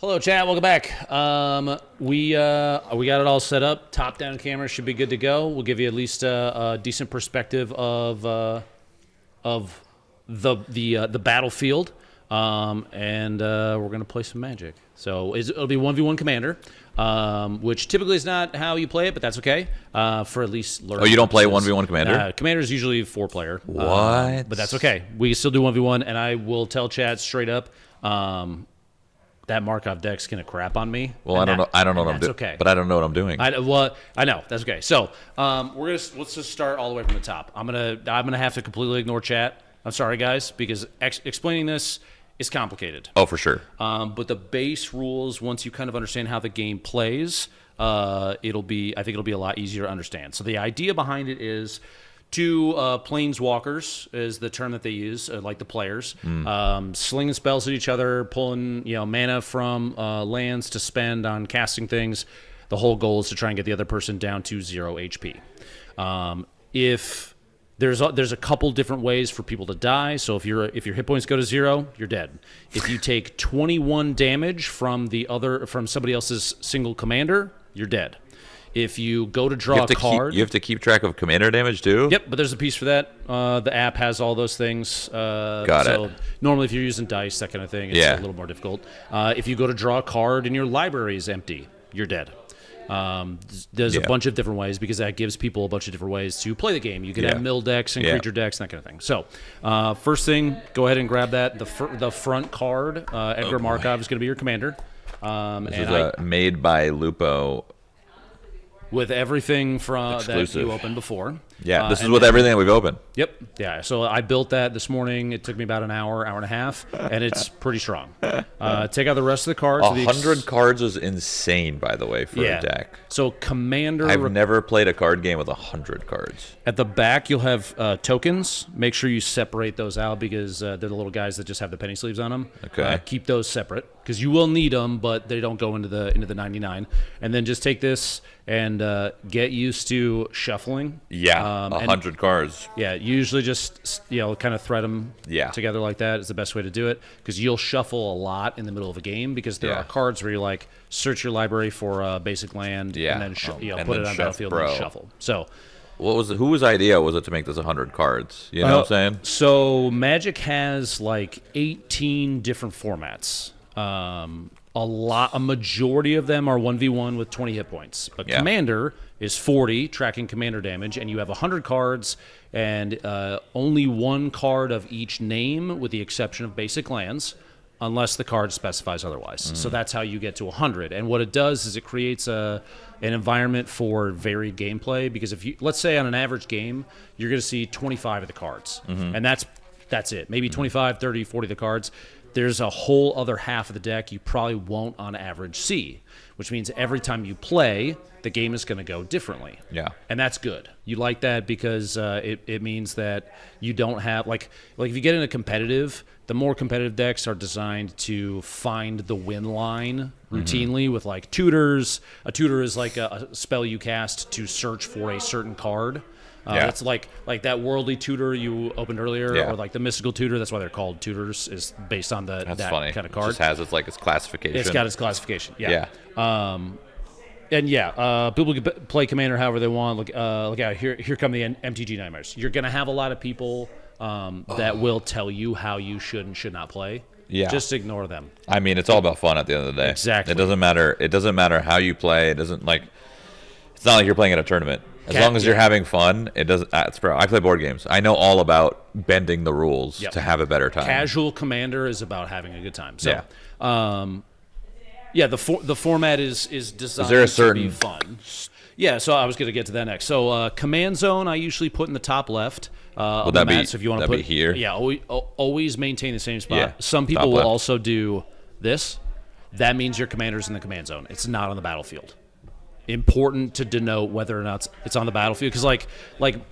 Hello, chat. Welcome back. We got it all set up. Top-down camera should be good to go. We'll give you at least a decent perspective of the battlefield, and we're gonna play some Magic. So it'll be 1v1 Commander, which typically is not how you play it, but that's okay. For at least learning. Oh, you don't play 1v1 Commander? Commander is usually 4-player. What? But that's okay. We still do 1v1, and I will tell chat straight up. That Markov deck's gonna crap on me. Well, I don't know what I'm doing. Okay, but I don't know what I'm doing. I know that's okay. So let's just start all the way from the top. I'm gonna have to completely ignore chat. I'm sorry, guys, because explaining this is complicated. Oh, for sure. But the base rules, once you kind of understand how the game plays, I think it'll be a lot easier to understand. So the idea behind it is. Two planeswalkers is the term that they use, like the players, slinging spells at each other, pulling mana from lands to spend on casting things. The whole goal is to try and get the other person down to 0 HP. If there's a couple different ways for people to die. So if your hit points go to 0, you're dead. If you take 21 damage from somebody else's single commander, you're dead. If you go to draw a card... You have to keep track of commander damage, too? Yep, but there's a piece for that. The app has all those things. Got it. Normally, if you're using dice, that kind of thing, it's a little more difficult. If you go to draw a card and your library is empty, you're dead. There's a bunch of different ways because that gives people a bunch of different ways to play the game. You could have mill decks and creature decks and that kind of thing. So, first thing, go ahead and grab that. The front card, Edgar Markov, is going to be your commander. This is made by Lupo. With everything that you opened before. Yeah, this is with everything that we've opened. Yep. Yeah, so I built that this morning. It took me about an hour and a half, and it's pretty strong. Take out the rest of the cards. 100 cards is insane, by the way, for a deck. So Commander... I've never played a card game with 100 cards. At the back, you'll have tokens. Make sure you separate those out because they're the little guys that just have the penny sleeves on them. Okay. Keep those separate because you will need them, but they don't go into the 99. And then just take this and get used to shuffling. Yeah. 100 cards. Yeah, usually just kind of thread them together like that is the best way to do it because you'll shuffle a lot in the middle of a game because there are cards where you like search your library for a basic land and then put it on battlefield and shuffle. So, whose idea was it to make this 100 cards? You know what I'm saying? So Magic has like 18 different formats. A majority of them are 1v1 with 20 hit points. But Commander is 40, tracking commander damage, and you have 100 cards and only one card of each name with the exception of basic lands, unless the card specifies otherwise. So that's how you get to 100. And what it does is it creates an environment for varied gameplay because let's say on an average game, you're going to see 25 of the cards. And that's it. Maybe 25, 30, 40 of the cards. There's a whole other half of the deck you probably won't on average see, which means every time you play, the game is going to go differently. Yeah. And that's good. You like that because it means that you don't have, like if you get into competitive, the more competitive decks are designed to find the win line routinely with like tutors. A tutor is like a spell you cast to search for a certain card. That's like that worldly tutor you opened earlier, or like the mystical tutor. That's why they're called tutors. Is based on that kind of card. It just has its classification. It's got its classification. Yeah. People can play Commander however they want. Look out! Here come the MTG nightmares. You're gonna have a lot of people that will tell you how you should and should not play. Yeah. Just ignore them. I mean, it's all about fun at the end of the day. Exactly. It doesn't matter. It doesn't matter how you play. It's not like you're playing at a tournament. As long as you're having fun, it doesn't. I play board games. I know all about bending the rules to have a better time. Casual Commander is about having a good time. So, the format is designed to be fun. Yeah, so I was going to get to that next. So, Command Zone, I usually put in the top left. Would that be? So if you want to put be here? Yeah, always maintain the same spot. Yeah, some people will also do this. That means your commander's in the Command Zone. It's not on the battlefield. Important to denote whether or not it's on the battlefield because like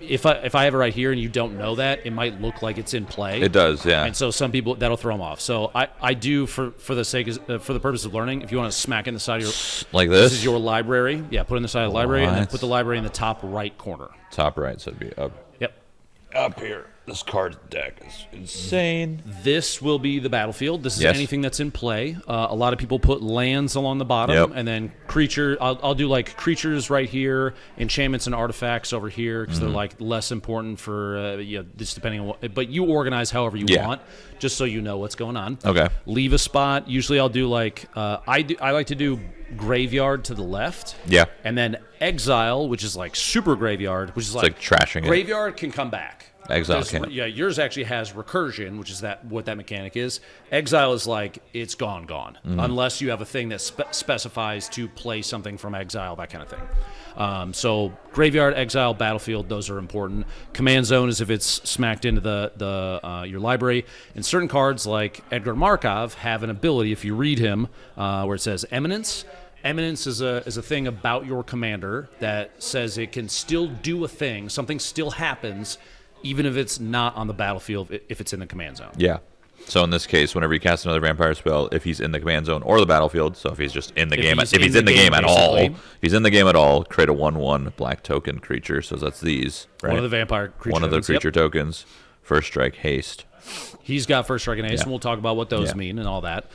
if I have it right here and you don't know that, it might look like it's in play. It does, yeah. And so some people that'll throw them off. So I do for the purpose of learning. If you want to smack in the side of your like this is your library. Yeah, put it in the side of the library and then put the library in the top right corner. Top right, so it'd be up. Yep. Up here. This card deck is insane. This will be the battlefield. This is anything that's in play. A lot of people put lands along the bottom, and then creature. I'll do like creatures right here, enchantments and artifacts over here because they're like less important for just depending on what. But you organize however you want, just so you know what's going on. Okay. Leave a spot. Usually I'll do like I like to do graveyard to the left. Yeah. And then exile, which is like super graveyard, which is like trashing graveyard can come back. Exile can't. Yeah, yours actually has recursion, which is what that mechanic is. Exile is like it's gone, unless you have a thing that specifies to play something from exile, that kind of thing. So graveyard, exile, battlefield, those are important. Command zone is if it's smacked into your library. And certain cards like Edgar Markov have an ability, if you read him, where it says Eminence. Eminence is a thing about your commander that says it can still do a thing. Something still happens, even if it's not on the battlefield, if it's in the command zone. Yeah. So in this case, whenever you cast another vampire spell, if he's in the command zone or the battlefield, so if he's just in the game, if he's in the game at all, if he's in the game at all, create a 1/1 black token creature. So that's these, right? One of the vampire creature One of the creature tokens. First strike, haste. He's got first strike and haste, and we'll talk about what those mean and all that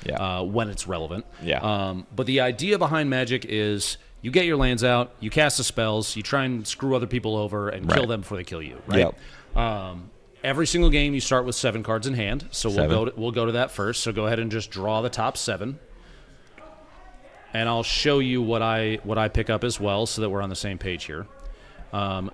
when it's relevant. Yeah. But the idea behind Magic is you get your lands out, you cast the spells, you try and screw other people over and kill them before they kill you, right? Yep. Every single game you start with 7 cards in hand, so we'll go to that first. So go ahead and just draw the top 7, and I'll show you what I pick up as well, so that we're on the same page here.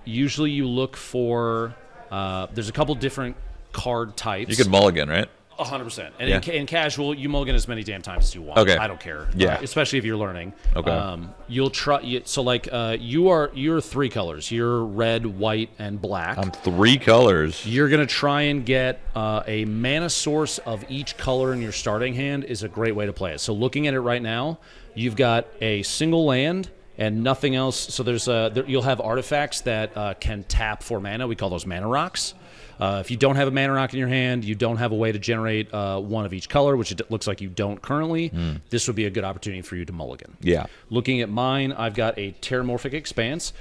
Usually you look for there's a couple different card types. You could mulligan, right? 100%. And in casual, you mulligan as many damn times as you want. Okay. I don't care. Yeah. Especially if you're learning. Okay. You'll try. So like you're 3 colors. You're red, white, and black. I'm 3 colors. You're gonna try and get a mana source of each color in your starting hand is a great way to play it. So looking at it right now, you've got a single land and nothing else. So there's you'll have artifacts that can tap for mana. We call those mana rocks. If you don't have a mana rock in your hand, you don't have a way to generate one of each color, which it looks like you don't currently, this would be a good opportunity for you to mulligan. Yeah. Looking at mine, I've got a Terramorphic Expanse.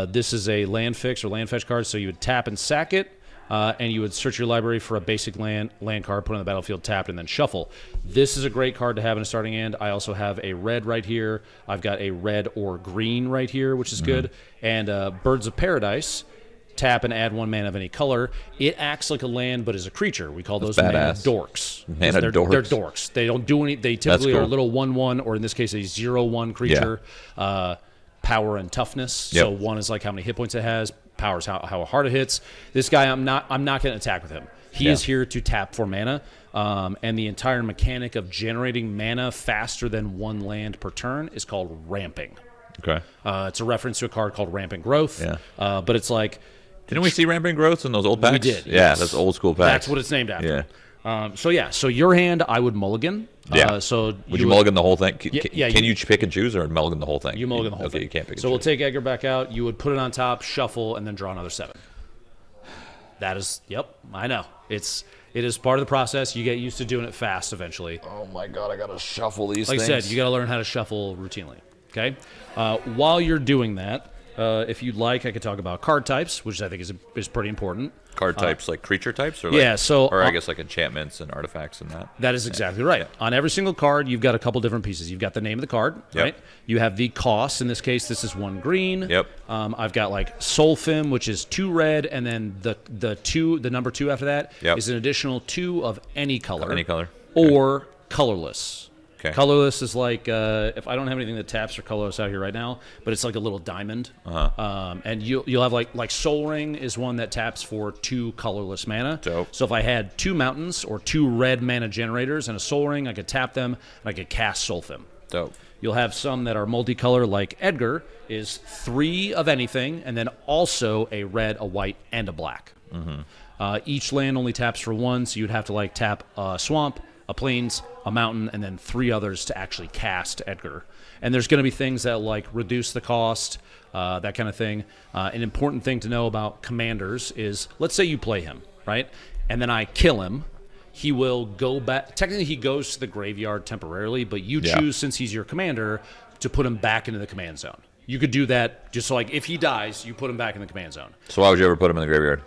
This is a land fix or land fetch card, so you would tap and sack it, and you would search your library for a basic land card, put it on the battlefield, tapped, and then shuffle. This is a great card to have in a starting hand. I also have a red right here. I've got a red or green right here, which is good. And Birds of Paradise. Tap and add 1 mana of any color. It acts like a land, but is a creature. We call those mana dorks. Mana dorks. They're dorks. They don't do any. They typically are a little 1/1, or in this case, a 0/1 creature. Power and toughness. So 1 is like how many hit points it has. Power is how hard it hits. This guy, I'm not going to attack with him. He is here to tap for mana. And the entire mechanic of generating mana faster than 1 land per turn is called ramping. Okay. It's a reference to a card called Rampant Growth. Yeah. But it's like. Didn't we see Rampant Growth in those old packs? We did. Yeah, that's old school packs. That's what it's named after. Yeah. So your hand, I would mulligan. So would you mulligan the whole thing? Can you pick and choose or mulligan the whole thing? You mulligan the whole thing. Okay, you can't pick and choose. So we'll take Edgar back out. You would put it on top, shuffle, and then draw another 7. That is, I know. It is part of the process. You get used to doing it fast eventually. Oh my God, I got to shuffle these things. Like I said, you got to learn how to shuffle routinely. Okay? While you're doing that, if you'd like, I could talk about card types, which I think is pretty important. Card types like creature types? Or or I guess like enchantments and artifacts and that. That is exactly right. Yeah. On every single card, you've got a couple different pieces. You've got the name of the card, right? You have the cost. In this case, this is 1 green. I've got like Soulfim, which is 2 red, and then the number 2 after that is an additional 2 of any color. Any color. Or colorless. Okay. Colorless is like, if I don't have anything that taps for colorless out here right now, but it's like a little diamond. And you'll have like Soul Ring is one that taps for 2 colorless mana. Dope. So if I had 2 mountains or 2 red mana generators and a Soul Ring, I could tap them and I could cast Soulfim. Dope. You'll have some that are multicolor, like Edgar is 3 of anything, and then also a red, a white, and a black. Each land only taps for 1, so you'd have to like tap a swamp, a plains, a mountain, and then 3 others to actually cast Edgar. And there's going to be things that like reduce the cost, that kind of thing. An important thing to know about commanders is, let's say you play him, right? And then I kill him. He will go back. Technically, he goes to the graveyard temporarily, but you choose, since he's your commander, to put him back into the command zone. You could do that just so, like, if he dies, you put him back in the command zone. So why would you ever put him in the graveyard?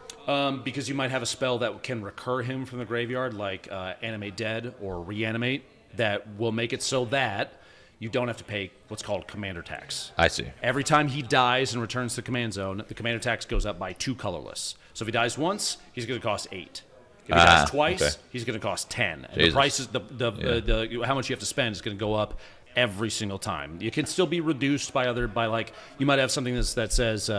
Because you might have a spell that can recur him from the graveyard, like Animate Dead or Reanimate, that will make it so that you don't have to pay what's called commander tax. I see. Every time he dies and returns to the command zone, the commander tax goes up by 2 colorless. So if he dies once, he's going to cost 8. If he dies twice, he's going to cost 10. And the price is how much you have to spend is going to go up every single time. You can still be reduced by like you might have something that says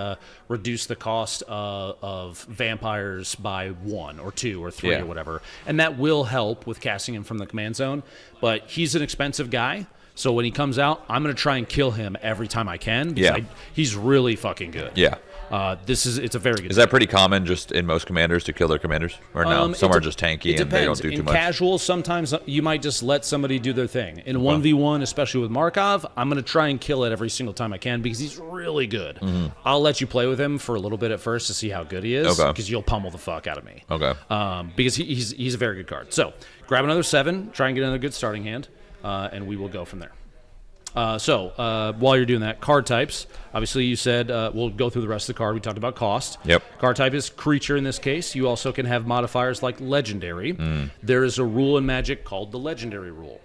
reduce the cost of vampires by 1 or 2 or 3 or whatever, and that will help with casting him from the command zone. But he's an expensive guy. So when he comes out, I'm going to try and kill him every time I can. Because he's really fucking good. Yeah. It's a very good. Is that pretty common just in most commanders to kill their commanders? Or no? Some are just tanky and they don't do too much? In casual, sometimes you might just let somebody do their thing. In 1v1, especially with Markov, I'm going to try and kill it every single time I can because he's really good. Mm-hmm. I'll let you play with him for a little bit at first to see how good he is because you'll pummel the fuck out of me. Okay. Because he's a very good card. So grab another 7, try and get another good starting hand, and we will go from there. While you're doing that, card types. Obviously, you said we'll go through the rest of the card. We talked about cost. Yep. Card type is creature in this case. You also can have modifiers like legendary. There is a rule in Magic called the legendary rule.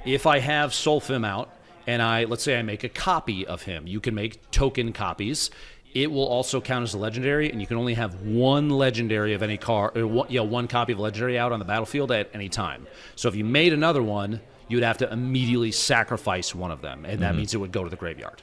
If I have Solfim out and let's say I make a copy of him, you can make token copies. It will also count as a legendary, and you can only have 1 legendary of any card, or one copy of legendary out on the battlefield at any time. So if you made another one, you would have to immediately sacrifice one of them, and that means it would go to the graveyard.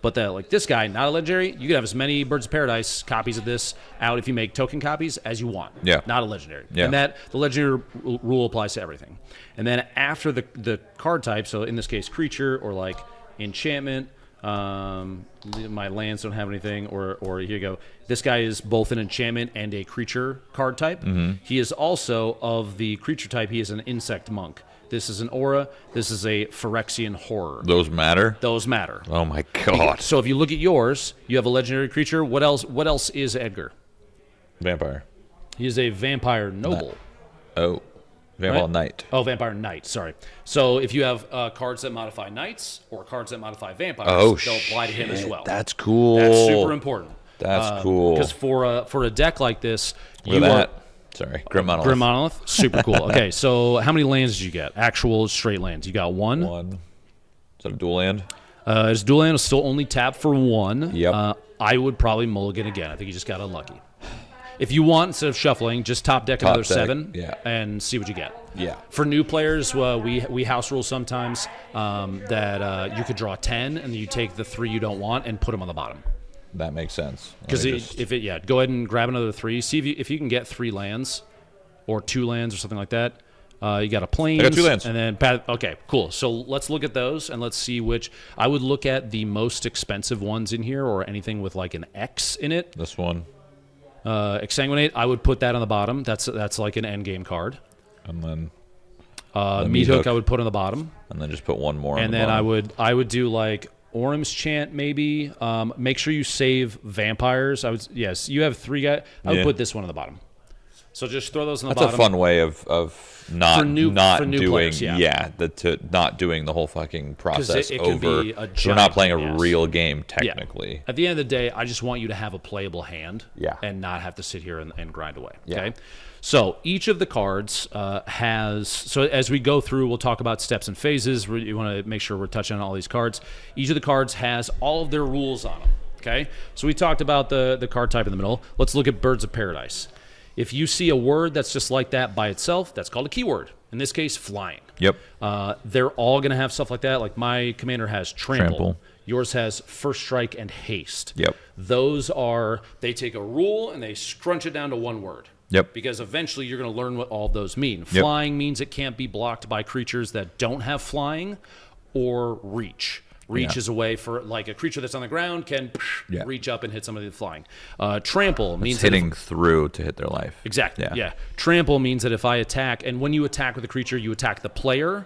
But like this guy, not a legendary, you can have as many Birds of Paradise copies of this out if you make token copies as you want. Yeah. Not a legendary. Yeah. And the legendary rule applies to everything. And then after the card type, so in this case creature or like enchantment, my lands don't have anything, or here you go. This guy is both an enchantment and a creature card type. He is also of the creature type, he is an insect monk. This is an aura. This is a Phyrexian horror. Those matter? Those matter. Oh, my God. So if you look at yours, you have a legendary creature. What else is Edgar? Vampire. He is a vampire noble. Vampire Knight. Oh, vampire knight. Sorry. So if you have cards that modify knights or cards that modify vampires, they'll apply to him as well. That's cool. That's super important. That's cool. Because for a deck like this, Grim Monolith. Grim Monolith, super cool. Okay, so how many lands did you get? Actual straight lands. You got 1? 1. Is that a dual land? His dual land is still only tapped for 1. Yep. I would probably mulligan again. I think you just got unlucky. If you want, instead of shuffling, just top deck another 7 and see what you get. Yeah. For new players, we house rule sometimes that you could draw 10 and you take the 3 you don't want and put them on the bottom. That makes sense. Because go ahead and grab another 3. See if you can get 3 lands or 2 lands or something like that. You got a plains. I got 2 lands. And then okay, cool. So let's look at those and let's see which. I would look at the most expensive ones in here or anything with like an X in it. This one. Exsanguinate, I would put that on the bottom. That's like an end game card. And then Meat Hook I would put on the bottom. And then just put 1 more. And then bottom. I would do like Orm's Chant maybe. Make sure you save vampires. Yes, you have 3 guys. I would put this one on the bottom. So just throw those on the bottom. That's a fun way of not doing players, not doing the whole fucking process it over. We're not playing a real game technically. Yeah. At the end of the day, I just want you to have a playable hand and not have to sit here and grind away. Yeah. Okay. So each of the cards has. So as we go through, we'll talk about steps and phases. You want to make sure we're touching on all these cards. Each of the cards has all of their rules on them. Okay. So we talked about the card type in the middle. Let's look at Birds of Paradise. If you see a word that's just like that by itself, that's called a keyword. In this case, flying. Yep. They're all going to have stuff like that. Like my commander has trample. Yours has first strike and haste. Yep. Those they take a rule and they scrunch it down to 1 word. Yep. Because eventually you're going to learn what all of those mean. Flying means it can't be blocked by creatures that don't have flying or reach. Reach is a way for like a creature that's on the ground can reach up and hit somebody flying. Trample means hitting through to hit their life. Exactly. Yeah. Trample means that if I attack, and when you attack with a creature, you attack the player,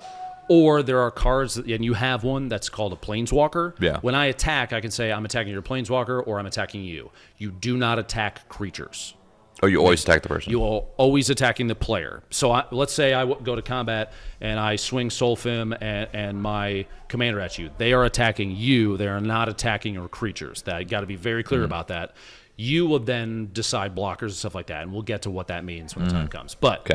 or there are cards, and you have one that's called a Planeswalker. Yeah. When I attack, I can say I'm attacking your Planeswalker or I'm attacking you. You do not attack creatures. Oh, you always attack the person. You are always attacking the player. So let's say I go to combat and I swing Solfim and my commander at you. They are attacking you. They are not attacking your creatures. That got to be very clear about that. You will then decide blockers and stuff like that, and we'll get to what that means when the time comes. But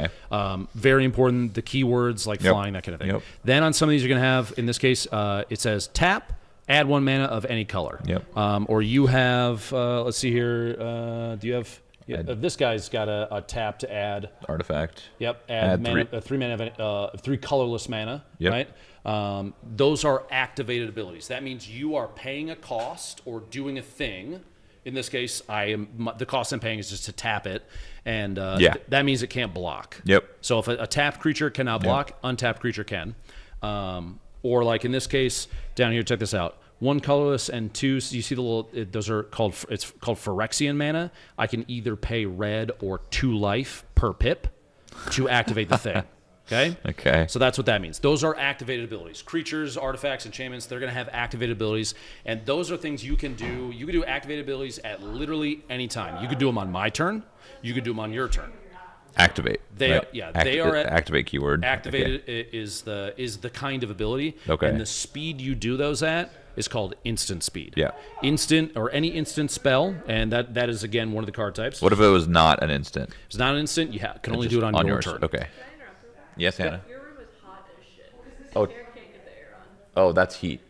very important, the keywords like flying, that kind of thing. Then on some of these you're going to have, in this case, it says tap, add 1 mana of any color. Or you have, let's see here, do you have... this guy's got a tap to add artifact. Add mana, 3 mana, 3 colorless mana. Right. Those are activated abilities. That means you are paying a cost or doing a thing. In this case, the cost I'm paying is just to tap it, and that means it can't block. So if a tapped creature cannot block, untapped creature can. Or like in this case down here, check this out. 1 colorless and 2. So you see the little. Those are called. It's called Phyrexian mana. I can either pay red or 2 life per pip to activate the thing. Okay. So that's what that means. Those are activated abilities. Creatures, artifacts, enchantments. They're going to have activated abilities, and those are things you can do. You can do activated abilities at literally any time. You could do them on my turn. You could do them on your turn. Activate. They are activate keyword. Activated is the kind of ability. And the speed you do those at is called instant speed. Instant or any instant spell, and that is again one of the card types. What if it was not an instant? If it's not an instant, you can only do it on your turn. Okay. Yes, Hannah. Your room is hot as shit. Oh. Air can't get the air on. Oh, that's heat.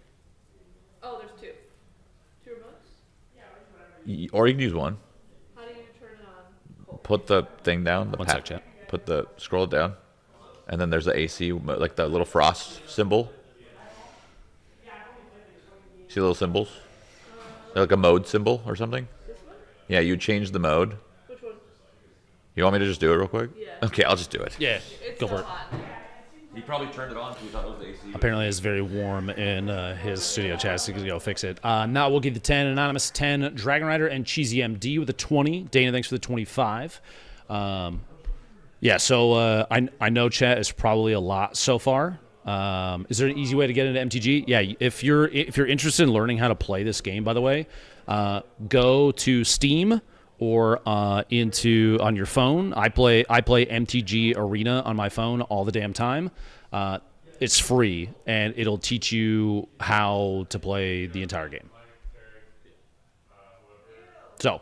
Oh, there's 2. 2 remotes? Or you can use one. How do you turn it on? Cold. Put the thing down. One sec, chat. Scroll it down, and then there's the AC, like the little frost symbol. See the little symbols? They're like a mode symbol or something. This one? Yeah, you change the mode. Which one? You want me to just do it real quick? Yeah. Okay, I'll just do it. Yeah, It's go so for it. hot. He probably turned it on because he thought it was AC. Apparently it's very warm in his studio chat, so he can go fix it. Now we'll give the 10, Anonymous 10, Dragon Rider, and Cheesy MD with a 20. Dana, thanks for the 25. So I know chat is probably a lot so far. Is there an easy way to get into MTG? Yeah, if you're interested in learning how to play this game, by the way, go to Steam or on your phone. I play MTG Arena on my phone all the damn time. It's free, and it'll teach you how to play the entire game. So,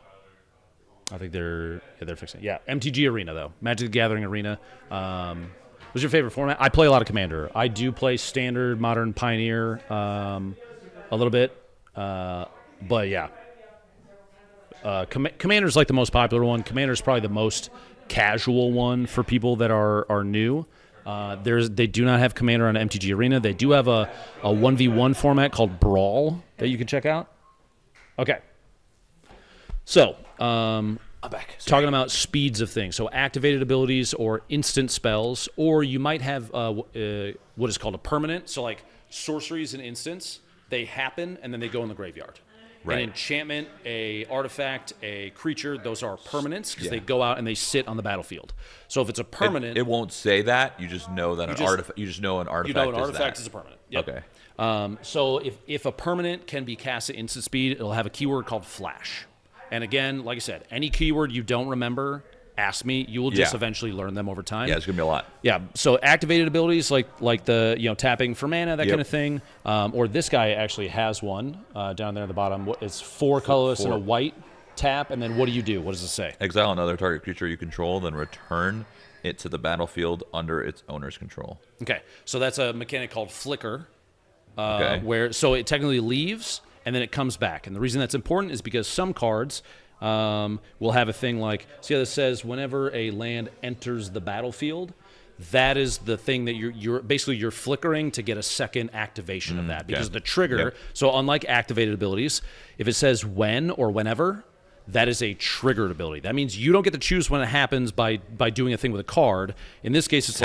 I think they're fixing it. Yeah, MTG Arena, though. Magic the Gathering Arena. What's your favorite format? I play a lot of Commander. I do play Standard, Modern, Pioneer a little bit. But, yeah. Commander's like the most popular one. Commander's probably the most casual one for people that are new. They do not have Commander on MTG Arena. They do have a 1v1 format called Brawl that you can check out. Okay. So, I'm back. Talking about speeds of things. So activated abilities or instant spells, or you might have what is called a permanent. So like sorceries and instants, they happen and then they go in the graveyard. Right. An enchantment, a artifact, a creature, those are permanents because they go out and they sit on the battlefield. So if it's a permanent, it won't say that. You just know that You just know an artifact. You know an artifact is a permanent. Yep. Okay. So if a permanent can be cast at instant speed, it'll have a keyword called flash. And again, like I said, any keyword you don't remember, ask me. You will just eventually learn them over time. Yeah, it's gonna be a lot. Yeah. So activated abilities like the tapping for mana, that kind of thing. Or this guy actually has one down there at the bottom. It's 4 colorless and a white tap. And then what do? What does it say? Exile another target creature you control, then return it to the battlefield under its owner's control. Okay. So that's a mechanic called flicker, where it technically leaves and then it comes back. And the reason that's important is because some cards will have a thing like, see how this says, whenever a land enters the battlefield, that is the thing that you're flickering to get a second activation of that. Because the trigger, so unlike activated abilities, if it says when or whenever, that is a triggered ability. That means you don't get to choose when it happens by doing a thing with a card. In this case, it's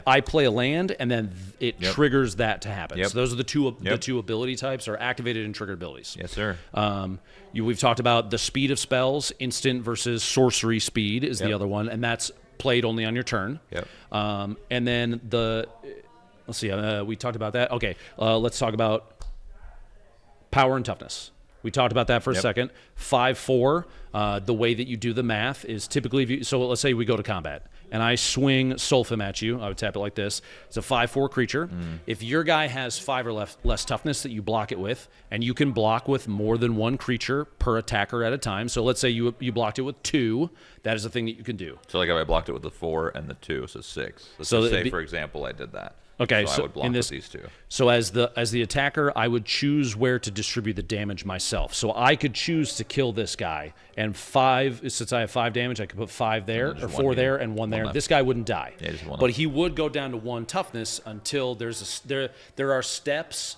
I play a land, and then it triggers that to happen. So those are the two ability types, are activated and triggered abilities. Yes, sir. We've talked about the speed of spells. Instant versus sorcery speed is the other one, and that's played only on your turn. And then let's see, we talked about that. Okay, let's talk about power and toughness. We talked about that for a second. 5/4. The way that you do the math is typically, so let's say we go to combat, and I swing Sulfim at you. I would tap it like this. It's a 5/4 creature. If your guy has 5 or less toughness that you block it with, and you can block with more than one creature per attacker at a time. So let's say you blocked it with 2. That is a thing that you can do. So like if I blocked it with the 4 and the 2, so 6. Let's just say, for example, I did that. Okay, so I would block with these 2. So as the attacker, I would choose where to distribute the damage myself. So I could choose to kill this guy, and 5, since I have 5 damage, I could put 5 there, or 4 there, and 1 there. This guy wouldn't die. Yeah, just 1 but he would go down to 1 toughness until there are steps,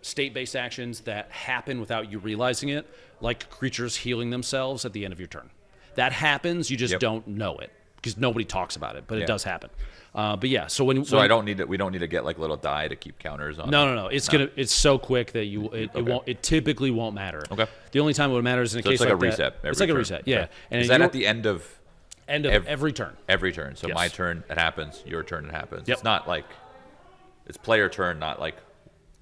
state-based actions that happen without you realizing it, like creatures healing themselves at the end of your turn. That happens, you just don't know it, because nobody talks about it, but it does happen. But yeah, so when I don't need we don't need to get like little die to keep counters on. No. It's so quick that it typically won't matter. Okay. The only time it would matter is in a case like like a reset. It's like a reset. Yeah. Okay. And is that at the end of every turn? Every turn. So my turn it happens. Your turn it happens. Yep. It's not like it's player turn, not like.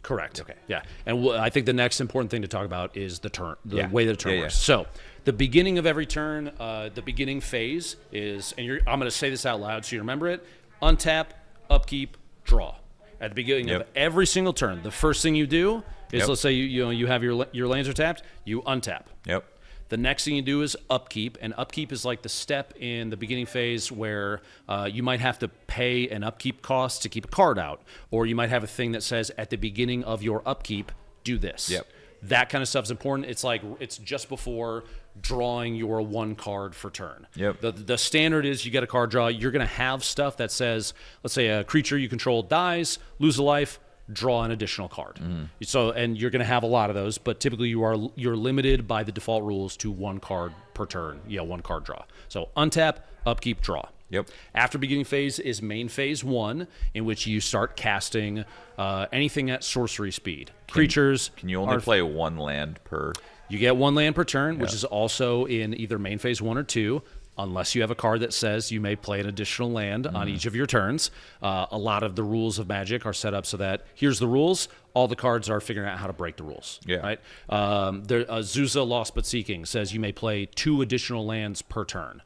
Correct. Okay. Yeah. And I think the next important thing to talk about is the turn, the way that the turn works. So the beginning of every turn, the beginning phase is, and I'm going to say this out loud so you remember it: untap, upkeep, draw. At the beginning of every single turn, the first thing you do is, let's say you have your lands are tapped, you untap. Yep. The next thing you do is upkeep, and upkeep is like the step in the beginning phase where you might have to pay an upkeep cost to keep a card out, or you might have a thing that says at the beginning of your upkeep, do this. Yep. That kind of stuff is important. It's just before drawing your 1 card for turn. Yep. The standard is you get a card draw. You're going to have stuff that says, let's say a creature you control dies, lose a life, draw an additional card. So, and you're going to have a lot of those, but typically you're limited by the default rules to 1 card per turn. 1 card draw. So untap, upkeep, draw. Yep. After beginning phase is main phase 1, in which you start casting anything at sorcery speed. Creatures. Can you only play 1 land per? You get 1 land per turn, which is also in either main phase 1 or 2. Unless you have a card that says you may play an additional land on each of your turns. A lot of the rules of Magic are set up so that here's the rules. All the cards are figuring out how to break the rules. Yeah. Right. Zuza Lost But Seeking says you may play 2 additional lands per turn.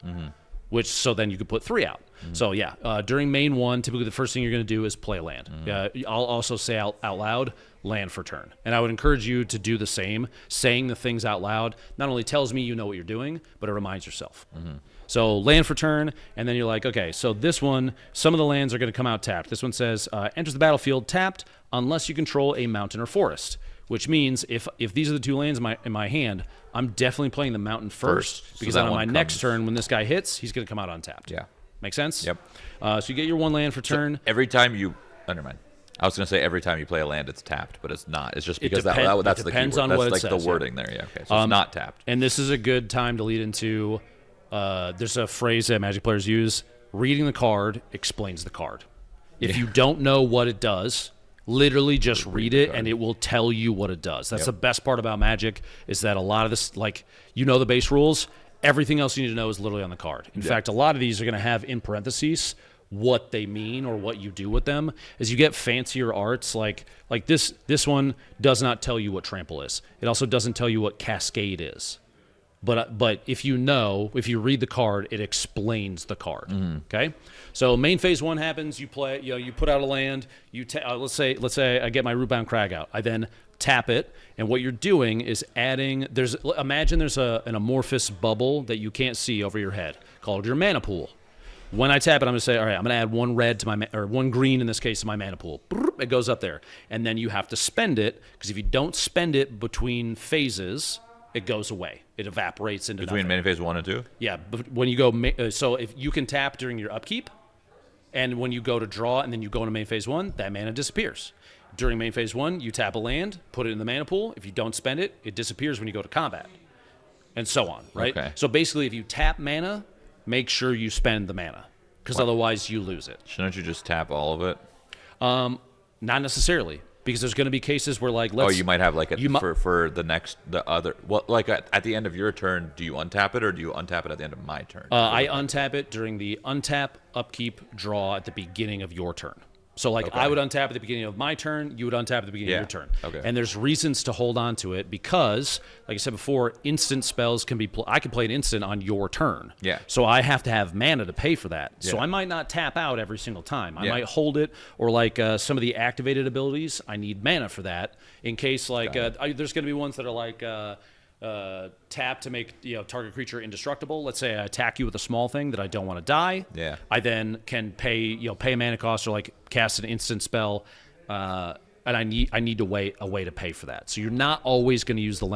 Which so then you could put 3 out. So during main 1, typically the first thing you're going to do is play a land. I'll also say out loud, land for turn. And I would encourage you to do the same. Saying the things out loud not only tells me you know what you're doing, but it reminds yourself. So land for turn, and then you're like, okay, so this one, some of the lands are going to come out tapped. This one says, enters the battlefield tapped unless you control a mountain or forest, which means if these are the 2 lands in my hand, I'm definitely playing the mountain first because then on my next turn, when this guy hits, he's going to come out untapped. Yeah. Make sense? Yep. So you get your 1 land for turn. So every time you, never mind. I was going to say every time you play a land, it's tapped, but it's not. It's just because that's the depends keyword. on That's what it like says, the wording there. Yeah. Okay. So it's not tapped. And this is a good time to lead into. There's a phrase that Magic players use: reading the card explains the card. If you don't know what it does, literally just read it and it will tell you what it does. That's the best part about Magic, is that a lot of this, like, the base rules, everything else you need to know is literally on the card. In fact, a lot of these are going to have in parentheses what they mean or what you do with them. As you get fancier arts, like this one does not tell you what trample is. It also doesn't tell you what cascade is. But if you read the card, it explains the card. Okay, so main phase 1 happens. You play, you put out a land. Let's say I get my Rootbound Crag out. I then tap it, and what you're doing is adding. Imagine there's an amorphous bubble that you can't see over your head called your mana pool. When I tap it, I'm going to say, all right, I'm going to add 1 red to or 1 green in this case to my mana pool. It goes up there, and then you have to spend it, because if you don't spend it between phases, it goes away. It evaporates into between nothing. main phase 1 and 2. Yeah, but when you go, so if you can tap during your upkeep, and when you go to draw and then you go into main phase 1, that mana disappears. During main phase 1, you tap a land, put it in the mana pool. If you don't spend it, it disappears when you go to combat, and so on. Right. Okay. So basically, if you tap mana, make sure you spend the mana, because otherwise you lose it. Shouldn't you just tap all of it? Not necessarily. Because there's going to be cases where, like, you might have like for the other. Well, like at the end of your turn, do you untap it, or do you untap it at the end of my turn? I untap it during the untap, upkeep, draw at the beginning of your turn. So, like, I would untap at the beginning of my turn, you would untap at the beginning of your turn. Okay. And there's reasons to hold on to it because, like I said before, instant spells can be... I can play an instant on your turn. Yeah. So I have to have mana to pay for that. Yeah. So I might not tap out every single time. I might hold it, or like some of the activated abilities, I need mana for that in case, like, there's going to be ones that are like... tap to make target creature indestructible. Let's say I attack you with a small thing that I don't want to die. Yeah. I then can pay a mana cost or like cast an instant spell, and I need to wait a way to pay for that. So you're not always going to use the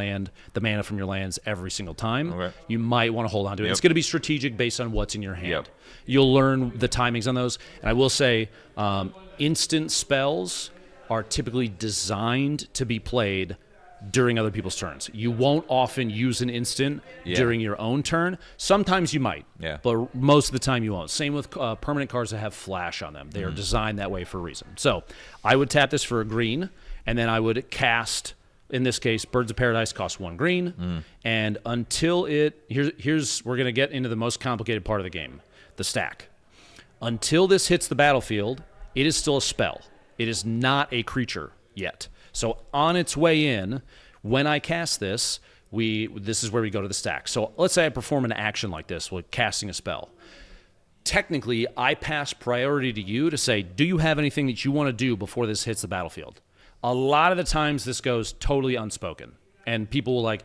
mana from your lands every single time. Okay. You might want to hold on to it. Yep. It's going to be strategic based on what's in your hand. Yep. You'll learn the timings on those. And I will say, instant spells are typically designed to be played during other people's turns. You won't often use an instant during your own turn. Sometimes you might, but most of the time you won't. Same with permanent cards that have flash on them. They are designed that way for a reason. So I would tap this for a green, and then I would cast, in this case, Birds of Paradise costs 1 green, and until here's we're going to get into the most complicated part of the game, the stack. Until this hits the battlefield, it is still a spell. It is not a creature yet. So on its way in, when I cast this, this is where we go to the stack. So let's say I perform an action like this with casting a spell. Technically, I pass priority to you to say, do you have anything that you want to do before this hits the battlefield? A lot of the times this goes totally unspoken, and people will it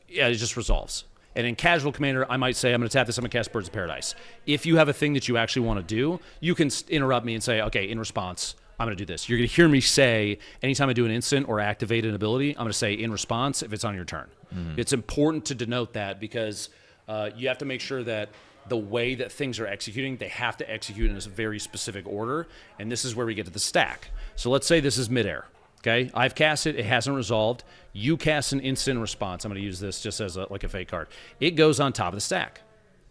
just resolves. And in Casual Commander, I might say, I'm going to tap this, I'm going to cast Birds of Paradise. If you have a thing that you actually want to do, you can interrupt me and say, okay, in response, I'm going to do this. You're going to hear me say, anytime I do an instant or activate an ability, I'm going to say in response if it's on your turn. It's important to denote that because you have to make sure that the way that things are executing, they have to execute in a very specific order, and this is where we get to the stack. So let's say this is midair. Okay, I've cast it. It hasn't resolved. You cast an instant response. I'm going to use this just as like a fake card. It goes on top of the stack.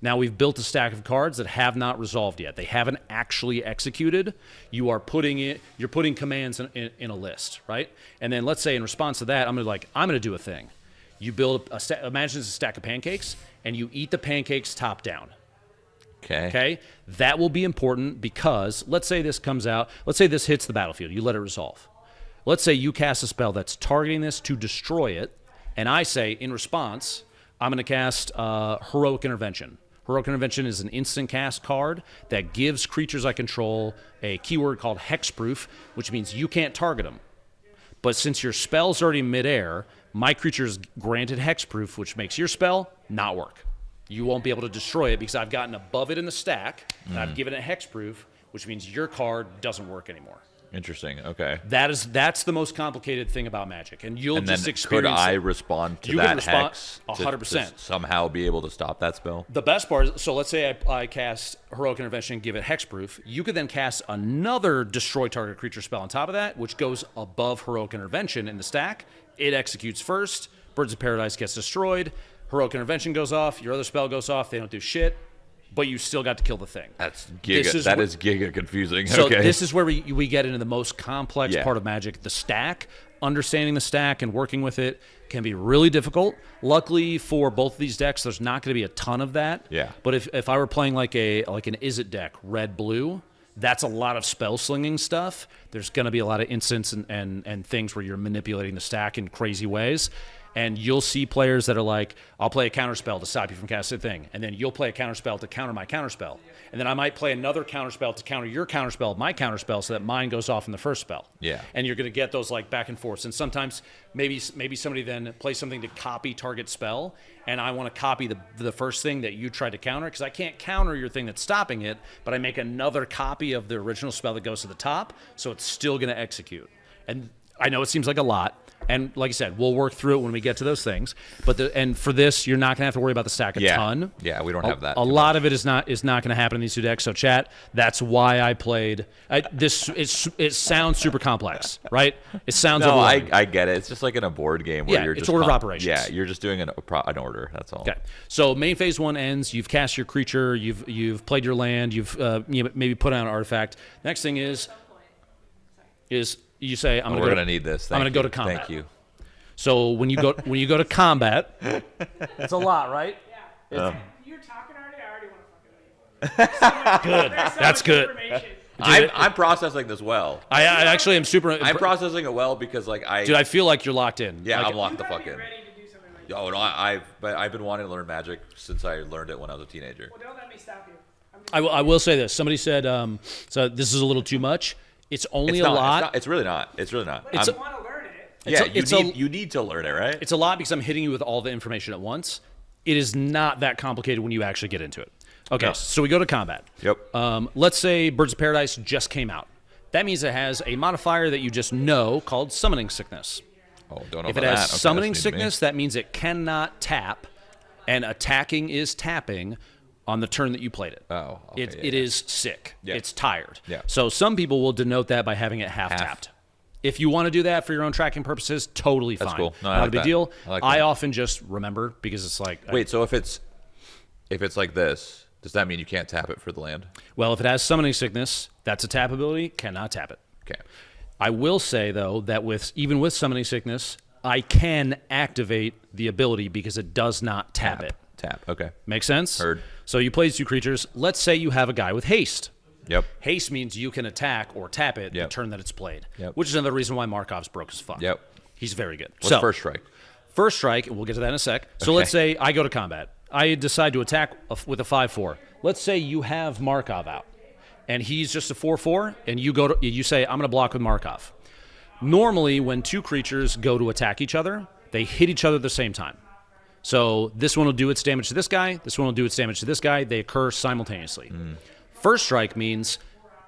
Now we've built a stack of cards that have not resolved yet. They haven't actually executed. You're putting commands in a list, right? And then let's say in response to that, I'm going to do a thing. You build imagine it's a stack of pancakes, and you eat the pancakes top down. Okay. That will be important because let's say this comes out. Let's say this hits the battlefield. You let it resolve. Let's say you cast a spell that's targeting this to destroy it, and I say in response, I'm going to cast Heroic Intervention. Heroic Intervention is an instant cast card that gives creatures I control a keyword called hexproof, which means you can't target them. But since your spell's already midair, my creature is granted hexproof, which makes your spell not work. You won't be able to destroy it because I've gotten above it in the stack, and I've given it hexproof, which means your card doesn't work anymore. Interesting. Okay. That's the most complicated thing about Magic, and you'll just experience. Could I respond to that hex 100%? To somehow be able to stop that spell? The best part is, so let's say I cast Heroic Intervention and give it hexproof. You could then cast another destroy target creature spell on top of that, which goes above Heroic Intervention in the stack. It executes first. Birds of Paradise gets destroyed. Heroic Intervention goes off. Your other spell goes off. They don't do shit. But you still got to kill the thing. That's giga. That is giga confusing. So this is where we get into the most complex part of Magic. The stack, understanding the stack and working with it can be really difficult. Luckily for both of these decks, there's not going to be a ton of that. Yeah. But if I were playing like an Izzet deck, red blue, that's a lot of spell slinging stuff. There's going to be a lot of instants and things where you're manipulating the stack in crazy ways. And you'll see players that are like, I'll play a counterspell to stop you from casting a thing. And then you'll play a counterspell to counter my counterspell. And then I might play another counterspell to counter your counterspell, my counterspell, so that mine goes off in the first spell. Yeah. And you're going to get those like back and forth. And sometimes maybe somebody then plays something to copy target spell. And I want to copy the first thing that you tried to counter because I can't counter your thing that's stopping it, but I make another copy of the original spell that goes to the top. So it's still going to execute. And I know it seems like a lot. And like I said, we'll work through it when we get to those things. But and for this, you're not going to have to worry about the stack a ton. Yeah, we don't have that. A lot of it is not going to happen in these two decks. So chat, that's why I played this. It sounds super complex, right? It sounds. No, I get it. It's just like in a board game where you're it's just order of operations. Yeah, you're just doing an order. That's all. Okay. So main phase 1 ends. You've cast your creature. You've played your land. You've maybe put out an artifact. Next thing is you say, we're going to need this. I'm going to go to combat. Thank you. So when you go to combat, it's a lot, right? Yeah. You're talking already. I already want to fucking know you. Good. That's good. I'm processing this well. I actually am super. I'm processing it well because Dude, I feel like you're locked in. Yeah, like, I'm locked the fuck in. Ready to do something like Oh no, I've been wanting to learn Magic since I learned it when I was a teenager. Well, don't let me stop you. I will say this. Somebody said, so this is a little too much. It's only a lot. It's really not. It's really not. But I want to learn it. Yeah, you need to learn it, right? It's a lot because I'm hitting you with all the information at once. It is not that complicated when you actually get into it. Okay, No. so we go to combat. Yep. Let's say Birds of Paradise just came out. That means it has a modifier that you just know called Summoning Sickness. Oh, don't know If about it has that. Okay, Summoning that's new to me. Sickness, that means it cannot tap, and attacking is tapping on the turn that you played it. Oh, okay, It is sick. Yeah. It's tired. Yeah. So some people will denote that by having it half tapped. If you want to do that for your own tracking purposes, totally fine. That's cool. No, I Not like a big that. deal. I like I that. often just remember because it's like Wait, so if it's like this, does that mean you can't tap it for the land? well, if it has Summoning Sickness, that's a tap ability. Cannot tap it. Okay. I will say though that even with Summoning Sickness, I can activate the ability because it does not tap it. Tap. Okay. Make sense? Heard. So you play these two creatures. Let's say you have a guy with haste. Yep. Haste means you can attack or tap it the Yep. turn that it's played, Yep. which is another reason why Markov's broke as fuck. Yep. He's very good. What's so, first strike? First strike, and we'll get to that in a sec. So Okay. let's say I go to combat. I decide to attack with a 5/4. Let's say you have Markov out, and he's just a 4/4, and you say, I'm going to block with Markov. Normally, when two creatures go to attack each other, they hit each other at the same time. So this one will do its damage to this guy, this one will do its damage to this guy. They occur simultaneously. First strike means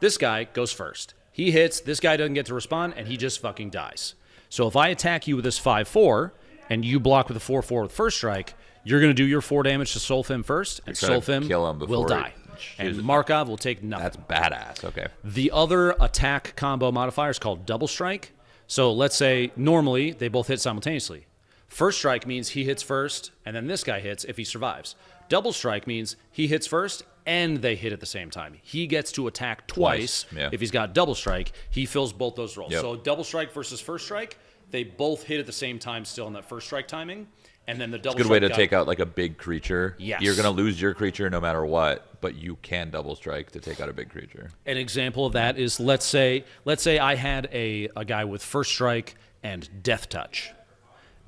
this guy goes first. He hits, this guy doesn't get to respond, and he just fucking dies. So if I attack you with this 5/4, and you block with a 4/4 with first strike, you're going to do your 4 damage to Solfim first, and trying to Solfim kill him will before die. he- And Markov will take nothing. That's badass. Okay. The other attack combo modifier is called Double Strike. So let's say normally they both hit simultaneously. First strike means he hits first, and then this guy hits if he survives. Double strike means he hits first, and they hit at the same time. He gets to attack twice. Yeah. If he's got double strike, he fills both those roles. Yep. So double strike versus first strike, they both hit at the same time still in that first strike timing. And then the double Good way strike to take out like a big creature. Yes. You're gonna lose your creature no matter what, but you can double strike to take out a big creature. An example of that is let's say I had a guy with first strike and death touch.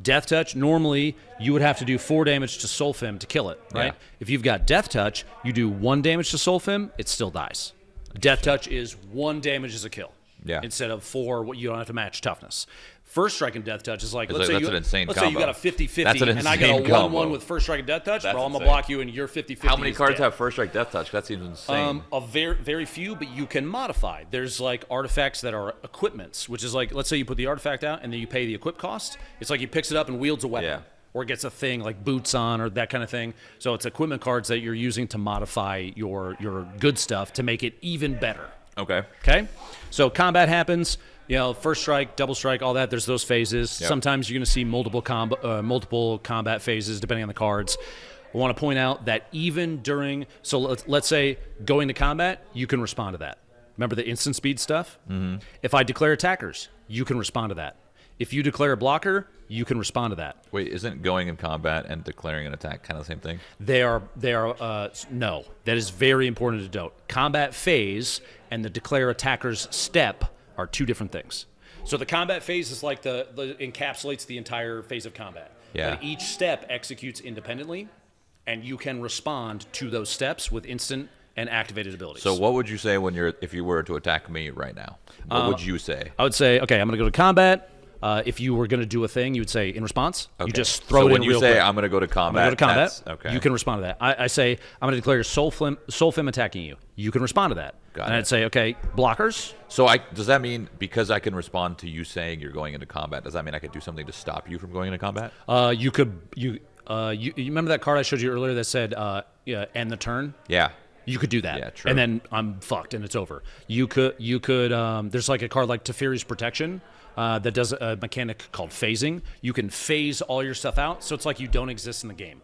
Death touch, normally you would have to do 4 damage to Solfim to kill it, right? Yeah. If you've got death touch, you do 1 damage to Solfim, it still dies. Death touch is 1 damage as a kill. Yeah. Instead of 4, what you don't have to match toughness. First strike and death touch is like, It's let's like- say that's an insane let's say you combo. got a 50-50 That's an and I got a insane 1-1 combo. with first strike and death touch, That's bro, I'm going to insane. block you and your 50-50 How many is cards dead. have first strike death touch? That seems insane. A very few, but you can modify. There's like artifacts that are equipments, which is like, let's say you put the artifact out and then you pay the equip cost. It's like he picks it up and wields a weapon. Yeah. Or gets a thing like boots on or that kind of thing. So it's equipment cards that you're using to modify your good stuff to make it even better. Okay. Okay? So combat happens, first strike, double strike, all that. There's those phases. Yep. Sometimes you're going to see multiple combat phases depending on the cards. I want to point out that even during, so let's say going to combat, you can respond to that. Remember the instant speed stuff? Mm-hmm. If I declare attackers, you can respond to that. If you declare a blocker, you can respond to that. Wait, isn't going in combat and declaring an attack kind of the same thing? They are no. That is very important to note. Combat phase and the declare attacker's step are 2 different things. So the combat phase is like the encapsulates the entire phase of combat. Yeah. But each step executes independently, and you can respond to those steps with instant and activated abilities. So what would you say if you were to attack me right now? What would you say? I would say, okay, I'm going to go to combat. If you were going to do a thing, you would say in response. Okay. You just throw so it in when you real say quick. I'm going to go to combat, I'm going to go to combat. that's- okay. You can respond to that. I say I'm going to declare Solfim attacking you. You can respond to that. Got and it. I'd say, okay, blockers. So does that mean because I can respond to you saying you're going into combat, does that mean I could do something to stop you from going into combat? You remember that card I showed you earlier that said end the turn? Yeah. You could do that. Yeah, true. And then I'm fucked and it's over. You could there's like a card like Teferi's Protection that does a mechanic called phasing. You can phase all your stuff out, so it's like you don't exist in the game.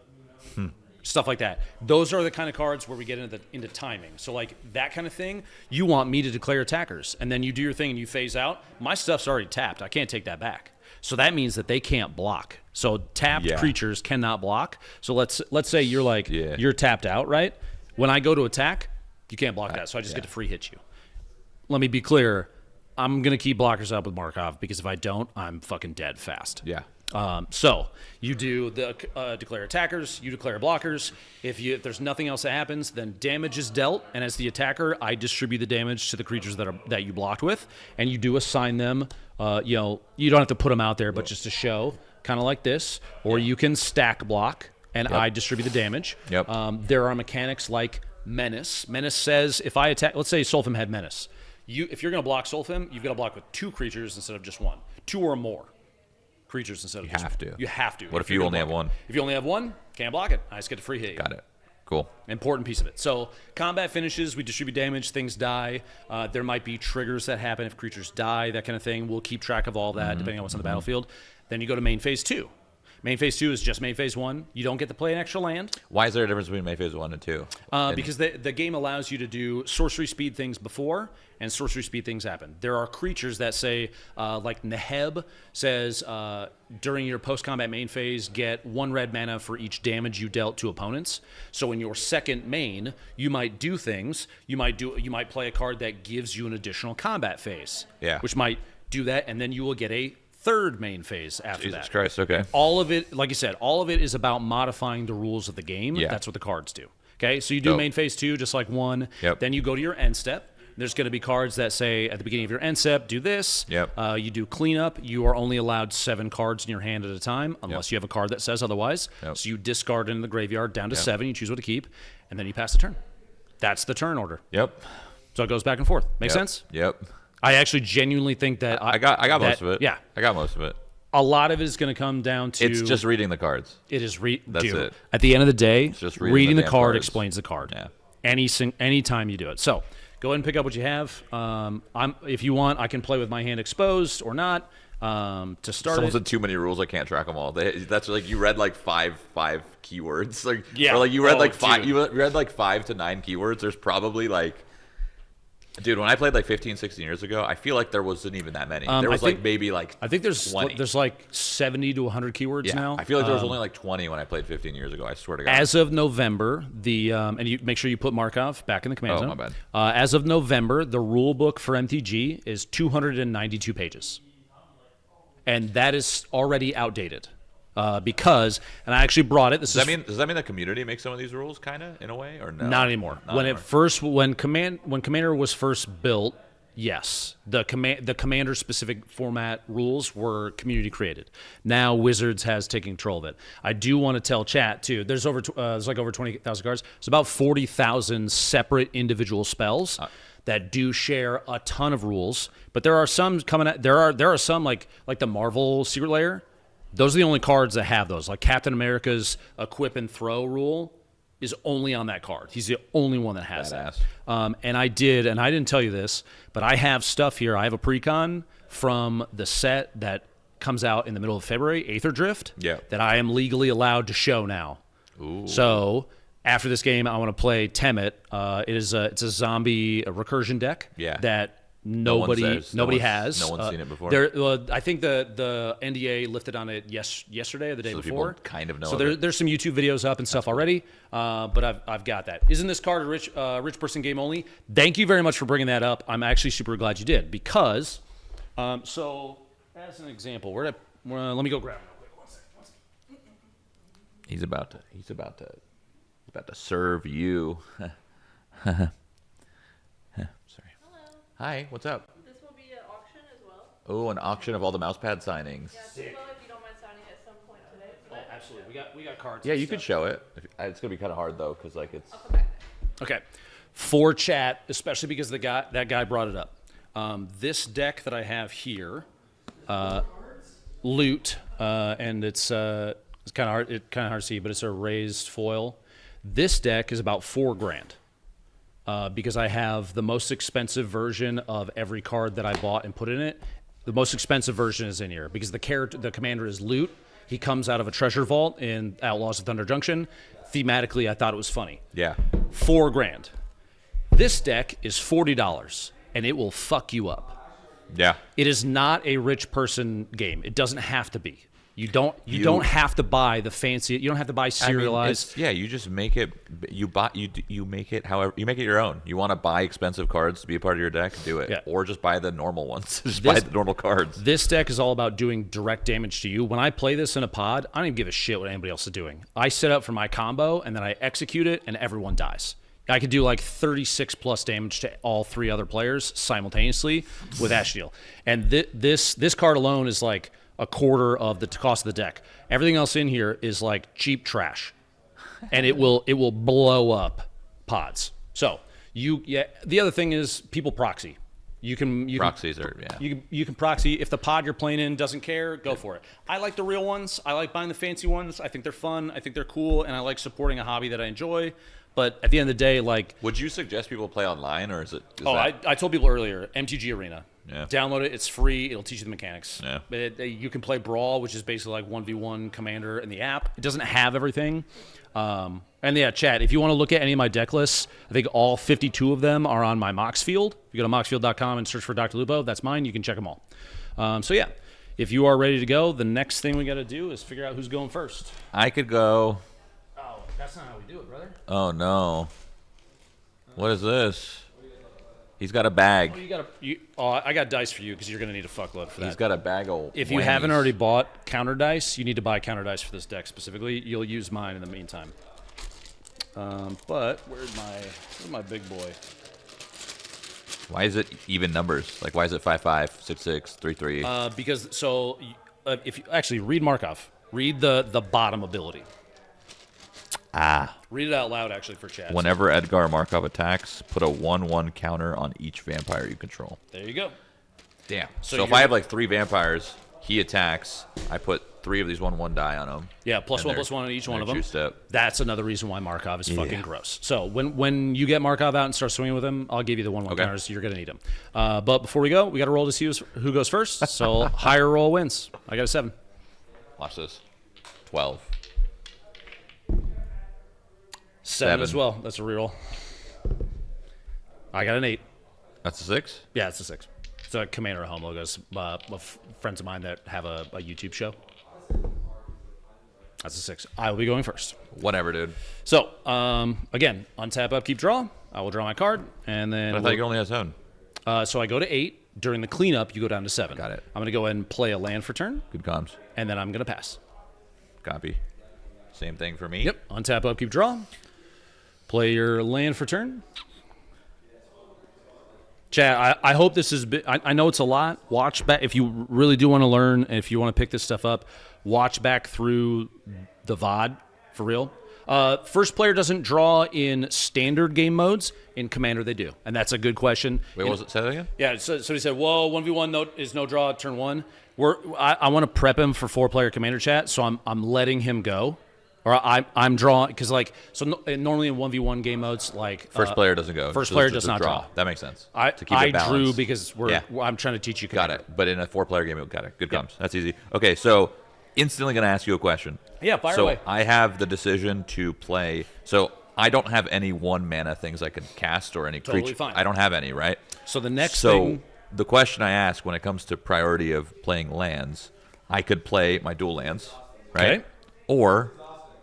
Stuff like that. Those are the kind of cards where we get into timing. So like that kind of thing, you want me to declare attackers, and then you do your thing and you phase out. My stuff's already tapped. I can't take that back. So that means that they can't block. So tapped creatures cannot block. So let's say you're like you're tapped out, right? When I go to attack, you can't block that. So I just get to free hit you. let me be clear. I'm going to keep blockers up with Markov because if I don't, I'm fucking dead fast. Yeah. So you do the declare attackers, you declare blockers. If there's nothing else that happens, then damage is dealt, and as the attacker, I distribute the damage to the creatures that you blocked with, and you do assign them. You don't have to put them out there, but just to show, kind of like this, or you can stack block, and I distribute the damage. Yep. There are mechanics like Menace. Menace says if I attack, let's say Solfim had Menace. If you're going to block Solfim, you've got to block with 2 creatures instead of just 1. 2 or more creatures instead of just 1. You have to. What if you only have 1? If you only have 1, can't block it. I just get a free hit. Got it. Cool. Important piece of it. So combat finishes, we distribute damage, things die. There might be triggers that happen if creatures die, that kind of thing. We'll keep track of all that depending on what's on the battlefield. Then you go to main phase 2. Main phase 2 is just main phase 1. You don't get to play an extra land. Why is there a difference between main phase 1 and 2? Because the game allows you to do sorcery speed things before, and sorcery speed things happen. There are creatures that say, like Neheb says, during your post-combat main phase, get 1 red mana for each damage you dealt to opponents. So in your second main, you might do things. You might play a card that gives you an additional combat phase, which might do that, and then you will get a third main phase after that. Jesus Christ, okay. All of it, like you said, all of it is about modifying the rules of the game. Yeah. That's what the cards do. Okay, so you do main phase 2 just like 1. Yep. Then you go to your end step. There's going to be cards that say at the beginning of your end step, do this. Yep. You do cleanup. You are only allowed 7 cards in your hand at a time, unless you have a card that says otherwise. Yep. So you discard into the graveyard down to 7. You choose what to keep, and then you pass the turn. That's the turn order. Yep. So it goes back and forth. Make sense? Yep. I actually genuinely think that I got most of it. Yeah. I got most of it. A lot of it is going to come down to... It's just reading the cards. It is That's dude, it. At the end of the day, just reading the damn card cards. explains the card. Yeah. Any time you do it. So go ahead and pick up what you have. If you want, I can play with my hand exposed or not. To start, Someone said too many rules. I can't track them all. That's like you read like five keywords. Like yeah. Or like you read like 5. Dude. You read like 5 to 9 keywords. There's probably like. Dude, when I played like 15, 16 years ago, I feel like there wasn't even that many. There was maybe like I think there's 20. there's like 70 to 100 keywords now. I feel like there was only like 20 when I played 15 years ago. I swear to God. As of November, and you make sure you put Markov back in the command zone. my bad. As of November, the rule book for MTG is 292 pages, and that is already outdated. Because, and I actually brought it. Does that mean the community makes some of these rules, kind of in a way, or no? Not anymore. When Commander was first built, yes, the Commander specific format rules were community created. Now Wizards has taken control of it. I do want to tell chat too. There's over 20,000 cards. It's about 40,000 separate individual spells that do share a ton of rules. But there are some coming out. There are some like the Marvel Secret Lair. Those are the only cards that have those. Like Captain America's equip and throw rule is only on that card. He's the only one that has that. And I didn't tell you this, but I have stuff here. I have a precon from the set that comes out in the middle of February, Aether Drift, that I am legally allowed to show now. Ooh. So after this game, I want to play Temet. It's a zombie recursion deck that nobody has. No one's seen it before. I think the NDA lifted on it yesterday or the day before. People kind of know. So there's some YouTube videos up and stuff already. But I've got that. Isn't this card a rich person game only? Thank you very much for bringing that up. I'm actually super glad you did because. So as an example, let me go grab it real quick. One second. He's about to serve you. Hi, what's up? This will be an auction as well. Oh, an auction of all the mousepad signings. Yeah, so if you don't mind signing at some point today. Oh, absolutely. We got cards. Yeah, you could show it. It's gonna be kind of hard though, because like it's. I'll come back. Okay, for chat, especially because that guy brought it up. This deck that I have here, loot, and it's kind of hard to see, but it's a raised foil. This deck is about $4,000. Because I have the most expensive version of every card that I bought and put in it. The most expensive version is in here because the commander is loot. He comes out of a treasure vault in Outlaws of Thunder Junction. Thematically, I thought it was funny. Yeah. $4,000. This deck is $40, and it will fuck you up. Yeah. It is not a rich person game. It doesn't have to be. You don't have to buy the fancy. You don't have to buy serialized. You just make it. You make it however you make it your own. You want to buy expensive cards to be a part of your deck, do it. Or just buy the normal ones. Buy the normal cards. This deck is all about doing direct damage to you. When I play this in a pod, I don't even give a shit what anybody else is doing. I set up for my combo and then I execute it, and everyone dies. I could do like 36 plus damage to all 3 other players simultaneously with Ash Steel. And this card alone is like a quarter of the cost of the deck. Everything else in here is like cheap trash, and it will blow up pods. So the other thing is people proxy. You can proxy if the pod you're playing in doesn't care, go for it. I like the real ones. I like buying the fancy ones. I think they're fun. I think they're cool, and I like supporting a hobby that I enjoy. But at the end of the day, like, would you suggest people play online, or is it? I told people earlier, MTG Arena. Yeah. Download it. It's free. It'll teach you the mechanics. Yeah. You can play Brawl, which is basically like 1v1 Commander in the app. It doesn't have everything. And yeah, chat, if you want to look at any of my deck lists, I think all 52 of them are on my Mox Field. If you go to moxfield.com and search for DrLupo, that's mine. You can check them all. So yeah, if you are ready to go, the next thing we got to do is figure out who's going first. I could go. Oh, that's not how we do it, brother. Oh, no. What is this? He's got a bag. I got dice for you because you're going to need a fuckload for that. He's got a bag of If you haven't already bought counter dice, you need to buy counter dice for this deck specifically. You'll use mine in the meantime. But where's my big boy? Why is it even numbers? Like, why is it 5-5, 6-6, 3-3? Because if you actually read Markov, read the bottom ability. Read it out loud, actually, for chat. Whenever Edgar Markov attacks, put a 1/1 counter on each vampire you control. There you go. Damn. So if I have like 3 vampires, he attacks, I put 3 of these 1/1 die on him. Yeah, +1/+1 on each one of them. Juiced up. That's another reason why Markov is fucking gross. So when you get Markov out and start swinging with him, I'll give you the 1/1 counters. You're going to need them. But before we go, we got to roll to see who goes first. So higher roll wins. I got a 7. Watch this. 12. 7 as well. That's a reroll. I got an 8. That's a 6? Yeah, it's a 6. It's a Commander home logos. Friends of mine that have a YouTube show. That's a 6. I will be going first. Whatever, dude. So, again, untap, upkeep, draw. I will draw my card, and then... But I thought you only had 7. So I go to 8. During the cleanup, you go down to 7. Got it. I'm going to go ahead and play a land for turn. Good comms. And then I'm going to pass. Copy. Same thing for me. Yep. Untap, upkeep, draw. Play your land for turn. Chat, I hope this is... I know it's a lot. Watch back. If you really do want to learn, and if you want to pick this stuff up, watch back through the VOD, for real. First player doesn't draw in standard game modes. In Commander, they do. And that's a good question. Wait, what was it? Say that again? Yeah, so he said, whoa, 1v1 is no draw turn 1. I want to prep him for 4-player Commander chat, so I'm letting him go. Or I'm drawing, because normally in 1v1 game modes, like... First player doesn't go. First player does not draw. That makes sense. I drew because I'm trying to teach you Commander. Got it. But in a 4-player game, got it. Good comms. That's easy. Okay, so instantly going to ask you a question. Yeah, fire away. So I have the decision to play... So I don't have any 1-mana things I can cast or any creature. Totally fine. I don't have any, right? So the next thing... The question I ask when it comes to priority of playing lands, I could play my dual lands, right? Okay. Or...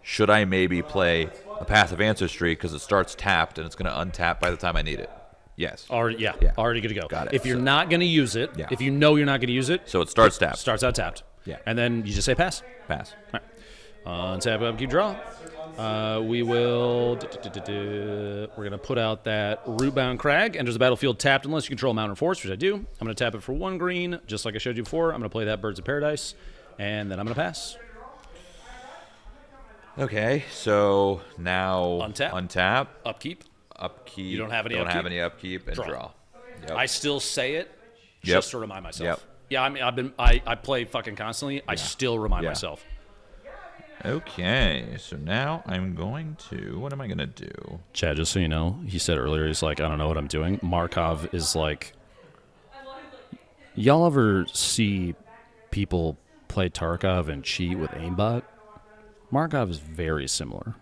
should I maybe play a passive ancestry because it starts tapped and it's going to untap by the time I need it? Yes. Already good to go. Got it. If you're not going to use it, if you know you're not going to use it, so it starts tapped. Starts out tapped. Yeah. And then you just say pass. Pass. All right. Untap, upkeep, draw. We will. We're going to put out that Rootbound Crag. Enters the battlefield tapped unless you control Mountain or Forest, which I do. I'm going to tap it for 1 green, just like I showed you before. I'm going to play that Birds of Paradise, and then I'm going to pass. Okay, so now untap, upkeep. You don't have any don't upkeep? have any upkeep, and draw. Yep. I still say it just to remind myself. Yep. Yeah, I mean, I play fucking constantly. I still remind myself. Okay, so now I'm going to... What am I going to do? Chad, just so you know, he said earlier, he's like, I don't know what I'm doing. Markov is like... Y'all ever see people play Tarkov and cheat with aimbot? Markov is very similar.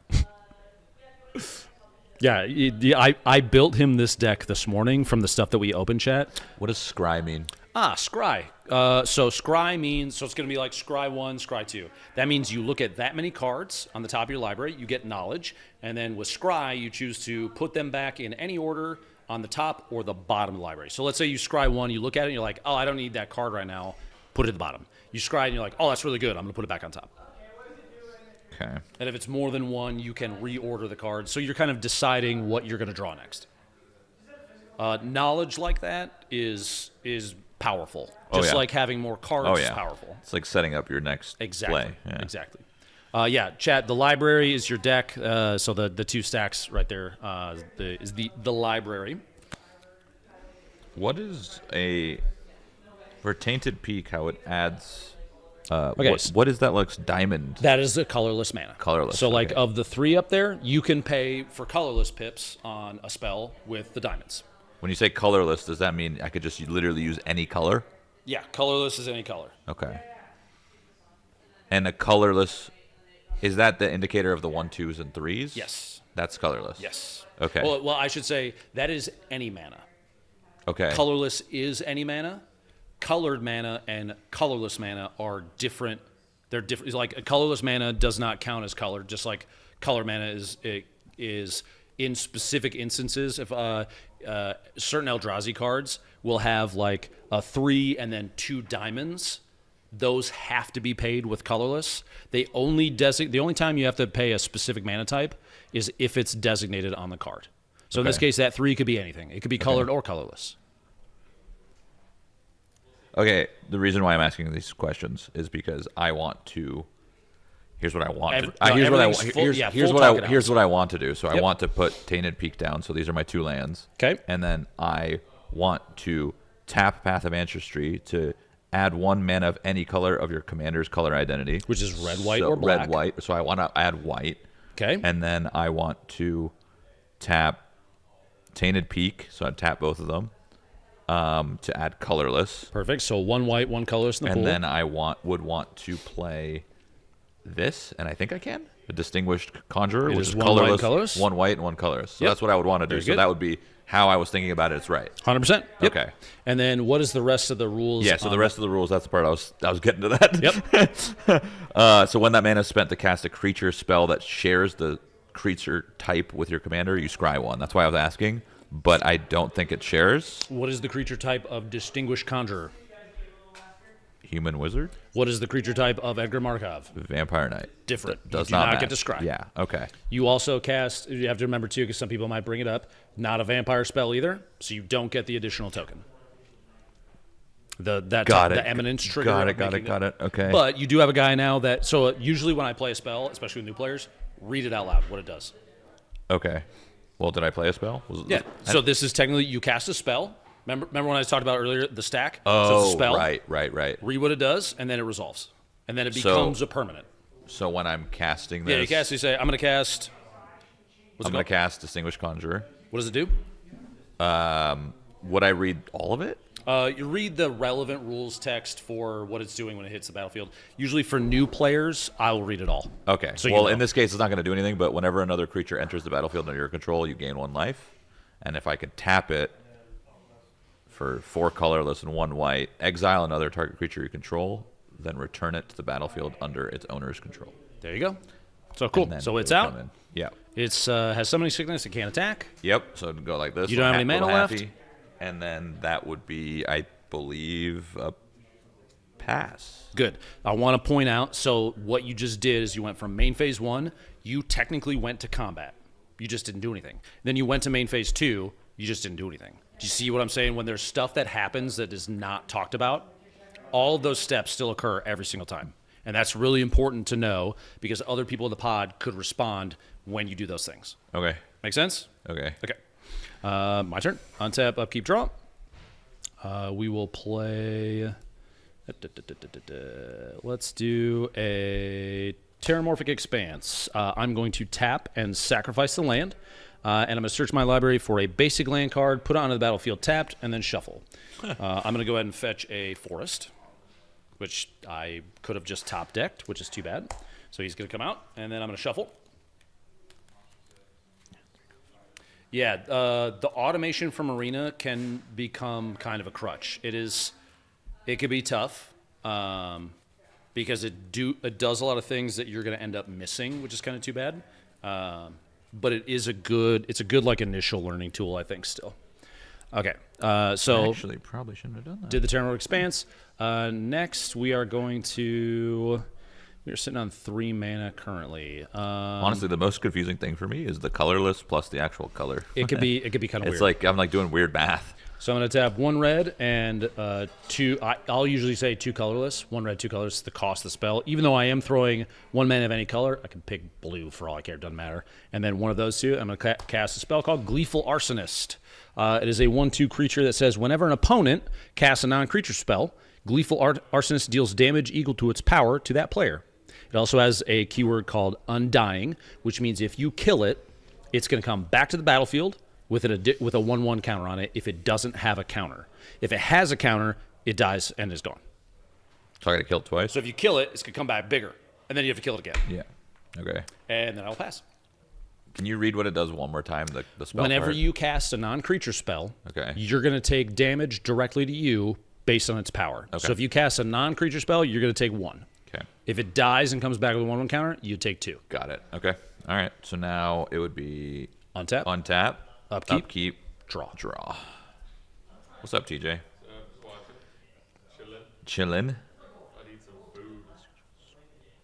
I built him this deck this morning from the stuff that we open chat. What does scry mean? Scry. So scry means, so it's going to be like scry 1, scry 2. That means you look at that many cards on the top of your library, you get knowledge, and then with scry, you choose to put them back in any order on the top or the bottom of the library. So let's say you scry 1, you look at it, and you're like, oh, I don't need that card right now, put it at the bottom. You scry it, and you're like, oh, that's really good, I'm going to put it back on top. Okay. And if it's more than one, you can reorder the cards. So you're kind of deciding what you're going to draw next. Knowledge like that is powerful. Just like having more cards is powerful. It's like setting up your next play. Yeah. Exactly. Chat, the library is your deck. So the 2 stacks right there is the library. What is for Tainted Peak, how it adds... what is that? Looks diamond. That is a colorless mana. Colorless. So like of the 3 up there, you can pay for colorless pips on a spell with the diamonds. When you say colorless, does that mean I could just literally use any color? Yeah, colorless is any color. Okay. And a colorless, is that the indicator of the 1, 2s, and 3s? Yes. That's colorless. Yes. Okay. Well, I should say that is any mana. Okay. Colorless is any mana. Colored mana and colorless mana are different. They're different. Like a colorless mana does not count as colored, just like color mana is in specific instances. If certain Eldrazi cards will have like a 3 and then 2 diamonds, those have to be paid with colorless. The only time you have to pay a specific mana type is if it's designated on the card. So in this case, that 3 could be anything. It could be colored or colorless. Okay, the reason why I'm asking these questions is because I want to. Here's what I want. Here's what I want to do. So I want to put Tainted Peak down. So these are my 2 lands. Okay. And then I want to tap Path of Ancestry to add 1 mana of any color of your commander's color identity, which is red, white, or black. Red, white. So I want to add white. Okay. And then I want to tap Tainted Peak. So I'd tap both of them. To add colorless. Perfect. So 1 white, 1 colorless in the pool. And then I would want to play this, and I think I can. The Distinguished Conjurer, which is colorless, 1 white and 1 colorless. So that's what I would want to do. So that would be how I was thinking about it. It's right. 100%. Yep. Okay. And then what is the rest of the rules? Yeah. So the rest of the rules. That's the part I was getting to that. Yep. So when that mana is spent to cast a creature spell that shares the creature type with your commander, you scry 1. That's why I was asking. But I don't think it shares. What is the creature type of Distinguished Conjurer? Human Wizard. What is the creature type of Edgar Markov? Vampire Knight. Different. Does you do not match. get to scry. Yeah, okay. You also cast, you have to remember too, because some people might bring it up, not a vampire spell either, so you don't get the additional token. The Eminence trigger. Got it. Okay. But you do have a guy now that, so usually when I play a spell, especially with new players, read it out loud, what it does. Okay. Well, did I play a spell? So this is technically, you cast a spell. Remember when I talked about earlier, the stack? Oh, so it's a spell. Right. Read what it does, and then it resolves. And then it becomes a permanent. So when I'm casting this... Yeah, you cast, you say, I'm going to cast... I'm going to cast Distinguished Conjurer. What does it do? Would I read all of it? You read the relevant rules text for what it's doing when it hits the battlefield. Usually for new players, I will read it all. Okay. So well, in this case, it's not going to do anything, but whenever another creature enters the battlefield under your control, you gain 1 life. And if I could tap it for 4 colorless and 1 white, exile another target creature you control, then return it to the battlefield under its owner's control. There you go. So cool. So it's out. Yeah. It's has summoning sickness. It can't attack. Yep. So it'd go like this. You don't have any mana left. And then that would be, I believe, a pass. Good. I want to point out, so what you just did is you went from main phase 1, you technically went to combat. You just didn't do anything. Then you went to main phase 2, you just didn't do anything. Do you see what I'm saying? When there's stuff that happens that is not talked about, all of those steps still occur every single time. And that's really important to know because other people in the pod could respond when you do those things. Okay. Make sense? Okay. My turn. Untap, upkeep, draw. We will play... Let's do a Terramorphic Expanse. I'm going to tap and sacrifice the land. And I'm going to search my library for a basic land card, put it onto the battlefield tapped, and then shuffle. I'm going to go ahead and fetch a Forest, which I could have just top decked, which is too bad. So he's going to come out, and then I'm going to shuffle. Yeah, the automation from Arena can become kind of a crutch. It is It could be tough because it does a lot of things that you're going to end up missing, which is kind of too bad. But it's a good like initial learning tool, I think. Still, okay. So Actually, probably shouldn't have done that. did the Terran Expanse. Next, we are going to. We are sitting on 3 mana currently. Honestly, the most confusing thing for me is the colorless plus the actual color. It could be kind of weird. It's like I'm like doing weird math. So I'm going to tap 1 red and 2. I'll usually say 2 colorless. 1 red, 2 colorless. The cost of the spell. Even though I am throwing 1 mana of any color, I can pick blue for all I care. It doesn't matter. And then one of those 2, I'm going to cast a spell called Gleeful Arsonist. It is a 1/2 creature that says whenever an opponent casts a non-creature spell, Gleeful Arsonist deals damage equal to its power to that player. It also has a keyword called Undying, which means if you kill it, it's going to come back to the battlefield with a 1/1 counter on it if it doesn't have a counter. If it has a counter, it dies and is gone. So I got to kill it twice? So if you kill it, it's going to come back bigger, and then you have to kill it again. Yeah. Okay. And then I'll pass. Can you read what it does one more time, the spell Whenever part? you cast a non-creature spell, Okay. you're going to take damage directly to you based on its power. Okay. So if you cast a non-creature spell, you're going to take 1. Okay. If it dies and comes back with a 1/1 counter, you take 2. Got it. Okay. All right. So now it would be Untap. upkeep, Draw. What's up, TJ? Chilling. Chillin'. I need some food.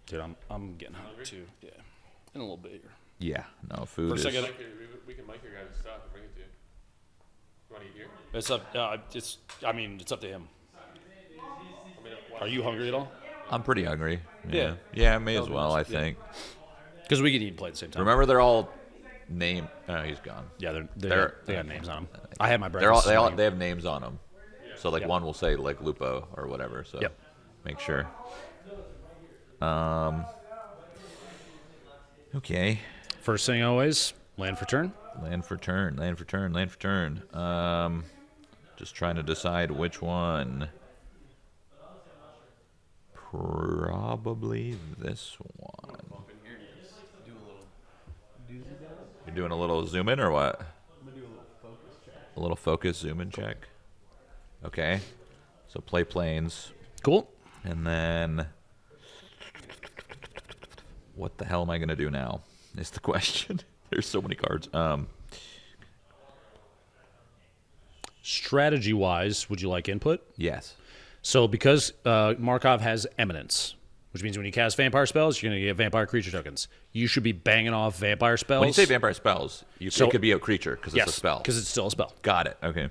Dude, I'm getting hungry too. Yeah. In a little bit here. Yeah. No, food First is... I gotta- We can make your guys' stuff and bring it to you. You want to eat here? It's up. It's up to him. I mean, Are you hungry at all? I'm pretty hungry. Yeah. Yeah, may as That'll be well, I nice. Yeah. think. Because we can eat and play at the same time. Remember, they're all named... Oh, he's gone. Yeah, they got names on them. I had my They're all, breakfast. they have names on them. So, like, Yep. one will say, like, Lupo or whatever. So, Yep. make sure. Okay. First thing always, land for turn. Land for turn. Just trying to decide which one. Probably this one. You're doing a little zoom in or what? A little focus zoom in check. Okay. So play planes. Cool. And then what the hell am I going to do now is the question. There's so many cards. Strategy-wise, would you like input? Yes. So because Markov has Eminence, which means when you cast vampire spells, you're going to get vampire creature tokens. You should be banging off vampire spells. When you say vampire spells, it could be a creature because yes, it's a spell. because it's still a spell. Got it. Okay.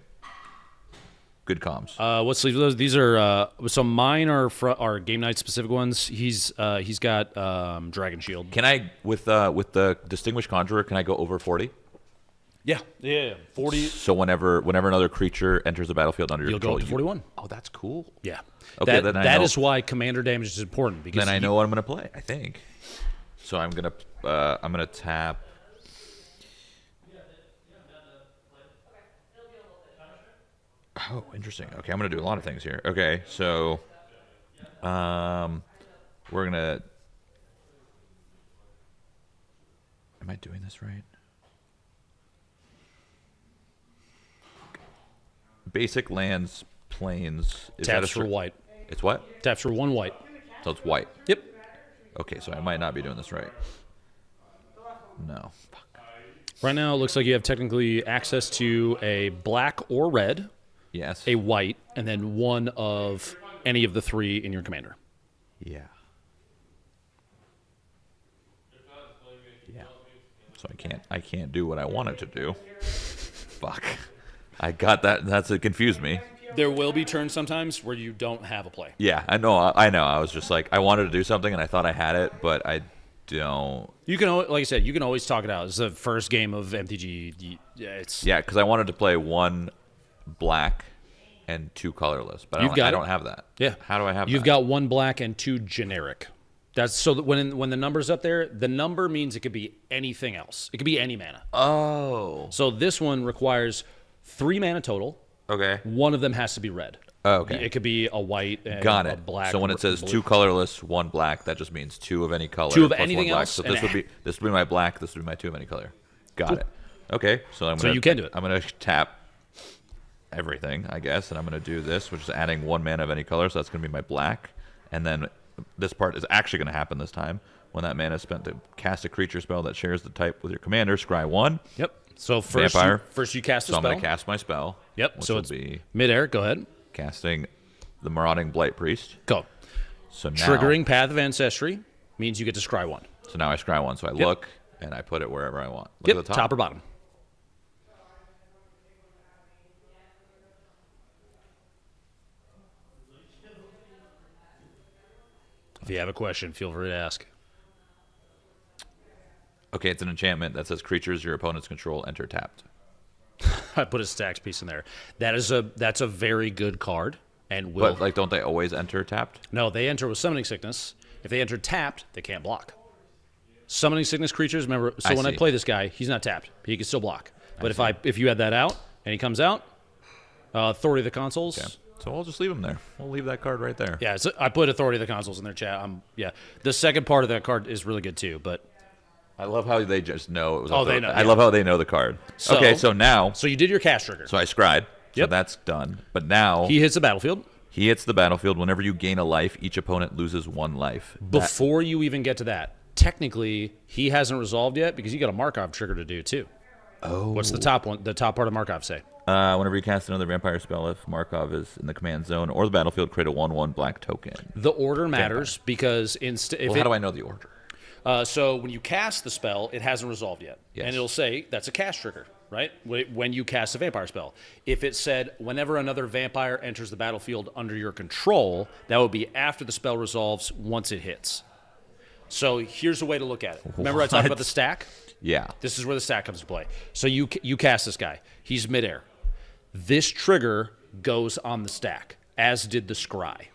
Good comms. What sleeves are those? These are so mine are game night specific ones. He's got Dragon Shield. Can I with the Distinguished Conjurer? Can I go over 40? Yeah. 40. So whenever another creature enters the battlefield under your You'll go control, up to 41. Oh, that's cool. Yeah. Okay, then I that know. is why commander damage is important because Then I know what I'm gonna play. I think. So I'm gonna tap. Oh, interesting. Okay, I'm gonna do a lot of things here. Okay, so we're gonna. Am I doing this right? Basic lands, planes. Is that a taps for white. It's what? Taps for 1 white. So it's white. Yep. Okay, so I might not be doing this right. No. Fuck. Right now, it looks like you have technically access to a black or red, Yes. a white, and then one of any of the 3 in your commander. Yeah. Yeah. So I can't do what I wanted to do. Fuck. I got that. It confused me. There will be turns sometimes where you don't have a play. Yeah, I know. I was just like, I wanted to do something and I thought I had it, but I don't. You can, like I said, you can always talk it out. It's the first game of MTG. Yeah, because I wanted to play 1 black and 2 colorless, but I don't have that. Yeah. How do I have that? You've got 1 black and 2 generic. That's so that when the number's up there, the number means it could be anything else. It could be any mana. Oh. So this one requires 3 mana total. Okay. One of them has to be red. Oh, okay. It could be a white and Got a it. black. So when it says blue. 2 colorless, 1 black, that just means 2 of any color. 2 of plus anything 1 black. else, So and this would be my black. This would be my 2 of any color. Got it. Okay. So you can do it. I'm gonna tap. everything, I guess, and I'm going to do this, which is adding 1 mana of any color, so that's going to be my black. And then this part is actually going to happen this time. When that mana is spent to cast a creature spell that shares the type with your commander, scry 1. Yep. So first, Vampire. First you cast a So spell. I'm going to cast my spell. Yep. Which So will it's be midair. Go ahead. casting the Marauding Blight Priest. Go. So now, Triggering Path of Ancestry means you get to scry 1. So now I scry 1. So I look, and I put it wherever I want. Look Yep. at the Top or bottom. If you have a question, feel free to ask. Okay, it's an enchantment that says creatures your opponents control enter tapped. I put a stacks piece in there. That's a very good card, and will. But, like, don't they always enter tapped? No, they enter with Summoning Sickness. If they enter tapped, they can't block. Summoning Sickness creatures, remember, so when I see. play this guy, he's not tapped. He can still block. But if you had that out, and he comes out, Authority of the Consoles. Okay. So we'll just leave him there. We'll leave that card right there. Yeah, so I put Authority of the Consoles in their chat. Yeah, the second part of that card is really good too, but... I love how they just know it was. Oh, they know, I yeah. love how they know the card. So- okay, so now, So you did your cast trigger. so I scried. So Yep. that's done. But now He hits the battlefield. he hits the battlefield. Whenever you gain a life, each opponent loses 1 life. Before you even get to that, technically, he hasn't resolved yet because you got a Markov trigger to do too. Oh. What's the top one? The top part of Markov say? Whenever you cast another vampire spell, if Markov is in the command zone or the battlefield, create a 1/1 black token. The order matters because Well, how do I know the order? So when you cast the spell, it hasn't resolved yet. Yes. And it'll say that's a cast trigger, right? When you cast a vampire spell. If it said whenever another vampire enters the battlefield under your control, that would be after the spell resolves once it hits. So here's a way to look at it. Remember I talked about the stack? Yeah. This is where the stack comes to play. So you cast this guy. He's midair. This trigger goes on the stack, as did the scry.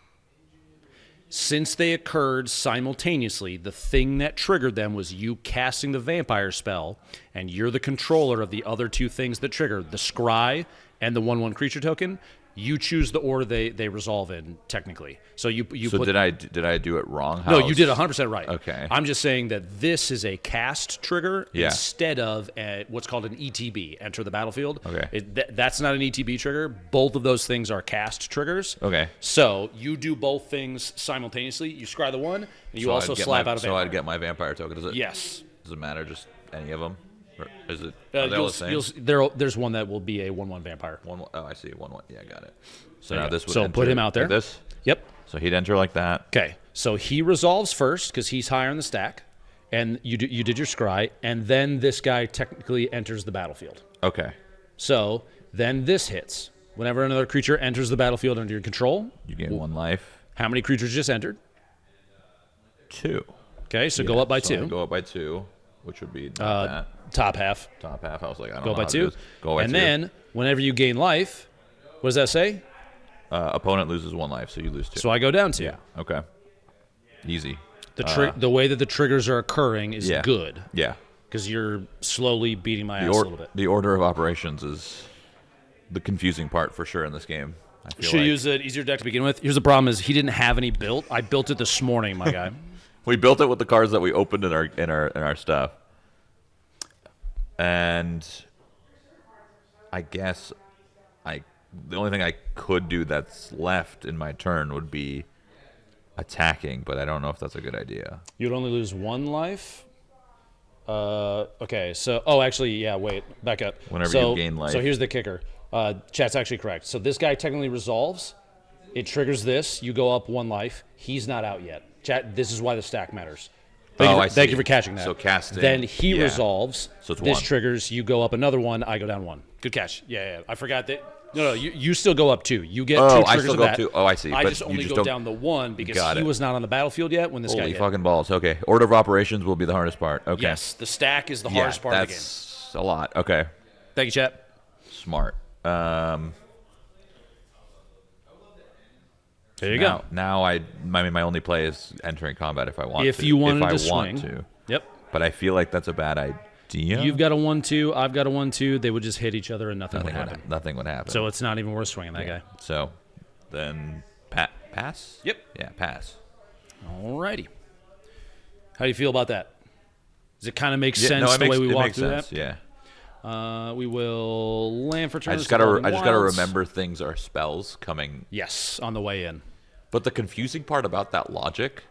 Since they occurred simultaneously, the thing that triggered them was you casting the vampire spell, and you're the controller of the other 2 things that triggered, the scry and the 1/1 creature token. You choose the order they resolve in, technically. So you So put... did I do it wrong? No, you did 100% right. Okay. I'm just saying that this is a cast trigger Yeah. instead of what's called an ETB, enter the battlefield. Okay. That's not an ETB trigger. Both of those things are cast triggers. Okay. So you do both things simultaneously. You scry the one, and you also slap out a So vampire. I'd get my vampire token. Does it? Yes. Does it matter? Just any of them? Or is it? Are they all You'll, the same? there's one that will be a 1/1 vampire. Oh, I see. 1/1. Yeah, got it. So There you now go. this would So enter put him out there. like this. Yep. So he'd enter like that. Okay. So he resolves first because he's higher in the stack, and you did your scry, and then this guy technically enters the battlefield. Okay. So then this hits. Whenever another creature enters the battlefield under your control, You gain 1 life. how many creatures just entered? 2. Okay, so go up by So 2. I go up by 2, which would be not that. Top half. Top half. I was like, I don't Go know up by how to do 2. this. Go by and 2. then whenever you gain life, what does that say? Opponent loses 1 life, so you lose 2. So I go down 2. yeah. Okay. Easy. The way that the triggers are occurring is Yeah. good Yeah. because you're slowly beating my ass a little bit. The order of operations is the confusing part for sure in this game. I feel Should like. use an easier deck to begin with. Here's the problem: is he didn't have any built. I built it this morning, my guy. We built it with the cards that we opened in our stuff, and I guess the only thing I could do that's left in my turn would be attacking, but I don't know if that's a good idea. You'd only lose 1 life. Okay, so actually, yeah. Wait, back up. Whenever you gain life. So here's the kicker. Chat's actually correct. So this guy technically resolves. It triggers this. You go up 1 life. He's not out yet. Chat. This is why the stack matters. I Thank see. you for catching that. So casting. Then he yeah. resolves. So it's this 1. triggers. You go up another 1. I go down 1. Good catch. Yeah. I forgot that. No. You still go up 2. You get 2 triggers I still of go that. up 2. Oh, I see. I But just you only just go don't- down the 1 because Got he it. was not on the battlefield yet when this guy Holy hit. fucking balls. Okay. Order of operations will be the hardest part. Okay. Yes, the stack is the Yeah, hardest part of the game. that's a lot. Okay. Thank you, chat. Smart. There you go. Now I mean, my only play is entering combat if I want to. If you wanted if I to want swing. to. Yep. But I feel like that's a bad idea. You've got a 1/2. I've got a 1/2. They would just hit each other and nothing would happen. Nothing would happen. So it's not even worth swinging that guy. So then pass? Yep. Yeah, pass. Alrighty. How do you feel about that? Does it kind of make Yeah, sense no, it the way makes- we it walked makes through sense. that? Yeah. We will land for turn. I just gotta remember things are spells coming. Yes, on the way in. But the confusing part about that logic,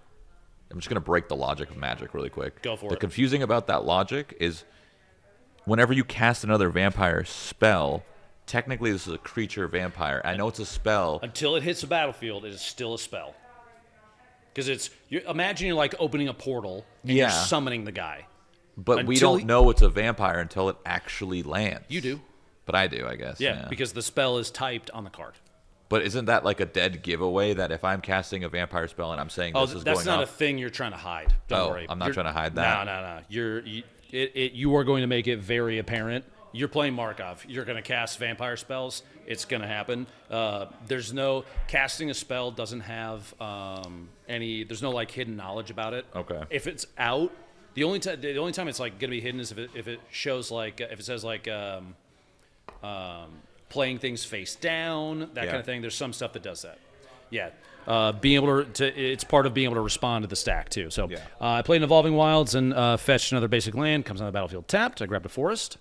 I'm just gonna break the logic of Magic really quick. Go for it. The confusing about that logic is whenever you cast another vampire spell, technically this is a creature vampire. I know it's a spell. Until it hits the battlefield, it is still a spell. Because imagine you're like opening a portal and you're summoning the guy. But we don't know it's a vampire until it actually lands. You do. But I do, I guess. Yeah, because the spell is typed on the card. But isn't that like a dead giveaway that if I'm casting a vampire spell and I'm saying this is going that's not a thing you're trying to hide. Don't worry. I'm not trying to hide that. No. You are going to make it very apparent. You're playing Markov. You're going to cast vampire spells. It's going to happen. There's no casting a spell doesn't have there's no like hidden knowledge about it. Okay. If it's out, the only time it's like going to be hidden is if it shows like if it says like playing things face down, that kind of thing. There's some stuff that does that. Yeah. Being able it's part of being able to respond to the stack too. So I played an Evolving Wilds and fetched another basic land. Comes on the battlefield tapped. I grabbed a forest.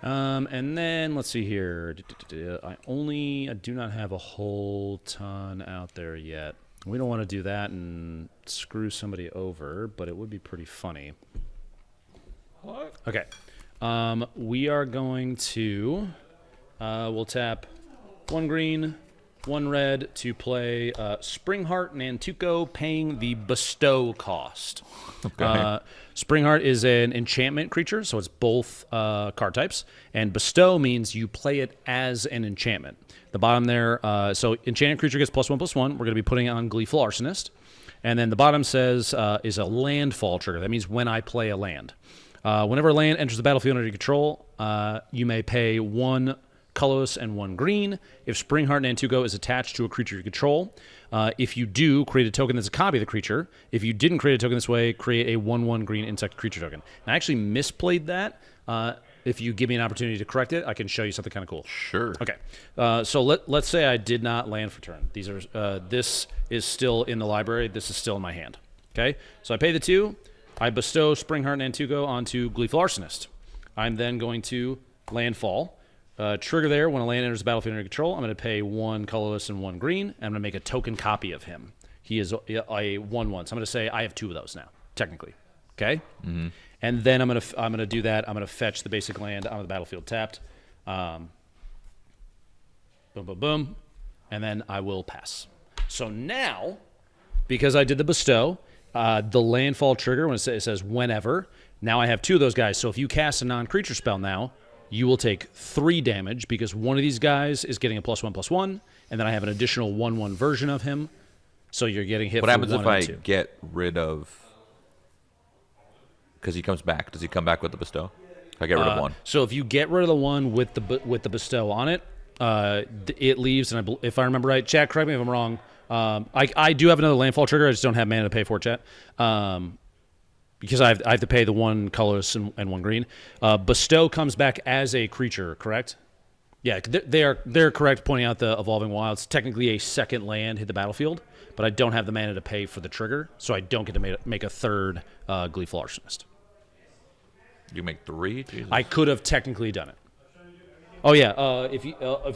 And then let's see here. I do not have a whole ton out there yet. We don't want to do that and screw somebody over, but it would be pretty funny. What? Okay. We are going to we'll tap 1 green, 1 red to play Springheart Nantuko, paying the bestow cost. Okay. Springheart is an enchantment creature, so it's both card types. And bestow means you play it as an enchantment. The bottom there, so enchanted creature gets +1/+1. We're going to be putting it on Gleeful Arsonist. And then the bottom says is a landfall trigger. That means when I play a land. Whenever a land enters the battlefield under your control, you may pay 1 colorless and 1 green. If Springheart Nantuko is attached to a creature you control, if you do, create a token that's a copy of the creature. If you didn't create a token this way, create a 1/1 green insect creature token. And I actually misplayed that. If you give me an opportunity to correct it, I can show you something kind of cool. Sure. Okay. So let's say I did not land for turn. These are this is still in the library. This is still in my hand. Okay. So I pay the 2. I bestow Springheart Nantuko onto Gleeful Arsonist. I'm then going to landfall. Trigger there, when a land enters the battlefield under control, I'm going to pay 1 colorless and 1 green, and I'm going to make a token copy of him. He is a 1/1, so I'm going to say I have 2 of those now, technically. Okay? Mm-hmm. And then I'm going to do that. I'm going to fetch the basic land onto the battlefield tapped. Boom, boom, boom. And then I will pass. So now, because I did the bestow, the landfall trigger, when it says whenever, now I have 2 of those guys. So if you cast a non-creature spell now, you will take 3 damage because one of these guys is getting a +1/+1, and then I have an additional 1/1 version of him. So you're getting hit. What for happens 1 if I and 2. get rid of? Because he comes back. Does he come back with the bestow? If I get rid of 1. So if you get rid of the one with the bestow on it, it leaves. And if I remember right, chat, correct me if I'm wrong. I do have another landfall trigger. I just don't have mana to pay for it, chat. Because I have to pay the 1 colorless and 1 green. Bestow comes back as a creature, correct? Yeah, they're correct pointing out the Evolving Wilds. Technically a second land hit the battlefield, but I don't have the mana to pay for the trigger, so I don't get to make a 3rd Gleeful Arsonist. You make 3? Jesus. I could have technically done it. Oh yeah, if you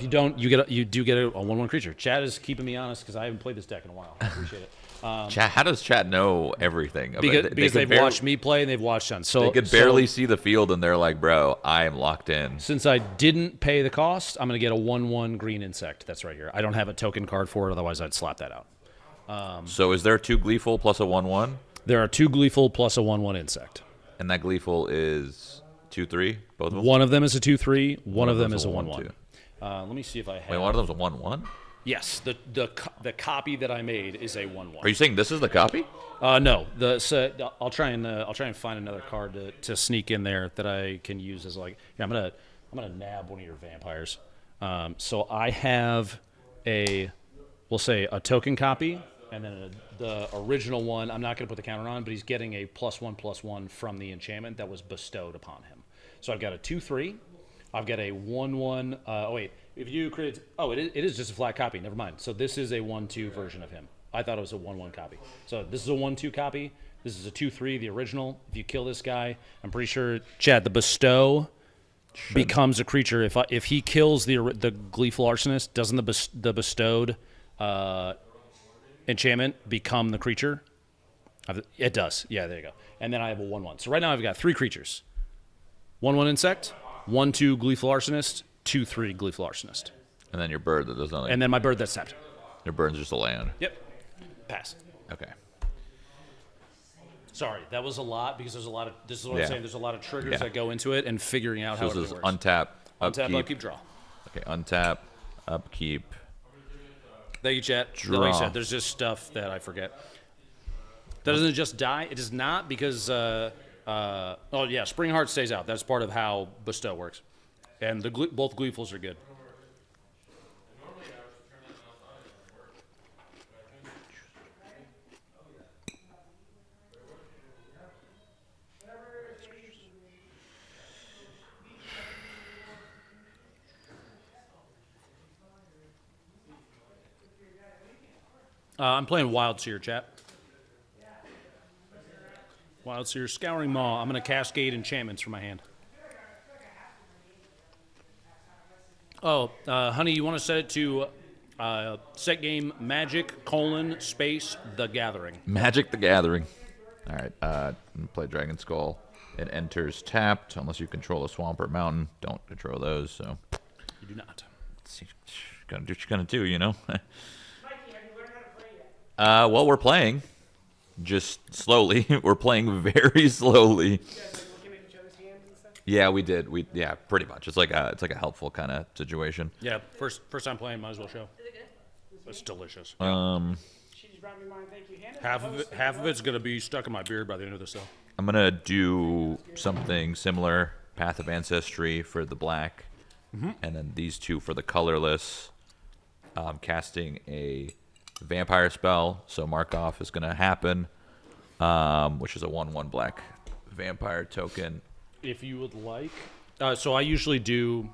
don't, you do get a 1/1 creature. Chad is keeping me honest because I haven't played this deck in a while. I appreciate it. How does chat know everything? Because they've watched me play and they've watched Sean. So they could barely see the field and they're like, bro, I am locked in. Since I didn't pay the cost, I'm going to get a 1/1 green insect. That's right here. I don't have a token card for it, otherwise I'd slap that out. So is there 2 Gleeful plus a 1/1? There are 2 Gleeful plus a 1/1 insect. And that Gleeful is 2/3, both of them? One of them is a 2/3. One of them is a 1/1. Let me see if I have. Wait, one of them's a 1/1? Yes, the copy that I made is a 1/1. Are you saying this is the copy? No. I'll try and find another card to sneak in there that I can use as like. Yeah, I'm gonna nab one of your vampires. So I have we'll say a token copy, and then the original one. I'm not gonna put the counter on, but he's getting a +1/+1 from the enchantment that was bestowed upon him. So I've got a 2/3. I've got a 1/1. If you create, it is just a flat copy. Never mind. So this is a 1/2 version of him. I thought it was a 1/1 copy. So this is a 1/2 copy. This is a 2/3, the original. If you kill this guy, I'm pretty sure, Chad, the bestow becomes a creature. If he kills the Gleeful Arsonist, doesn't the bestowed enchantment become the creature? It does. Yeah, there you go. And then I have a 1/1. So right now I've got 3 creatures: 1/1 insect, 1/2 Gleeful Arsonist, 2/3 Gleeful Arsonist, And then your bird that does nothing. and then my bird that's tapped. Your bird's just a land. Yep. Pass. Okay. Sorry, that was a lot because there's a lot of. This is what Yeah. I'm saying. There's a lot of triggers Yeah. that go into it and figuring out how So it this is works. untap, Untap, upkeep, draw. Okay, untap, upkeep. Thank you, chat. Draw. Like I said, there's just stuff that I forget. That doesn't just die. It does not because. Oh yeah, Spring Heart stays out. That's part of how Bestow works, and both Gleefuls are good. I'm playing Wild Seer, chat. Wild Seer, Scouring Maw. I'm going to cascade enchantments from my hand. Oh, honey, you want to set it to set game Magic, space, The Gathering. Magic the Gathering. All right, I'm gonna play Dragon Skull. It enters tapped unless you control a swamp or mountain. Don't control those, so. You do not. Gotta do what you're gonna do, you know? Mikey, have you learned how to play yet? Well, we're playing. Just slowly. We're playing very slowly. You guys like looking at each other's hands and stuff? Yeah, we did. Yeah, pretty much. It's like a helpful kind of situation. Yeah, first time playing, might as well show. Is it good? It's delicious. She just brought me mine. Thank you. Hand it Half of it's going to be stuck in my beard by the end of this, though. I'm gonna do something similar. Path of Ancestry for the black, and then these two for the colorless. Casting a vampire spell, so Markov is gonna happen, which is a 1/1 black vampire token. If you would like. So I usually do.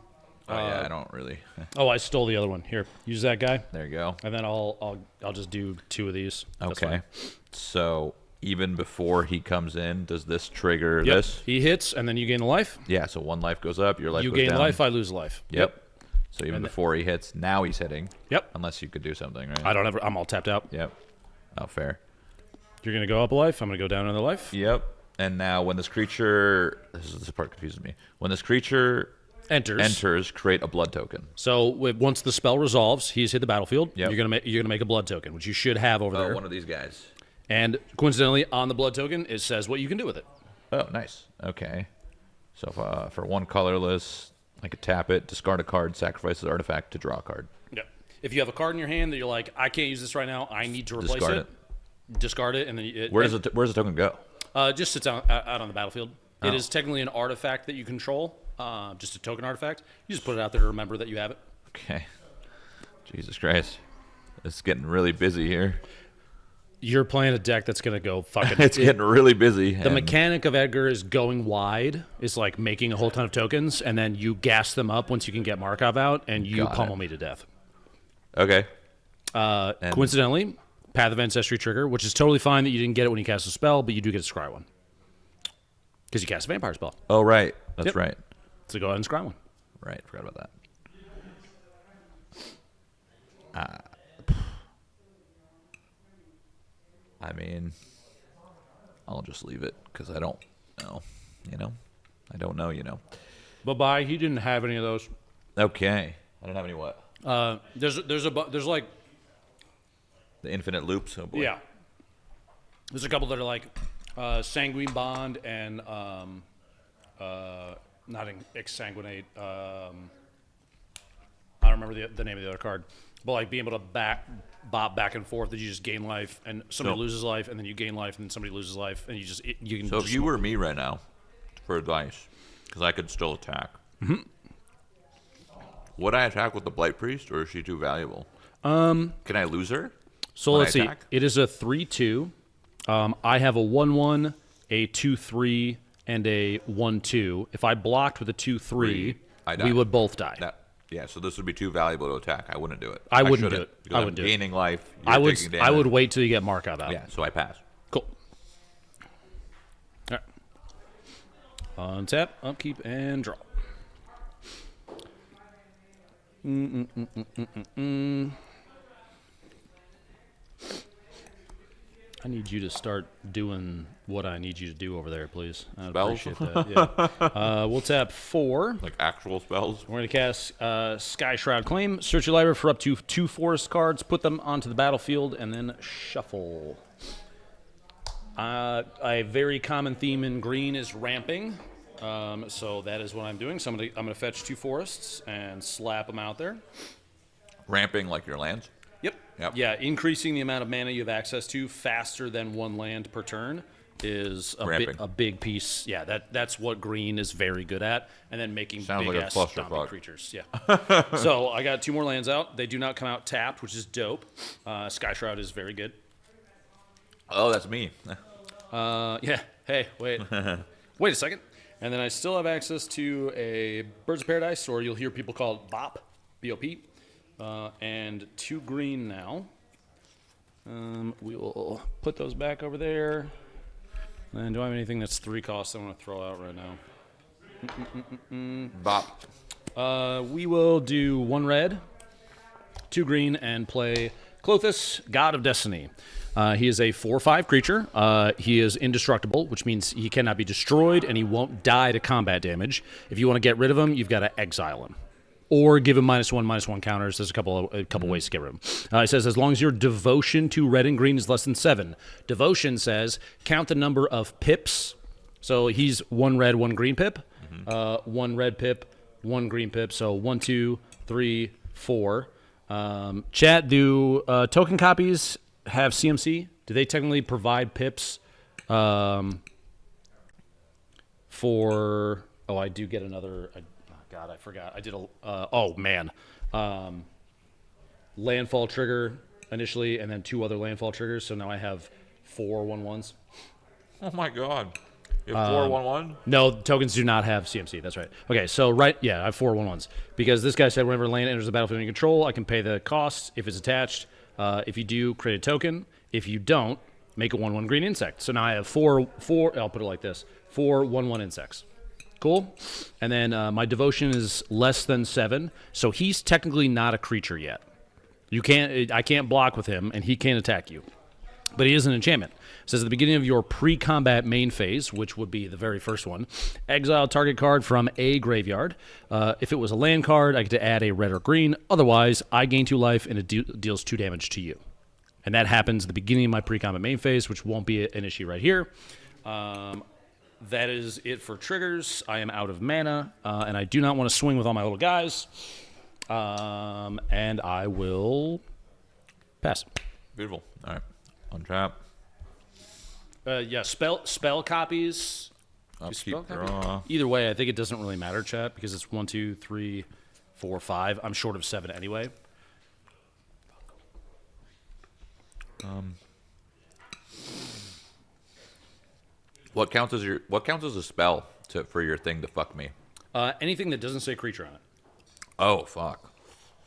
Yeah, I don't really. Oh, I stole the other one. Here, use that guy, There you go. and then I'll just do 2 of these. That's Okay. fine. So even before he comes in, does this trigger Yep. this? He hits, and then you gain a life. Yeah. So 1 life goes up. Your life You goes gain down. life, I lose life. Yep. So even before he hits, now he's hitting. Yep. Unless you could do something, right? I don't ever. I'm all tapped out. Yep. Oh, fair. You're gonna go up a life. I'm gonna go down another life. Yep. And now when this creature, this part confuses me. When this creature Enters. create a blood token. So once the spell resolves, he's hit the battlefield. Yep. You're gonna make a blood token, which you should have over there. One of these guys. And coincidentally, on the blood token, it says what you can do with it. Oh, nice. Okay. So for 1 colorless, I could tap it, discard a card, sacrifice the artifact to draw a card. Yeah. If you have a card in your hand that you're like, I can't use this right now, I need to replace Discard discard it, and then Where does the token go? just sits out on the battlefield. It is technically an artifact that you control, just a token artifact. You just put it out there to remember that you have it. Okay. Jesus Christ. It's getting really busy here. You're playing a deck that's gonna go fucking. It's getting really busy. The mechanic of Edgar is going wide, is like making a whole ton of tokens, and then you gas them up once you can get Markov out, and you Got pummel it. me to death. Okay. Coincidentally, Path of Ancestry trigger, which is totally fine that you didn't get it when you cast a spell, but you do get to scry one. Because you cast a vampire spell. Oh, right. That's Yep. right. So go ahead and scry one. Right. Forgot about that. I mean, I'll just leave it because I don't know. You know? I don't know, you know. Bye-bye. He didn't have any of those. Okay. I don't have any what? There's like, The infinite loops? Oh, boy. yeah. There's a couple that are like Sanguine Bond and not Exsanguinate. I don't remember the name of the other card. But like being able to bop back and forth, that you just gain life, and somebody So- loses life, and then you gain life, and then somebody loses life, and you can. So if just you were me right now, for advice, because I could still attack, would I attack with the Blight Priest, or is she too valuable? Can I lose her? So when I let's see. attack? It is a 3/2. I have a 1/1, a 2/3, and a 1/2. If I blocked with a 2/3, I die. we would both die. Yeah, so this would be too valuable to attack. I wouldn't do it. I wouldn't do shouldn't, it. because I I'm wouldn't do it. gaining life. You're I would taking I would damage. wait till you get Markov out. Yeah, so I pass. Cool. All right. Untap, upkeep, and draw. I need you to start doing what I need you to do over there, please. I'd Spells? appreciate that. Yeah. We'll tap 4. Like actual spells? We're going to cast Sky Shroud Claim. Search your library for up to 2 forest cards, put them onto the battlefield, and then shuffle. A very common theme in green is ramping. So that is what I'm doing. So I'm going to fetch 2 forests and slap them out there. Ramping like your lands? Yep. Yeah, increasing the amount of mana you have access to faster than 1 land per turn is a big piece. Yeah, that's what green is very good at. And then making big-ass stomping creatures. Yeah. So I got 2 more lands out. They do not come out tapped, which is dope. Sky Shroud is very good. Oh, that's me. Yeah. Hey, wait. Wait a second. And then I still have access to a Birds of Paradise, or you'll hear people call it BOP, B-O-P. And 2 green now. We will put those back over there. And do I have anything that's 3 costs I want to throw out right now? Bop. We will do 1 red, 2 green, and play Klothys, God of Destiny. He is a 4/5 creature. He is indestructible, which means he cannot be destroyed, and he won't die to combat damage. If you want to get rid of him, you've got to exile him. Or give him -1/-1 counters. There's a couple ways to get rid of him. It says, as long as your devotion to red and green is less than 7. Devotion says, count the number of pips. So he's 1 red, 1 green pip. 1 red pip, 1 green pip. So 1, 2, 3, 4. Chat, do token copies have CMC? Do they technically provide pips for... Oh, I do get another... God, I forgot. I did a... oh, man. Landfall trigger initially, and then 2 other landfall triggers. So now I have 4 1/1s. Oh, my God. You have 4 1/1? No, tokens do not have CMC. That's right. Okay, so I have 4 1/1s. Because this guy said whenever land enters the battlefield in control, I can pay the cost if it's attached. If you do, create a token. If you don't, make a 1/1 green insect. So now I have 4. I'll put it like this: 4 1/1 insects. Cool. And then my devotion is less than 7, so he's technically not a creature yet. I can't block with him, and he can't attack you. But he is an enchantment. It says at the beginning of your pre-combat main phase, which would be the very first one, exile target card from a graveyard. If it was a land card, I get to add a red or green. Otherwise, I gain 2 life, and it deals 2 damage to you. And that happens at the beginning of my pre-combat main phase, which won't be an issue right here. That is it for triggers. I am out of mana, and I do not want to swing with all my little guys. And I will pass. Beautiful. All right. Untap. Yeah, spell copies. Upkeep, draw. Either way, I think it doesn't really matter, chat, because it's 1, 2, 3, 4, 5. I'm short of 7 anyway. What counts as a spell for your thing to fuck me? Anything that doesn't say creature on it. Oh, fuck.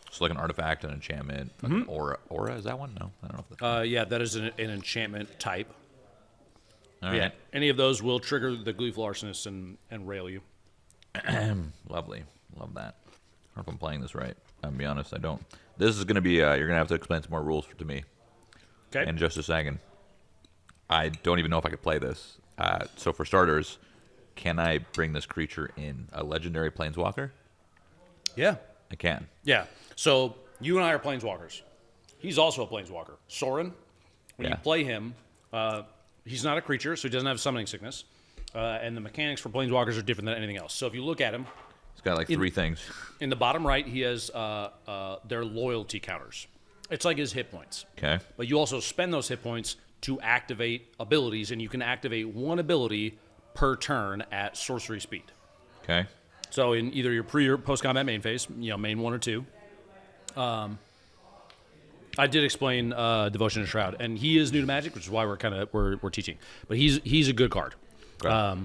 It's like an artifact, an enchantment, like an aura. Aura, is that one? No, I don't know if that's yeah, that is an enchantment type. All Yeah, right. any of those will trigger the Gleeful Arsonist and rail you. Lovely. Love that. I don't know if I'm playing this right. I'll be honest, I don't. This is going to be, you're going to have to explain some more rules to me Okay. in just a second. I don't even know if I could play this. So for starters, can I bring this creature in? A legendary Planeswalker? Yeah. I can. Yeah. So you and I are Planeswalkers. He's also a Planeswalker. Sorin, when you play him, he's not a creature, so he doesn't have summoning sickness. And the mechanics for Planeswalkers are different than anything else. So if you look at him, He's got like 3 things. in the bottom right, he has their loyalty counters. It's like his hit points. Okay. But you also spend those hit points to activate abilities, and you can activate 1 ability per turn at sorcery speed. Okay. So in either your pre or post-combat main phase, main 1 or 2. I did explain Devotion to Shroud, and he is new to Magic, which is why we're teaching. But he's a good card. Okay.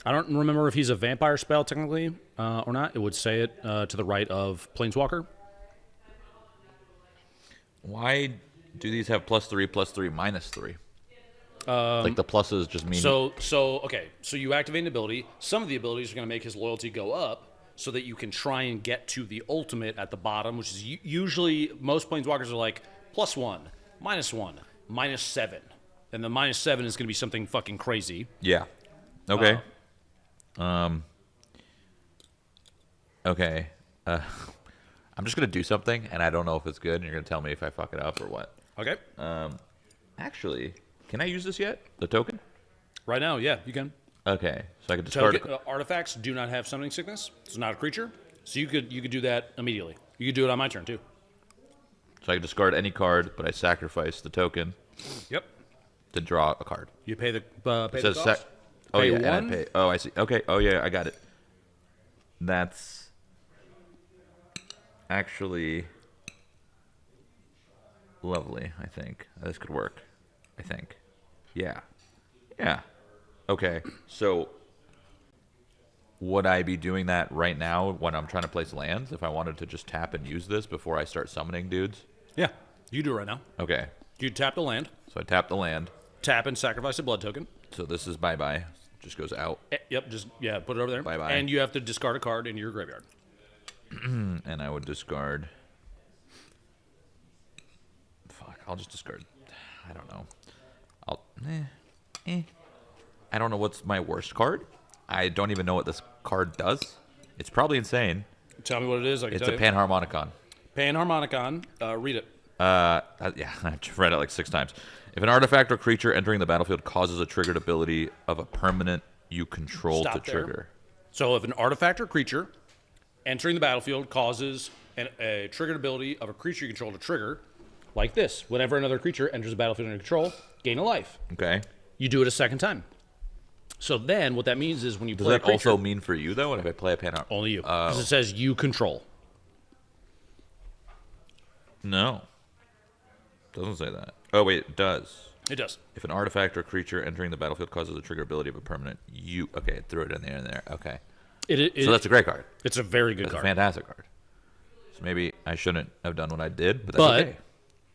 I don't remember if he's a vampire spell technically or not. It would say it to the right of Planeswalker. Why do these have +3, +3, -3? Like the pluses just mean... So you activate an ability. Some of the abilities are going to make his loyalty go up. so that you can try and get to the ultimate at the bottom, which is usually most planeswalkers are like +1, -1, -7. And the -7 is going to be something fucking crazy. Yeah. Okay. Okay. I'm just going to do something, and I don't know if it's good, and you're going to tell me if I fuck it up or what. Okay. Actually, can I use this yet? The token? Right now, yeah, you can. Okay. So I can discard Artifacts do not have summoning sickness. It's not a creature. So you could do that immediately. You could do it on my turn, too. So I can discard any card, but I sacrifice the token. Yep. To draw a card. You pay the It says cost. Oh, Pay yeah, one. and I pay. Oh, I see. Okay. Oh, yeah, I got it. That's actually lovely, I think. This could work, I think. Yeah. Yeah. Okay. So would I be doing that right now when I'm trying to place lands if I wanted to just tap and use this before I start summoning dudes? Yeah, you do it right now. Okay. You tap the land, So I tap the land. tap and sacrifice a blood token. So this is bye-bye. Just goes out. Yep, just put it over there. Bye-bye. And you have to discard a card in your graveyard. And I would discard... Fuck, I'll just discard... I don't know. I don't know what's my worst card. I don't even know what this card does. It's probably insane. Tell me what it is. I can It's tell a you. Panharmonicon. Panharmonicon. Read it. Yeah, I've read it like 6 times. If an artifact or creature entering the battlefield causes a triggered ability of a permanent you control Stop to there. trigger. So if an artifact or creature entering the battlefield causes a triggered ability of a creature you control to trigger, like this, whenever another creature enters the battlefield under control, gain a life. Okay. You do it a second time. So then what that means is when you Does play a that creature, also mean for you, though, if I play a Panharmonicon? only you. Because it says you control. No. Doesn't say that. Oh, wait, it does. It does. If an artifact or creature entering the battlefield causes a trigger ability of a permanent, you... Okay, threw it in there. Okay. So So that's a great card. it's a very good That's card. a fantastic card. So maybe I shouldn't have done what I did, but that's But okay.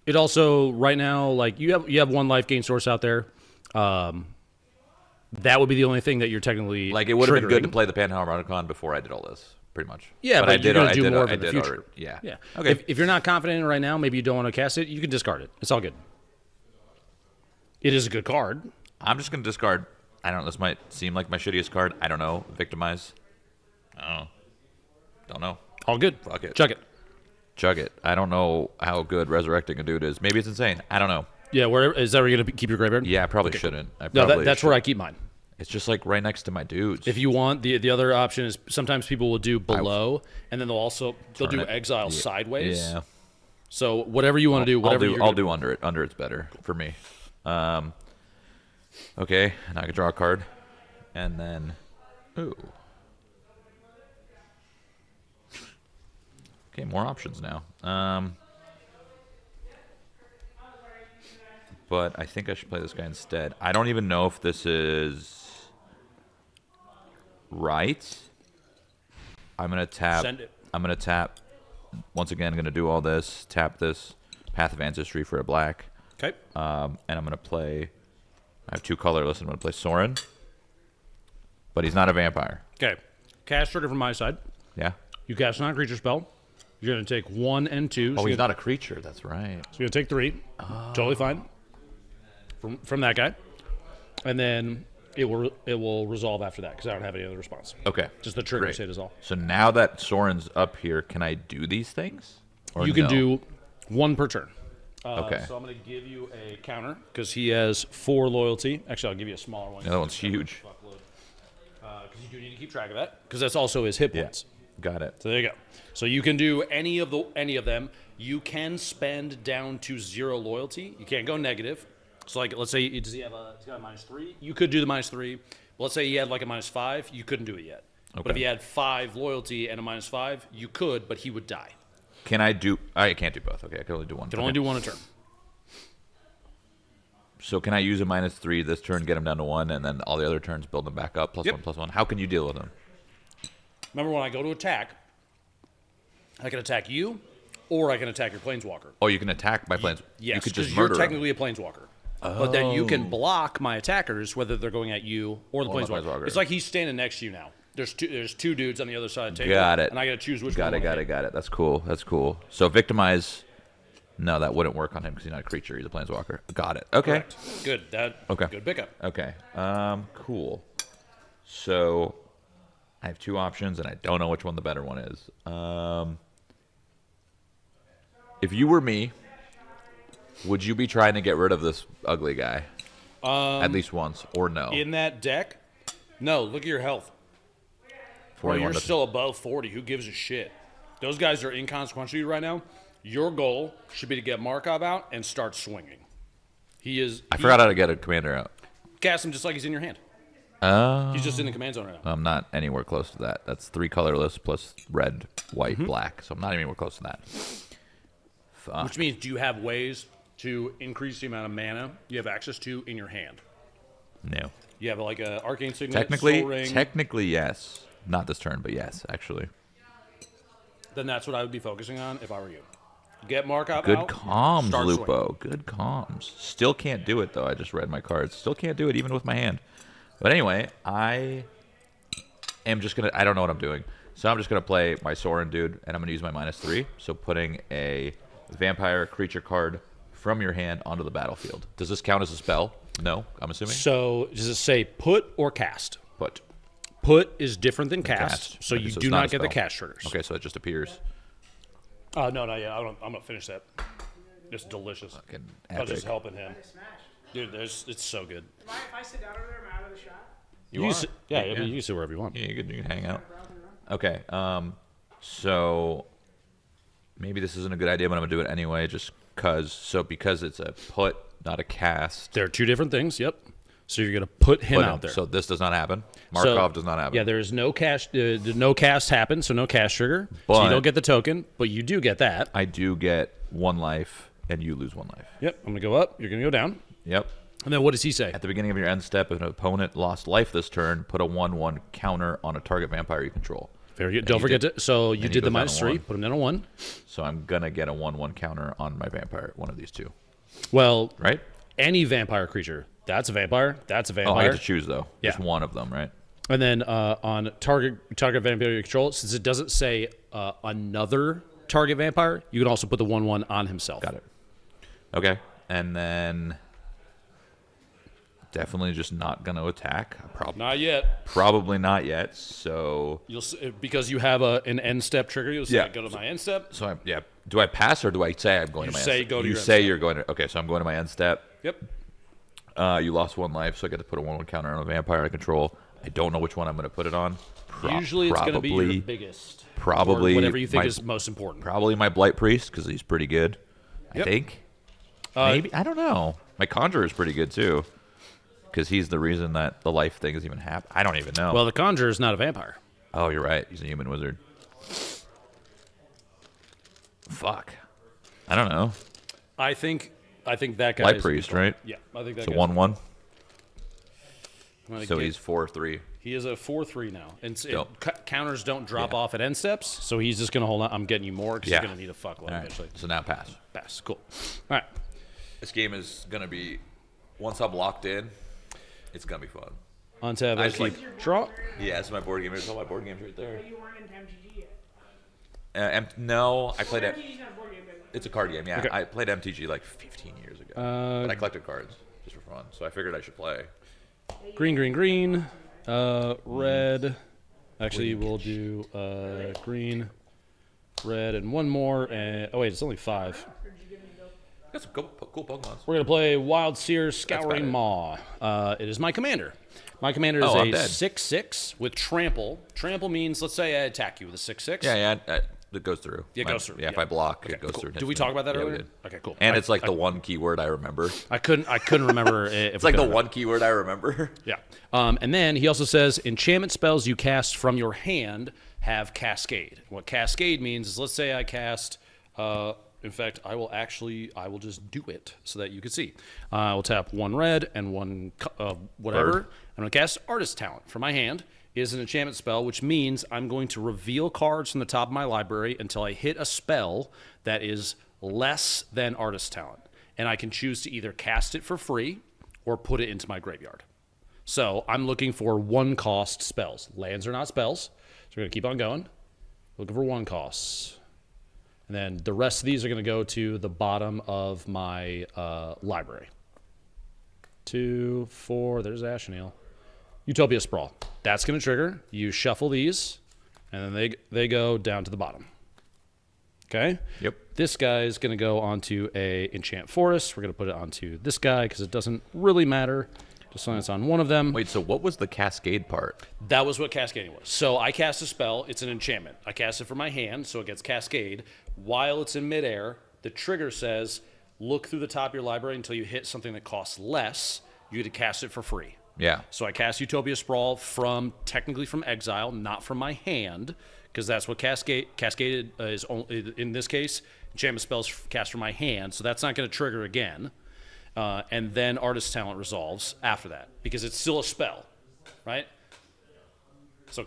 it also right now, like you have one life gain source out there. That would be the only thing that you're technically Like, it would have been good to triggering. play the Panharmonicon before I did all this, pretty much. Yeah, but I you're did. gonna I do did. more of I it in the did future. already. Yeah. Yeah. Okay. If you're not confident in it right now, maybe you don't want to cast it. You can discard it. It's all good. It is a good card. I'm just gonna discard. I don't know. This might seem like my shittiest card. I don't know. Victimize. I don't know. Don't know. All good. Fuck it. Chuck it. Chug it. I don't know how good resurrecting a dude is. Maybe it's insane. I don't know. Yeah. Where is that? Where you're gonna keep your graveyard? Yeah, I probably shouldn't. I No, probably that's where I keep mine. It's just like right next to my dudes. If you want, the other option is sometimes people will do below, and then they'll Turn do it. exile sideways. Yeah. So whatever you want to do, whatever I'll do under it. Under it's better for me. Okay, and I can draw a card, and then, ooh. Okay, more options now. But I think I should play this guy instead. I don't even know if this is right. I'm gonna tap. Send it. I'm gonna tap. Once again, I'm gonna do all this. Tap this. Path of Ancestry for a black. Okay. And I'm going to play... I have 2 colorless. I'm going to play Sorin. But he's not a vampire. Okay. Cast trigger from my side. Yeah? You cast a non-creature spell. You're going to take 1 and 2. Oh, he's not a creature. That's right. So you're going to take 3. Totally fine. From that guy. And then it will resolve after that because I don't have any other response. Okay. Just the trigger Great. hit is all. So now that Sorin's up here, can I do these things? Or You can no? do 1 per turn. Okay. So I'm going to give you a counter because he has 4 loyalty. Actually, I'll give you a smaller one. The other one's huge. Because you do need to keep track of that because that's also his hit Yeah. points. Got it. So there you go. So you can do any of them. You can spend down to 0 loyalty. You can't go negative. So like, let's say does he have he's got a -3? You could do the -3. Let's say he had like a -5. You couldn't do it yet. Okay. But if he had 5 loyalty and a -5, you could, but he would die. Can I do... I can't do both. Okay, I can only do one. You can only do 1 a turn. So can I use a -3 this turn, get him down to 1, and then all the other turns build them back up, Yep. +1/+1? How can you deal with them? Remember when I go to attack, I can attack you, or I can attack your planeswalker. Oh, you can attack my planes. Yes, you could just because you're murder him. technically a planeswalker. But then you can block my attackers, whether they're going at you or the Or the planeswalker. planeswalker. It's like he's standing next to you now. There's two dudes on the other side of the table. Got it. And I got to choose which Got one. it. That's cool. So victimize. No, that wouldn't work on him because he's not a creature. He's a planeswalker. Got it. Okay. Correct. Good. Okay. Good pickup. Okay. Cool. So I have two options, and I don't know which one the better one is. If you were me, would you be trying to get rid of this ugly guy at least once, or no? In that deck, no. Look at your health. Bro, 41 you're to- still above 40. Who gives a shit? Those guys are inconsequential to you right now. Your goal should be to get Markov out and start swinging. I forgot how to get a commander out. Cast him just like he's in your hand. He's just in the command zone right now. I'm not anywhere close to that. That's 3 colorless plus red, white, black. So I'm not anywhere close to that. Fuck. Which means, do you have ways to increase the amount of mana you have access to in your hand? No. You have like a Arcane Signet, Soul Ring. Technically, yes. Not this turn, but yes, actually. Then that's what I would be focusing on if I were you. Get Markov Good out. comms, start Lupo. Good comms. Still can't do it, though. I just read my cards. Still can't do it, even with my hand. But anyway, I am just going to... I don't know what I'm doing. So I'm just going to play my Sorin dude, and I'm going to use my -3. So putting a vampire creature card from your hand onto the battlefield. Does this count as a spell? No, I'm assuming. So does it say put or cast? Put. Put is different than cast, so Okay, you so do it's not not a get the spell. cast triggers. Okay, so it just appears. No, not yet. I'm gonna finish that. It's delicious. Fucking I was just epic. helping him, Smash. dude. It's so good. If I sit down over there, am I out of the shot? You can sit, yeah, I mean, you can sit wherever you want. Yeah, you can hang out. Okay, so maybe this isn't a good idea, but I'm going to do it anyway just because it's a put, not a cast. There are two different things. Yep. So you're gonna put him out there. So this does not happen. Markov does not happen. Yeah, there's no cast. No cast happen, so no cast trigger. So you But- don't get the token, but you do get that. I do get 1 life, and you lose 1 life. Yep. I'm gonna go up. You're gonna go down. Yep. And then what does he say? At the beginning of your end step, if an opponent lost life this turn, put a 1/1 counter on a target vampire you control. Very good. And Don't he forget did- to. So you he did the goes down to -3. 1. Put him down to 1. So I'm going to get a 1/1 counter on my vampire, one of these two. Well, Right? any vampire creature. That's a vampire. That's a Oh, vampire. I get to choose, though. Just Yeah. one of them, right? And then on target vampire you control, since it doesn't say another target vampire, you can also put the 1/1 on himself. Got it. Okay. And then definitely just not going to attack. Not yet. Probably not yet. So You'll because you have an end step trigger. You'll say, Yeah. "Go to my end step." yeah. Do I pass or do I say I'm going You to my say end step? go to You your end say step. you're going to. Okay, so I'm going to my end step. Yep. You lost 1 life, so I get to put a 1/1 counter on a vampire I control. I don't know which one I'm going to put it on. Usually it's going to be your biggest. Probably Or whatever you think my- is most important. Probably my Blight Priest because he's pretty good. Yep. I think. Maybe I don't know. My Conjurer is pretty good too, because he's the reason that the life thing is even happening. I don't even know. Well, the Conjurer is not a vampire. Oh, you're right. He's a human wizard. Fuck. I don't know. I think that guy. Light is Priest, right? Yeah, I think that. So guy's- 1/1. I'm gonna So get- he's 4/3. He is a 4/3 now, and Dope. counters don't drop Yeah. off at end steps. So he's just gonna hold on. I'm getting you more because Yeah. he's gonna need a fuckload All right. eventually. So now pass. Pass. Cool. All right. This game is gonna be once I'm locked in. It's gonna be fun. On tab. I I just like draw. Yeah, it's my board game. Here's all my board games right there. You weren't into MTG yet. No, I played it. MTG's not a board game, but It's a card game. Yeah, Okay. I played MTG like 15 years ago, but I collected cards just for fun. So I figured I should play. Green, green, green. Red. Actually, we'll do green, red, and one more. And oh wait, it's only 5. Got some cool Pokemon. We're gonna play Wild Seer Scouring about Maw. It is my commander. My commander is I'm a dead. 6/6 with trample. Trample means, let's say I attack you with a 6/6. Yeah, it goes through. It goes through, Yeah, if yeah. I block, Okay, it goes cool. through. and Did hits we me. talk about that Yeah, we earlier? did. Okay, cool. And it's like the one keyword I remember. I couldn't remember if It's like the one keyword I remember. Yeah. And then he also says enchantment spells you cast from your hand have cascade. What cascade means is, let's say I cast. In fact, I will just do it so that you can see. I will tap 1 red and 1 whatever. Bird. I'm going to cast Artist Talent from my hand. Is an enchantment spell, which means I'm going to reveal cards from the top of my library until I hit a spell that is less than Artist Talent. And I can choose to either cast it for free or put it into my graveyard. So I'm looking for 1-cost spells. Lands are not spells. So we're going to keep on going. Looking for 1 costs. And then the rest of these are going to go to the bottom of my library. 2, 4, there's Asheneel. Utopia Sprawl. That's going to trigger. You shuffle these, and then they go down to the bottom. Okay? Yep. This guy is going to go onto a Enchant Forest. We're going to put it onto this guy because it doesn't really matter. Just so it's on one of them. Wait, so what was the Cascade part? That was what Cascading was. So I cast a spell. It's an enchantment. I cast it from my hand, so it gets Cascade. While it's in midair, the trigger says, look through the top of your library until you hit something that costs less. You get to cast it for free. Yeah. So I cast Utopia Sprawl technically from exile, not from my hand, because that's what Cascaded is only, in this case. Enchantment spells cast from my hand, so that's not going to trigger again. And then Artist Talent resolves after that, because it's still a spell, right? So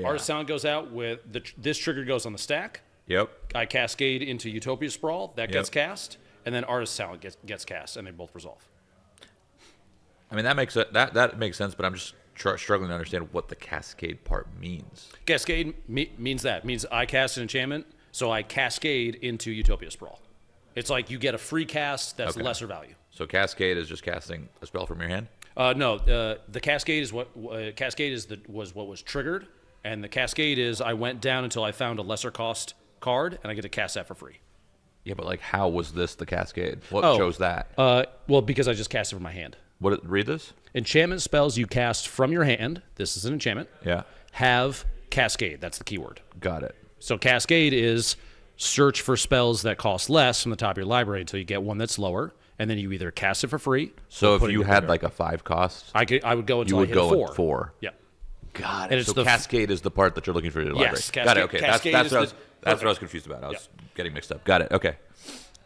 Artist Talent goes out with this trigger goes on the stack. Yep. I cascade into Utopia Sprawl, that gets cast, and then Artist Talent gets cast, and they both resolve. I mean, that makes sense, but I'm just struggling to understand what the Cascade part means. Cascade means I cast an enchantment, so I cascade into Utopia Sprawl. It's like you get a free cast that's lesser value. So Cascade is just casting a spell from your hand? No, the Cascade is what was what was triggered, and the Cascade is I went down until I found a lesser cost card, and I get to cast that for free. Yeah, but like, how was this the Cascade? What chose that? Well, because I just cast it from my hand. Read this? Enchantment spells you cast from your hand. This is an enchantment. Yeah. Have Cascade. That's the keyword. Got it. So Cascade is search for spells that cost less from the top of your library until you get one that's lower, and then you either cast it for free. So if you had like a 5 cost, I would go until you I would hit go a 4. at 4. Yeah. Got And it. it's So Cascade is the part that you're looking for in your library. Yes, Got it. Okay, Cascade that's is what I was confused about. I was getting mixed up. Got it. Okay,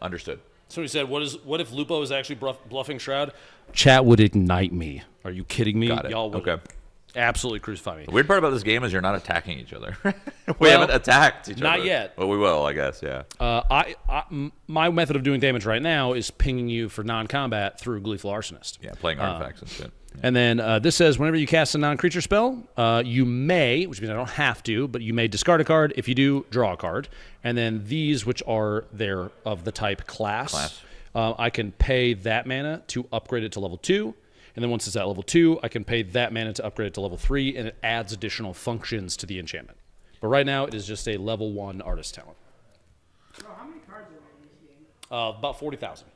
understood. Somebody said, "What if Lupo is actually bluffing Shroud?" Chat would ignite me. Are you kidding me? Got it. Y'all would absolutely crucify me. The weird part about this game is you're not attacking each other. We haven't attacked each other. Not yet. Well, we will, I guess. Yeah. My method of doing damage right now is pinging you for non-combat through Gleeful Arsonist. Yeah, playing artifacts and shit. Yeah. And then this says, whenever you cast a non-creature spell, you may, which means I don't have to, but you may discard a card. If you do, draw a card. And then these, which are there of the type class. I can pay that mana to upgrade it to level 2. And then once it's at level 2, I can pay that mana to upgrade it to level 3, and it adds additional functions to the enchantment. But right now, it is just a level 1 Artist Talent. Bro, how many cards are there in this game? About 40,000.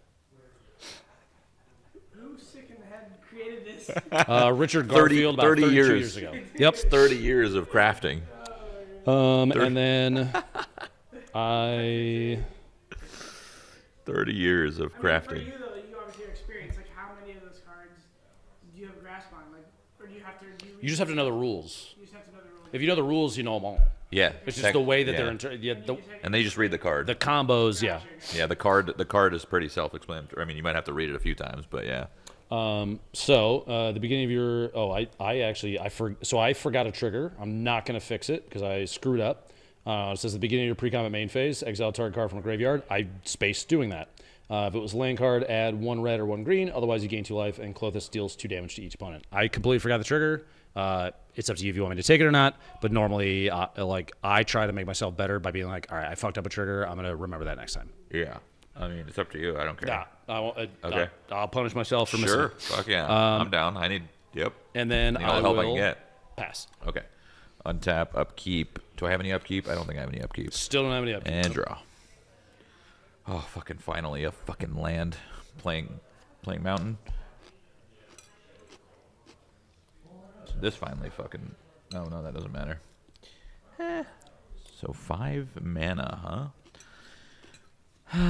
Who sick in the head created this? Richard Garfield, about 32 years ago. Yep. 30 years of crafting. And then 30 years of For crafting. you though, you obviously have experience. Like, how many of those cards do you have a grasp on? Like, or do you have to? You just have to know the rules. You just have to know the rules. If you know the rules, you know them all. Yeah. It's just the way that yeah. they're And they just read the card. the combos. Yeah. Yeah, the card is pretty self-explanatory. I mean, you might have to read it a few times, but yeah. So the beginning of your I forgot a trigger. I'm not gonna fix it because I screwed up. It says the beginning of your pre-combat main phase, exile target card from a graveyard. I spaced doing that. If it was a land card, add 1 red or 1 green. Otherwise, you gain 2 life, and Clothis deals 2 damage to each opponent. I completely forgot the trigger. It's up to you if you want me to take it or not. But normally, I try to make myself better by being like, all right, I fucked up a trigger. I'm gonna remember that next time. Yeah. I mean, it's up to you. I don't care. Nah, I won't, Okay. I'll punish myself for missing. Sure. It. Fuck yeah. I'm down. Yep. And then Need all the help I can get. Pass. Okay. Untap, upkeep. Do I have any upkeep? I don't think I have any upkeep. Still don't have any upkeep. And draw. Oh, fucking finally a fucking land playing mountain. This finally fucking... Oh, no, that doesn't matter. So 5 mana, huh?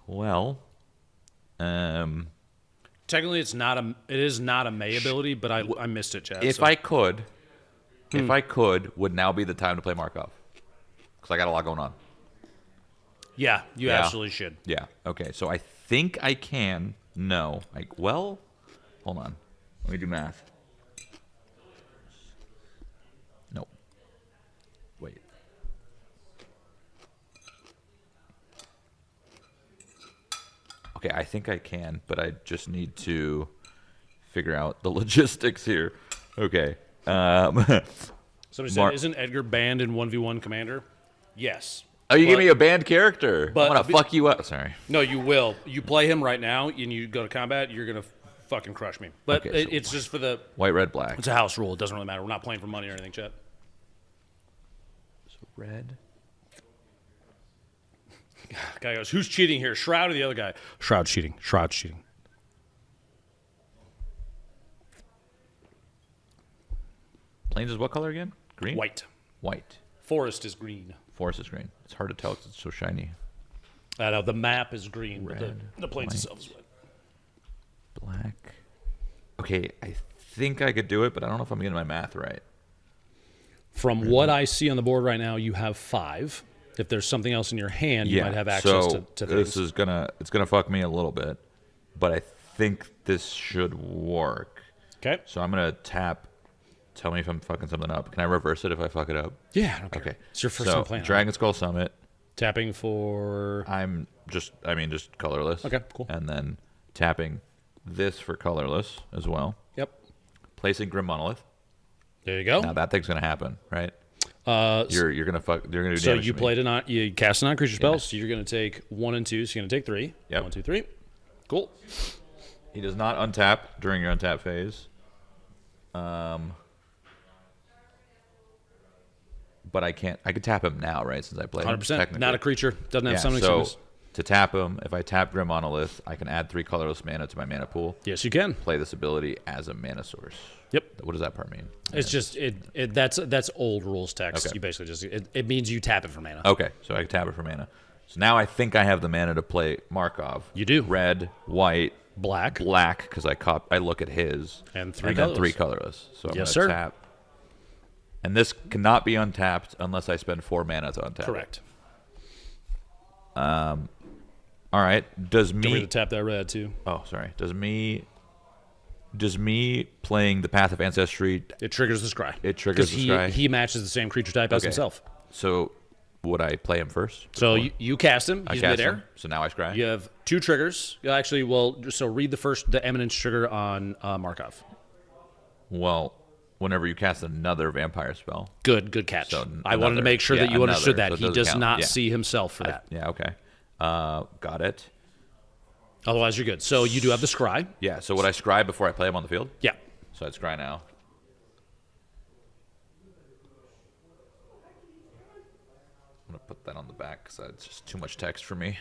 Well... Technically, it is not a May ability, but I missed it, Chad. If I could, would now be the time to play Markov? Because I got a lot going on. Yeah, you absolutely should. Yeah. Okay. So I think I can. No. Well, hold on. Let me do math. Nope. Wait. Okay, I think I can, but I just need to figure out the logistics here. Okay. Somebody said, isn't Edgar banned in 1v1 Commander? Yes. Oh, you gave me a banned character. But I'm going to fuck you up. Sorry. No, you will. You play him right now, and you go to combat, you're going to fucking crush me. But Okay, so it's just for the... White, red, black. It's a house rule. It doesn't really matter. We're not playing for money or anything, Chet. So red. Guy goes, who's cheating here? Shroud or the other guy? Shroud's cheating. Shroud's cheating. Plains is what color again? Green? White. White. Forest is green. Forest is green. It's hard to tell because it's so shiny. I know, the map is green, Red, but the plains white. itself is white. Black. Okay, I think I could do it, but I don't know if I'm getting my math right. From what I see on the board right now, you have 5. If there's something else in your hand, you might have access to things. This is it's gonna fuck me a little bit, but I think this should work. Okay. So I'm gonna tap. Tell me if I'm fucking something up. Can I reverse it if I fuck it up? Yeah, I don't care. Okay. It's your first time playing. Dragon Skull Summit. Tapping for... just colorless. Okay, cool. And then tapping this for colorless as well. Yep. Placing Grim Monolith. There you go. Now that thing's gonna happen, right? You're gonna do so damage you to me. played you cast a non-creature spell, so you're gonna take 1 and 2, so you're gonna take 3. Yep. 1, 2, 3. Cool. He does not untap during your untap phase. But I can't. I could tap him now, right? Since I played 100%. Not a creature. Doesn't have summoning so sickness. to tap him, if I tap Grim Monolith, I can add 3 colorless mana to my mana pool. Yes, you can. Play this ability as a mana source. Yep. What does that part mean? It's just that's old rules text. Okay. You basically just it means you tap it for mana. Okay, so I can tap it for mana. So now I think I have the mana to play Markov. You do. Red, white, Black, because I look at his and 3 and colorless. then 3 colorless. So I'm Yes, gonna sir. tap. And this cannot be untapped unless I spend 4 mana to untap. Correct. All right. Does Don't forget me to tap that red too. Oh, sorry. Does me playing the Path of Ancestry It triggers the scry. It triggers the scry? He matches the same creature type as Okay. himself. So would I play him first? So before? you cast him. I He's cast midair. him, so now I scry? You have 2 triggers. Actually, so read the Eminence trigger on Markov. Well, whenever you cast another vampire spell. Good catch. So I wanted to another. make sure Yeah, that you understood another. that. So it He doesn't does count. not Yeah. see himself for that. Yeah, okay. Got it. Otherwise, you're good. So you do have the scry. Yeah, so would I scry before I play him on the field? Yeah. So I'd scry now. I'm going to put that on the back because it's just too much text for me.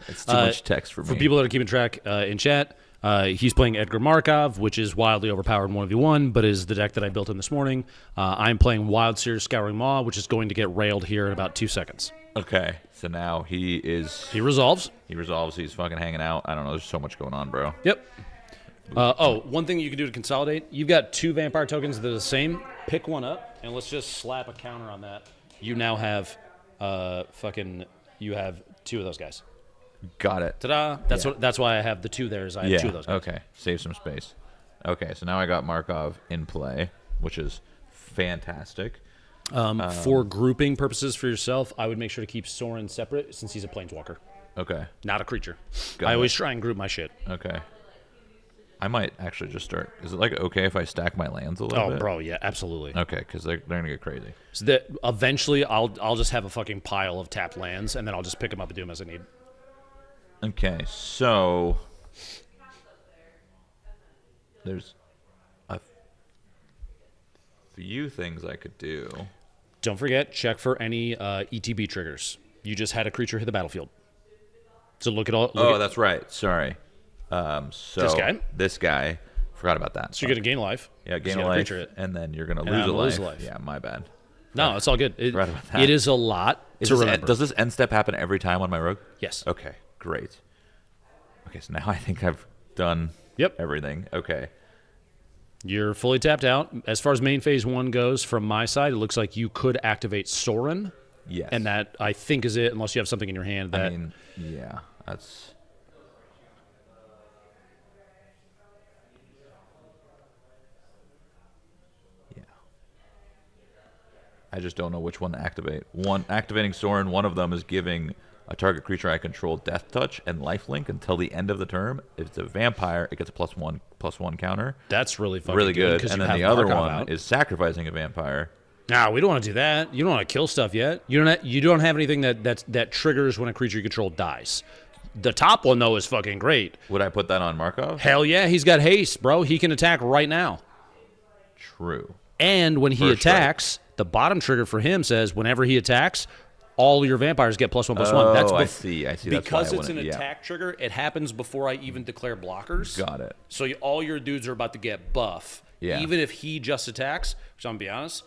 It's too much text for me. For people that are keeping track in chat, he's playing Edgar Markov, which is wildly overpowered in 1v1, but is the deck that I built in this morning. I'm playing Wild Seer Scouring Maw, which is going to get railed here in about 2 seconds. Okay, so now he resolves. He resolves. He's fucking hanging out. I don't know. There's so much going on, bro. Yep. One thing you can do to consolidate, you've got 2 vampire tokens that are the same. Pick one up, and let's just slap a counter on that. You now have you have 2 of those guys. Got it. Ta-da! That's why I have the 2 there. Is I have 2 of those guys. Okay. Save some space. Okay, so now I got Markov in play, which is fantastic. For grouping purposes for yourself, I would make sure to keep Sorin separate since he's a planeswalker, Okay. not a creature. Got I it. always try and group my shit. Okay. I might actually just start. Is it like okay if I stack my lands a little bit? Oh, bro, yeah, absolutely. Okay, because they're gonna get crazy. So that eventually I'll just have a fucking pile of tapped lands, and then I'll just pick them up and do them as I need. Okay, so there's a few things I could do. Don't forget, check for any ETB triggers. You just had a creature hit the battlefield. So look at That's right. Sorry. So this guy, forgot about that. So you're gonna gain life. Yeah, gain So a you gotta life, creature it. and then you're gonna And lose I'm a gonna lose life. a life. Yeah, my bad. No, it's all good. Forgot about that. It is a lot to remember. Does this end step happen every time on my rogue? Yes. Okay, great. Okay, so now I think I've done everything. Okay. You're fully tapped out. As far as main phase 1 goes, from my side, it looks like you could activate Sorin. Yes. And that, I think, is it, unless you have something in your hand that... I mean, yeah, that's... Yeah. I just don't know which one to activate. Activating Sorin, one of them is giving A target creature I control Death Touch and Lifelink until the end of the term. If it's a vampire, it gets a +1/+1 counter. That's really fucking Really good. because And you then have the other Markov one out. is sacrificing a vampire. No, we don't want to do that. You don't want to kill stuff yet. You don't have anything that triggers when a creature you control dies. The top one though is fucking great. Would I put that on Markov? Hell yeah, he's got haste, bro. He can attack right now. True. And when he First strike. attacks, the bottom trigger for him says whenever he attacks, all your vampires get +1/+1. Oh, I see. That's why because I it's an wouldn't- yeah. attack trigger. It happens before I even declare blockers. Got it. So all your dudes are about to get buff. Yeah. Even if he just attacks, which I'm gonna be honest,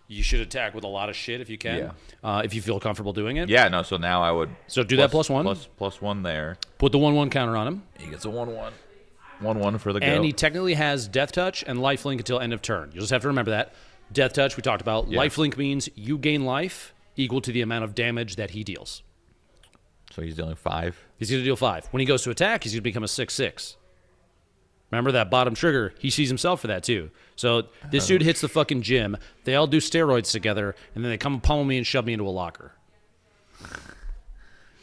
you should attack with a lot of shit if you can. If you feel comfortable doing it. Yeah, no, so now I would... So do that +1. +1 there. Put the 1/1 counter on him. He gets a 1/1. 1/1 for the go. And he technically has Death Touch and Lifelink until end of turn. You'll just have to remember that. Death Touch, we talked about. Yeah. Lifelink means you gain life equal to the amount of damage that he deals. So he's dealing 5. He's going to deal 5. When he goes to attack, he's going to become a 6/6. Remember that bottom trigger? He sees himself for that too. So this dude hits the fucking gym. They all do steroids together, and then they come and pummel me and shove me into a locker.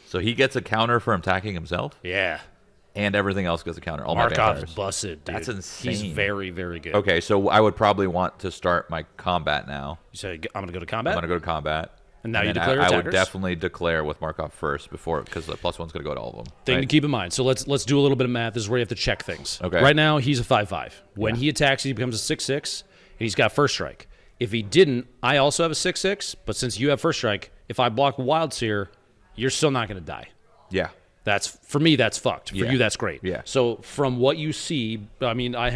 So he gets a counter for attacking himself, Yeah. and everything else gets a counter. All my Markov's vampires. busted, dude. That's insane. He's very, very good. Okay, so I would probably want to start my combat now. You say, I'm going to go to combat? I'm going to go to combat. And now you then declare I would attackers? definitely declare with Markov first before, because the +1's going to go to all of them. Thing to right? keep in mind. So let's do a little bit of math. This is where you have to check things. Okay. Right now, he's a 5/5. When he attacks, he becomes a 6/6, and he's got first strike. If he didn't, I also have a 6/6, but since you have first strike, if I block Wild Seer, you're still not going to die. Yeah. That's for me. That's fucked. For Yeah. you, that's great. Yeah. So from what you see, I mean, I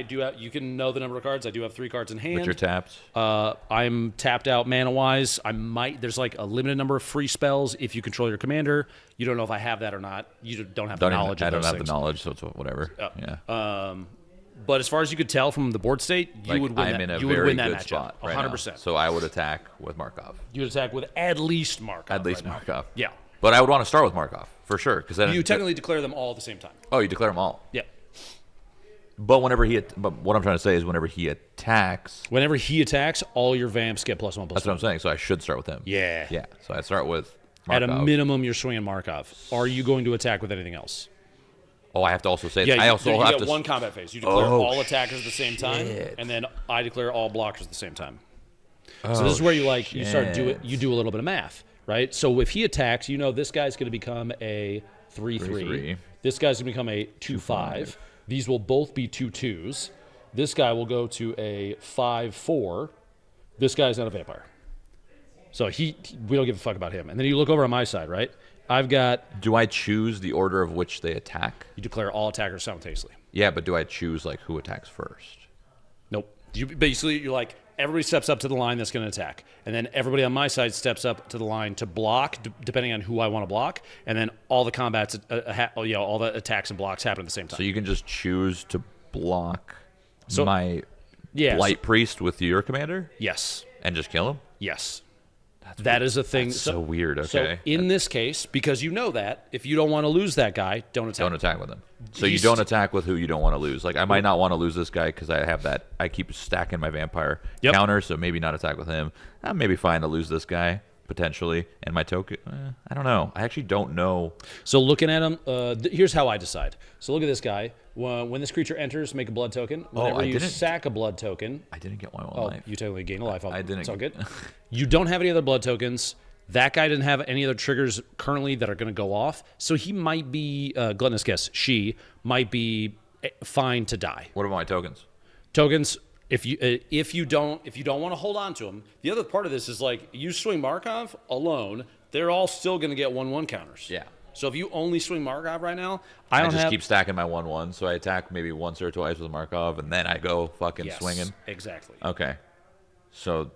do have. You can know the number of cards. I do have 3 cards in hand. But you're tapped. I'm tapped out mana wise. There's like a limited number of free spells if you control your commander. You don't know if I have that or not. You don't have the knowledge I of don't those have things. the knowledge, so it's whatever. Yeah. But as far as you could tell from the board state, you Like, would win I'm that. in a You would very win that good matchup. spot right now. 100%. So I would attack with Markov. You would attack with at least Markov. At least right now. Markov. Yeah. But I would want to start with Markov, for sure. Because then You technically declare them all at the same time. Oh, you declare them all. Yeah. But what I'm trying to say is whenever he attacks, Whenever he attacks, all your vamps get +1/+1. that's what I'm saying. So I should start with him. Yeah. Yeah. So I start with At Markov. a minimum, you're swinging Markov. Are you going to attack with anything else? Oh, I have to also say. Yeah, I also you have get to. one combat phase. You declare Oh, all attackers at the same time, shit. and then I declare all blockers at the same time. So this is where you start you do a little bit of math, right? So if he attacks, you know this guy's going to become a 3/3. 3/3. This guy's going to become a 2/5. These will both be 2/2s. This guy will go to a 5/4. This guy's not a vampire. So we don't give a fuck about him. And then you look over on my side, right? I've got, Do I choose the order of which they attack? you declare all attackers simultaneously. Yeah, but do I choose like who attacks first? Nope. You're like, everybody steps up to the line that's going to attack. And then everybody on my side steps up to the line to block, depending on who I want to block. And then all the combats, all the attacks and blocks happen at the same time. So you can just choose to block So- my yeah. Blight Priest with your commander Yes. and just kill him? Yes. That is a thing. That's so weird. So Okay. in this case, because you know that, if you don't want to lose that guy, don't attack. Don't attack with him. So He's- you don't attack with who you don't want to lose. Like I might not want to lose this guy because I have that. I keep stacking my vampire Yep. counter, so maybe not attack with him. I'm maybe fine to lose this guy potentially, and my token. I don't know. I actually don't know. So looking at him, here's how I decide. So look at this guy. When this creature enters, make a blood token. Whenever I you didn't- sack a blood token, I didn't get one oh, life. you technically gain a life. I didn't It's all get- good. You don't have any other blood tokens. That guy didn't have any other triggers currently that are going to go off. So he might be, gluttonous guess, she might be fine to die. What about my tokens? Tokens, if you don't want to hold on to them, the other part of this is like you swing Markov alone, they're all still going to get 1/1 counters. Yeah. So if you only swing Markov right now, I I don't just have keep stacking my 1/1, so I attack maybe once or twice with Markov, and then I go fucking Yes, swinging. exactly. Okay, so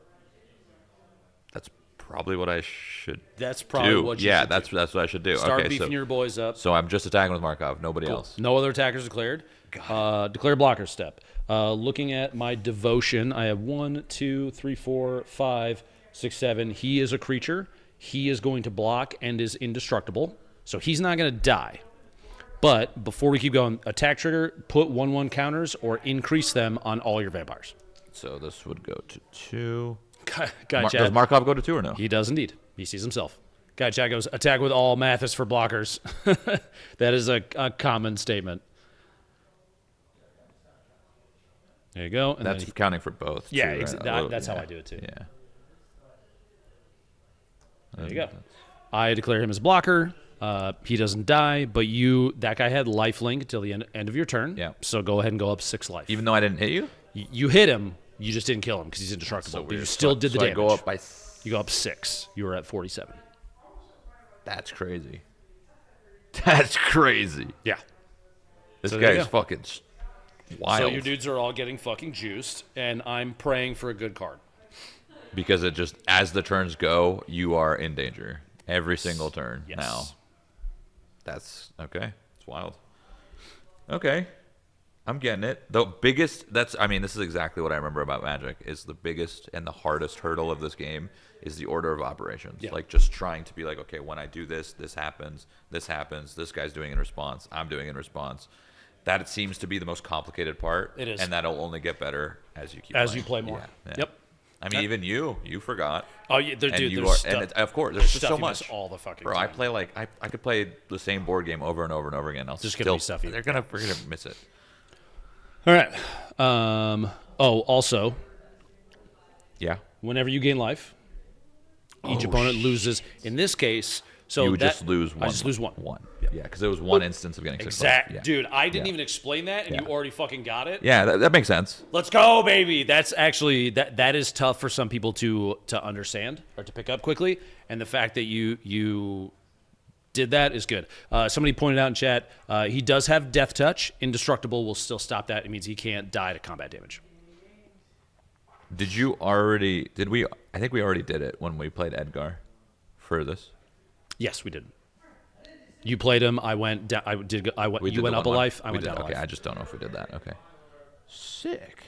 that's probably what I should That's probably do. what you Yeah, should that's what I should do. Start okay, beefing so, your boys up. so I'm just attacking with Markov, nobody else. No other attackers declared. Declare blocker step. Looking at my devotion, I have 1, 2, 3, 4, 5, 6, 7. He is a creature. He is going to block and is indestructible. So he's not going to die. But before we keep going, attack trigger, put 1/1 counters or increase them on all your vampires. So this would go to 2. Guy Does Chad, Markov go to 2 or no? he does indeed. He sees himself. Guy chat goes, attack with all Mathis for blockers. That is a common statement. There you go. And That's counting for both. Yeah, too, right? that's how I do it too. Yeah. There you go. I declare him as blocker. He doesn't die, but that guy had lifelink until the end of your turn. Yeah. So go ahead and go up 6 life. Even though I didn't hit you? You hit him, you just didn't kill him because he's indestructible. So but you weird. still did the so damage. I go up by... You go up 6. You were at 47. That's crazy. That's crazy. Yeah. This So there you guy's go. fucking wild. So your dudes are all getting fucking juiced, and I'm praying for a good card. Because it just, as the turns go, you are in danger. Every single turn Yes. now. That's, okay. It's wild. Okay. I'm getting it. The biggest, this is exactly what I remember about Magic, is the biggest and the hardest hurdle of this game is the order of operations. Yeah. Like, just trying to be like, okay, when I do this, this happens, this guy's doing in response, I'm doing in response. That it seems to be the most complicated part. It is. And that'll only get better as you keep As playing. you play more. Yeah. Yep. I mean, even you forgot. Oh, yeah, dude, And you there's are, and of course, there's there's just so stuffiness much. all the fucking Bro, time. I play like I could play the same board game over and over and over again. I'll Just still gonna be stuffy. we're gonna miss it. All right. Also, Yeah. whenever you gain life, each opponent loses. In this case, so You would that, just lose one. I just lose one. One. Yeah, because it was one instance of getting 6 Exact, bucks. dude. I didn't Yeah. even explain that, and Yeah. you already fucking got it. Yeah, that makes sense. Let's go, baby. That's actually that is tough for some people to understand or to pick up quickly. And the fact that you did that is good. Somebody pointed out in chat, he does have Death Touch. Indestructible will still stop that. It means he can't die to combat damage. Did we? I think we already did it when we played Edgar for this. Yes, we did. You played him. I went down. I did. I went. We You did went the up a one- life. I we went did, down a okay, life. I just don't know if we did that. Okay. Sick.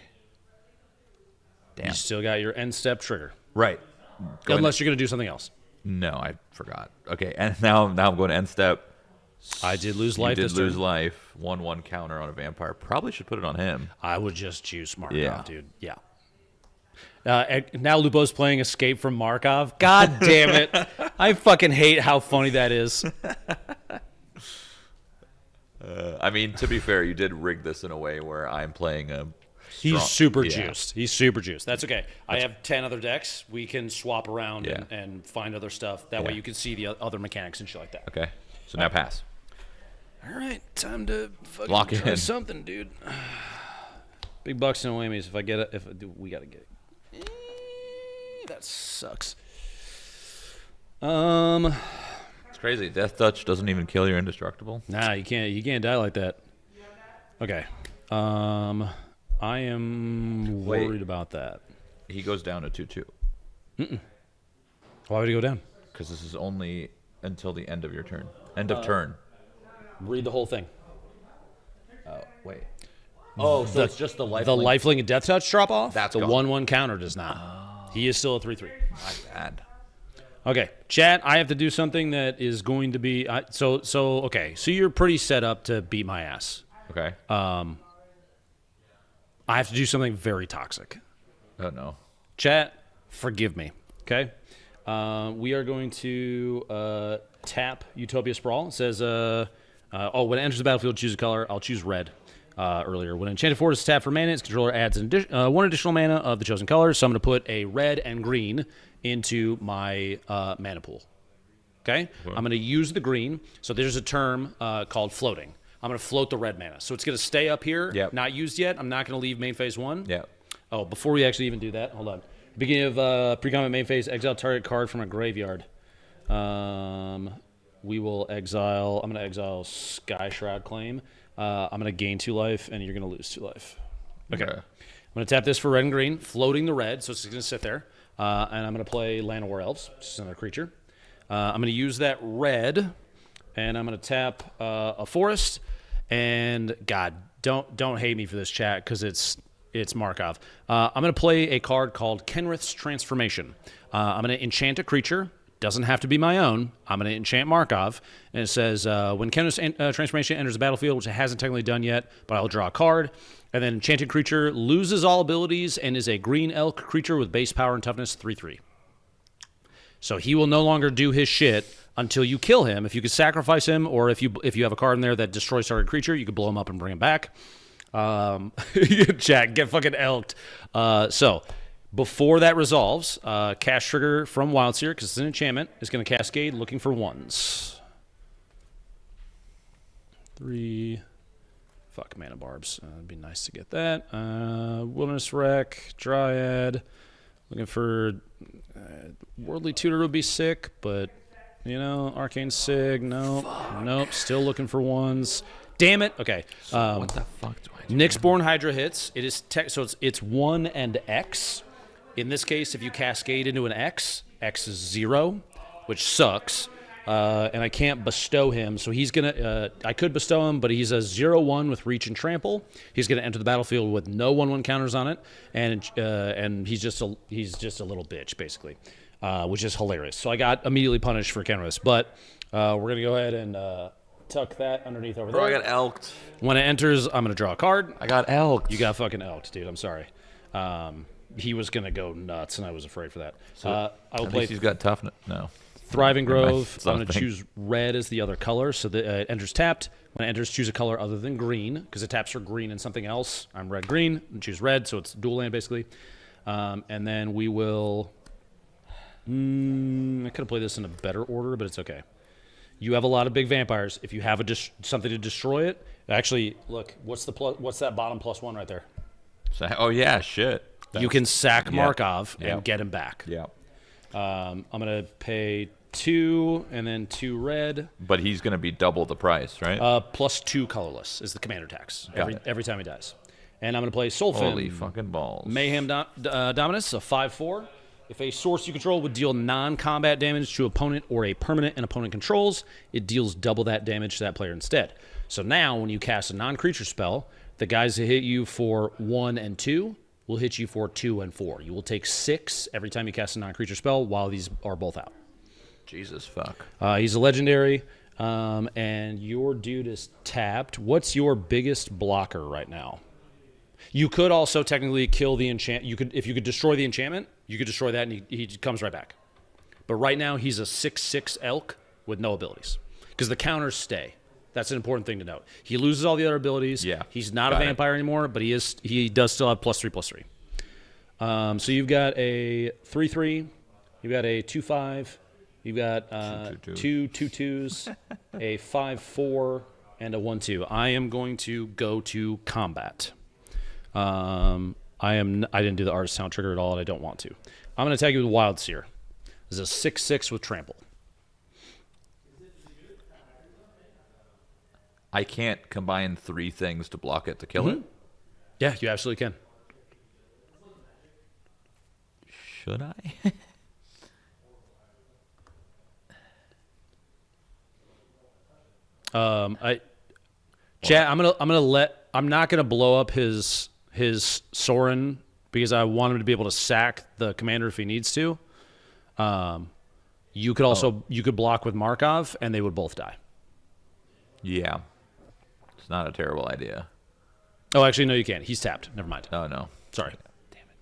Damn. You still got your end step trigger, Right. unless you're gonna do something else. No, I forgot. Okay, and now I'm going to end step. I did lose You life. did this lose turn. life. 1/1 counter on a vampire. Probably should put it on him. I would just choose Markov, Yeah. dude. Yeah. And now Lupo's playing Escape from Markov. God damn it. I fucking hate how funny that is. I mean, to be fair, you did rig this in a way where I'm playing a. He's strong- super yeah. juiced. He's super juiced. That's okay. I have 10 other decks. We can swap around Yeah. and find other stuff. That way Yeah. you can see the other mechanics and shit like that. Okay, so now pass. All right. Time to fucking Lock it try in. something, dude. Big bucks and whammies. If I get it, we got to get it. That sucks. It's crazy. Death Touch doesn't even kill your indestructible. Nah, you can't die like that. Okay. I am Wait. worried about that. He goes down to 2/2 Why would he go down? because this is only until the end of your turn. End of turn. Read the whole thing. Oh wait. Oh, so it's just the life. The lifelink and death touch drop off? That's the gone. 1/1 counter does not. He is still a 3/3. My bad. Okay, chat. I have to do something that is going to be okay. So you're pretty set up to beat my ass. Okay. I have to do something very toxic. Oh no. Chat, forgive me. Okay. We are going to tap Utopia Sprawl. It says, when it enters the battlefield, choose a color. I'll choose red. Earlier, when Enchanted Forest is tapped for mana, its controller adds one additional mana of the chosen color. So I'm going to put a red and green into my mana pool. Okay? I'm going to use the green. So there's a term called floating. I'm going to float the red mana. So it's going to stay up here, Yep. not used yet. I'm not going to leave main phase 1. Yeah. Oh, before we actually even do that, hold on. Beginning of pre-combat main phase, exile target card from a graveyard. We will exile. I'm going to exile Sky Shroud Claim. I'm going to gain 2 life, and you're going to lose 2 life. Okay. I'm going to tap this for red and green, floating the red, so it's going to sit there. And I'm going to play Land of War Elves, which is another creature. I'm going to use that red, and I'm going to tap a forest. And God, don't hate me for this, chat, because it's Markov. I'm going to play a card called Kenrith's Transformation. I'm going to enchant a creature. Doesn't have to be my own. I'm going to enchant Markov. And it says, when Kenrith's Transformation enters the battlefield, which it hasn't technically done yet, but I'll draw a card. And then enchanted creature loses all abilities and is a green elk creature with base power and toughness 3/3. So he will no longer do his shit until you kill him. If you could sacrifice him, or if you have a card in there that destroys target creature, you could blow him up and bring him back. Jack, get fucking elked. So before that resolves, cast trigger from Wildseer, because it's an enchantment, is going to cascade looking for 1s. 3. Fuck, Mana Barbs. It'd be nice to get that. Wilderness Wreck, Dryad. Looking for Worldly Tutor would be sick, but, you know, Arcane Sig, no. Nope, still looking for 1s. Damn it. Okay. So what the fuck do I do? Nyxborn Hydra hits. It is so it's 1 and X. In this case, if you cascade into an X, X is 0, which sucks. And I can't bestow him, so he's gonna. I could bestow him, but he's a 0/1 with reach and trample. He's gonna enter the battlefield with no 1/1 counters on it, and he's just a little bitch basically, which is hilarious. So I got immediately punished for counter this, but we're gonna go ahead and tuck that underneath over there. Bro, I got elked. When it enters, I'm gonna draw a card. I got elked. You got fucking elked, dude. I'm sorry. He was gonna go nuts, and I was afraid for that. I will At play. least he's got toughness. No. Thriving Grove. I'm going to Something. choose red as the other color, so that it enters tapped. When it enters, choose a color other than green, because it taps for green and something else. I'm red-green, and choose red, so it's dual land, basically. And then we will... I could have played this in a better order, but it's okay. You have a lot of big vampires. If you have something to destroy it... Actually, look, what's that bottom +1 right there? Oh, yeah, shit. You can sack Yeah. Markov and Yeah. get him back. Yeah. I'm going to pay 2 and then 2 red. But he's going to be double the price, right? +2 colorless is the commander tax Got it. every time he dies. And I'm going to play Soulfin. Holy fucking balls. Mayhem Dominus, a 5/4. If a source you control would deal non-combat damage to opponent or a permanent an opponent controls, it deals double that damage to that player instead. So now when you cast a non-creature spell, the guys that hit you for 1 and 2 will hit you for 2 and 4. You will take 6 every time you cast a non-creature spell while these are both out. Jesus fuck. He's a legendary, and your dude is tapped. What's your biggest blocker right now? You could also technically kill the enchant. If you could destroy the enchantment, you could destroy that, and he comes right back. But right now, he's a 6/6 elk with no abilities, because the counters stay. That's an important thing to note. He loses all the other abilities. Yeah, He's not a got it. vampire anymore, but he does still have +3/+3. So you've got a 3/3, you've got a 2/5, you've got two 2/2s, a 5/4, and a 1/2. I am going to go to combat. I didn't do the artist sound trigger at all, and I don't want to. I'm going to attack you with Wild Seer. This is a 6/6 with trample. I can't combine 3 things to block it to kill it? Yeah, you absolutely can. Should I? Chat, I'm not gonna blow up his Sorin because I want him to be able to sack the commander if he needs to. You could also you could block with Markov and they would both die. Yeah. It's not a terrible idea. Oh, actually, no, you can't. He's tapped. Never mind. Oh, no. Sorry. Damn it.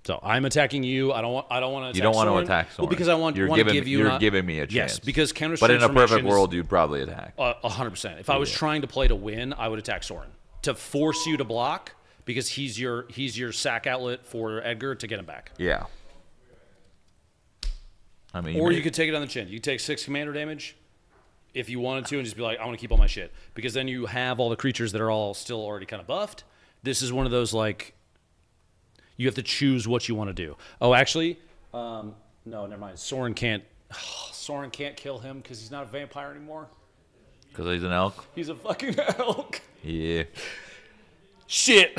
So I'm attacking you. I don't want to. Attack You don't want to Sorin. attack Sorin. Well, because I want to give you. You're giving me a chance. Yes, because counter. But in a perfect transformation is- world, you'd probably attack. 100%. If I was trying to play to win, I would attack Sorin to force you to block because he's your sack outlet for Edgar to get him back. Yeah. I mean, Or you could take it on the chin. You could take 6 commander damage if you wanted to and just be like, I want to keep all my shit. Because then you have all the creatures that are all still already kind of buffed. This is one of those, like, you have to choose what you want to do. Oh, actually, no, never mind. Sorin can't kill him because he's not a vampire anymore. Because he's an elk? He's a fucking elk. Yeah. Shit.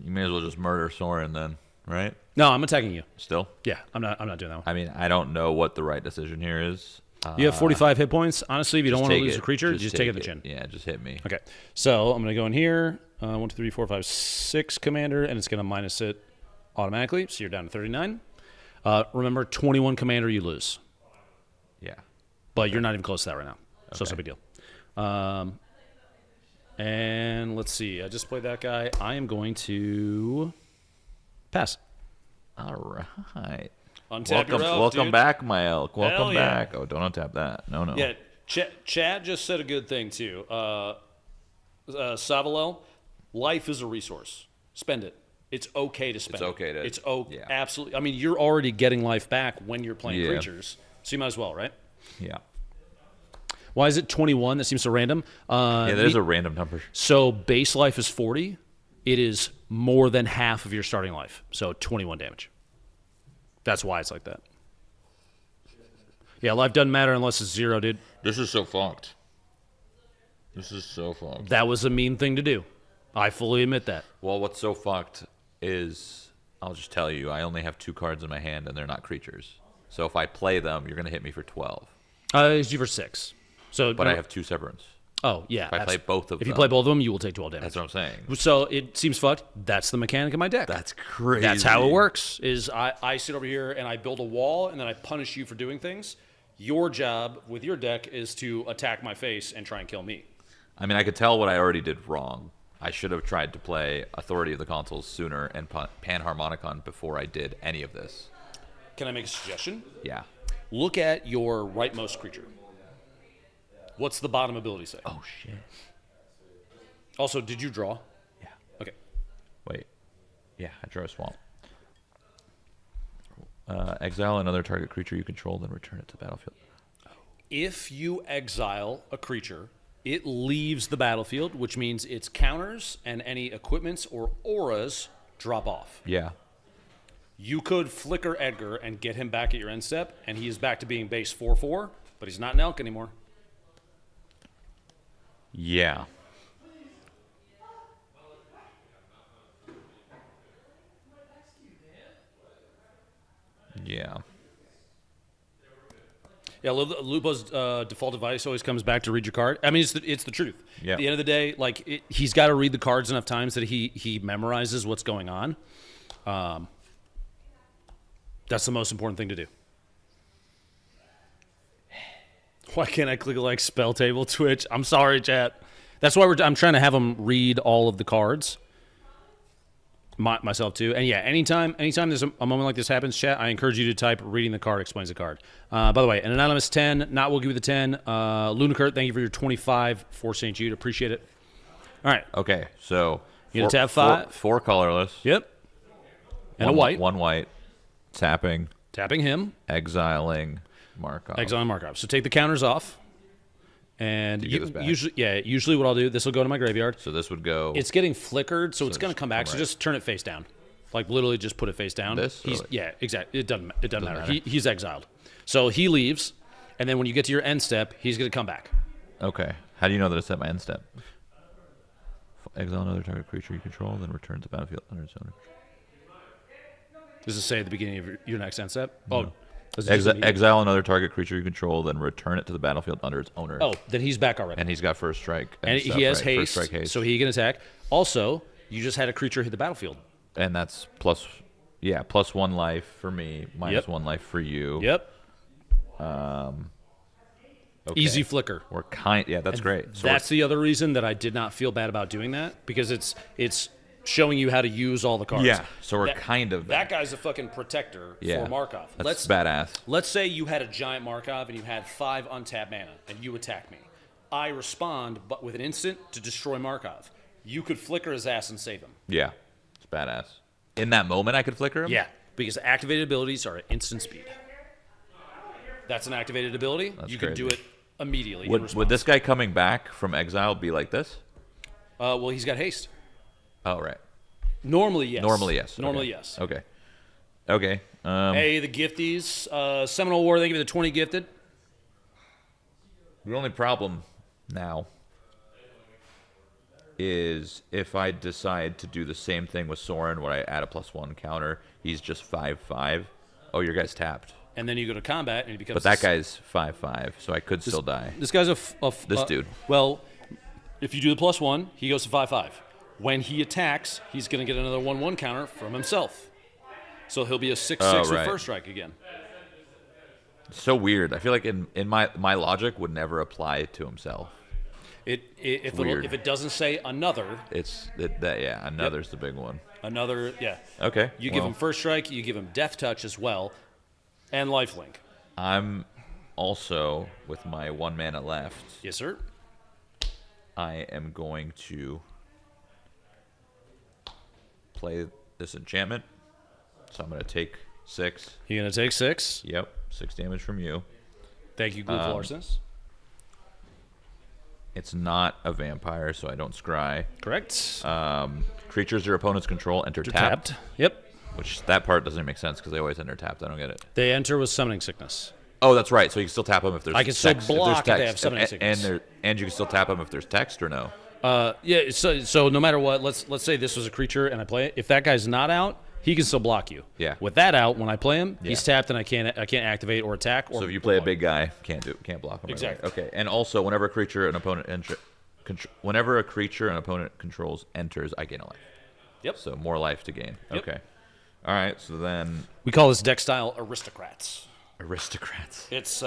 You may as well just murder Sorin then, right? No, I'm attacking you. Still? Yeah, I'm not doing that one. I mean, I don't know what the right decision here is. You have 45 hit points. Honestly, if you don't want to Take lose it. a creature, just take it in the chin. Yeah, just hit me. Okay, so I'm going to go in here. 1, 2, 3, 4, 5, 6 commander, and it's going to minus it automatically. So you're down to 39. Remember, 21 commander, you lose. Yeah. But you're not even close to that right now. So it's no Okay. big deal. And let's see. I just played that guy. I am going to pass. All right. Untap your elk, welcome dude. back, my elk. Welcome Hell yeah. back. Oh, don't untap that. No. Yeah, Chad just said a good thing, too. Savalel, life is a resource. Spend it. It's okay to spend it. It's okay. Yeah. Absolutely. I mean, you're already getting life back when you're playing Yeah. creatures, so you might as well, right? Yeah. Why is it 21? That seems so random. Yeah, there's a random number. So base life is 40. It is more than half of your starting life, so 21 damage. That's why it's like that. Yeah, life doesn't matter unless it's 0, dude. This is so fucked. That was a mean thing to do. I fully admit that. Well, what's so fucked is, I'll just tell you, I only have 2 cards in my hand, and they're not creatures. So if I play them, you're going to hit me for 12. It's you for 6. So, But I have 2 Severance. Oh, yeah. If I play both of them. If you play both of them, you will take 12 damage. That's what I'm saying. So it seems fucked. That's the mechanic of my deck. That's crazy. That's how it works. Is I sit over here and I build a wall and then I punish you for doing things. Your job with your deck is to attack my face and try and kill me. I mean, I could tell what I already did wrong. I should have tried to play Authority of the Consuls sooner and Panharmonicon before I did any of this. Can I make a suggestion? Yeah. Look at your rightmost creature. What's the bottom ability say? Oh, shit. Also, did you draw? Yeah. Okay. Wait. Yeah, I drew a swamp. Exile another target creature you control, then return it to the battlefield. If you exile a creature, it leaves the battlefield, which means its counters and any equipments or auras drop off. Yeah. You could flicker Edgar and get him back at your end step, and he is back to being base 4/4, but he's not an elk anymore. Yeah. Yeah. Yeah, Lupo's default device always comes back to read your card. I mean, it's the truth. Yeah. At the end of the day, like he's got to read the cards enough times that he memorizes what's going on. That's the most important thing to do. Why can't I click like spell table Twitch? I'm sorry, chat. That's why I'm trying to have him read all of the cards. Myself too. And yeah, anytime there's a moment like this happens, chat, I encourage you to type reading the card explains the card. By the way, an anonymous 10, not will give you the 10. Lunicurt, thank you for your 25 for St. Jude. Appreciate it. All right. Okay, so You gonna tap 5? Four colorless. Yep. And One a white. One white. Tapping. Tapping him. Exiling Markov. Exiling Markov. So take the counters off. And To get this back. usually what I'll do, this will go to my graveyard. So this would go. It's getting flickered, so it's going to just come back. come So right. just turn it face down. Like literally just put it face down. This? Or like- Yeah, exactly. It doesn't matter. He's exiled. So he leaves, and then when you get to your end step, he's going to come back. Okay. How do you know that it's at my end step? Exile another target creature you control, then return to the battlefield under its owner. Does it say at the beginning of your next end step? Oh, does it just mean- Exile another target creature you control, then return it to the battlefield under its owner. Oh, then he's back already. And he's got first strike. And stuff, he has right? haste, First strike haste. so he can attack. Also, you just had a creature hit the battlefield. And that's plus 1 life for me, minus Yep. 1 life for you. Yep. Okay. Easy flicker. Yeah, that's great. So That's the other reason that I did not feel bad about doing that, because it's showing you how to use all the cards. Yeah, so we're kind of that guy's a fucking protector for Markov. That's badass. Let's say you had a giant Markov and you had 5 untapped mana and you attack me. I respond, but with an instant to destroy Markov. You could flicker his ass and save him. Yeah, it's badass. In that moment, I could flicker him? Yeah, because activated abilities are at instant speed. That's an activated ability. That's you can do crazy. it immediately. in Would response. this guy coming back from exile be like this? Well, he's got haste. Oh, right. Normally, yes. Normally, yes. Normally, Okay. yes. Okay. Okay. Hey, the gifties. Seminole War, thank you for the 20 gifted. The only problem now is if I decide to do the same thing with Soren where I add a +1 counter, he's just 5/5. Oh, your guy's tapped. And then you go to combat and he becomes. But that guy's 5/5, so I could still die. This guy's This dude. Well, if you do the +1, he goes to 5/5. When he attacks, he's going to get another 1/1 counter from himself. So he'll be a 6/6 with right. first strike again. So weird. I feel like in my logic would never apply to himself. If it doesn't say another, Another's the big one. yeah. Okay. You give him first strike, you give him death touch as well. And lifelink. I'm also, with my 1 mana left, Yes, sir. I am going to play this enchantment. So I'm going to take 6. You're going to take 6. Yep, 6 damage from you. Thank you, Glyph Larsons. It's not a vampire, so I don't scry. Correct. Creatures your opponents control enter tapped. Yep. Which, that part doesn't make sense because they always enter tapped. I don't get it. They enter with Summoning Sickness. Oh, that's right. So you can still tap them if there's I can still text. block if there's if they text. have Summoning Sickness. And you can still tap them if there's text or no? Yeah, so no matter what, let's say this was a creature and I play it. If that guy's not out, he can still block you. Yeah. With that out, when I play him, he's Yeah. tapped and I can't activate or attack. Or So if you play a big guy, can't block him. Exactly. Okay. And also, whenever a creature an opponent controls enters, I gain a life. Yep. So more life to gain. Yep. Okay. All right. So then, We call this deck style Aristocrats. aristocrats. It's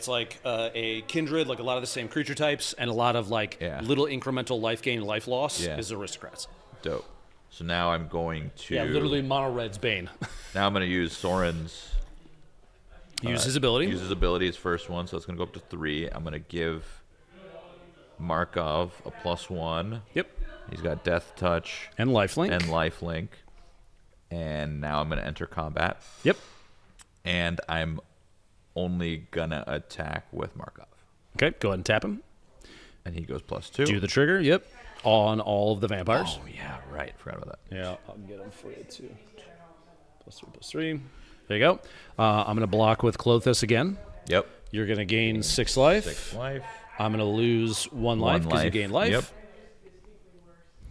like a kindred, like a lot of the same creature types, and a lot of like Yeah. little incremental life gain, life loss Yeah. is Aristocrats. Dope. So now I'm going to. Yeah, literally mono red's Bane. Now I'm going to use Soren's. Use his ability. Use his ability, his first one, so it's going to go up to 3. I'm going to give Markov a +1. Yep. He's got Death Touch And lifelink. and Lifelink. And now I'm going to enter combat. Yep. And I'm only going to attack with Markov. Okay, go ahead and tap him. And he goes +2. Do the trigger. Yep. On all of the vampires. Oh, yeah, right. Forgot about that. Yeah, I'll get him for you too. +3/+3. There you go. I'm going to block with Clothis again. Yep. You're going to gain 6 life. 6 life. I'm going to lose 1 life because you gain life. Yep.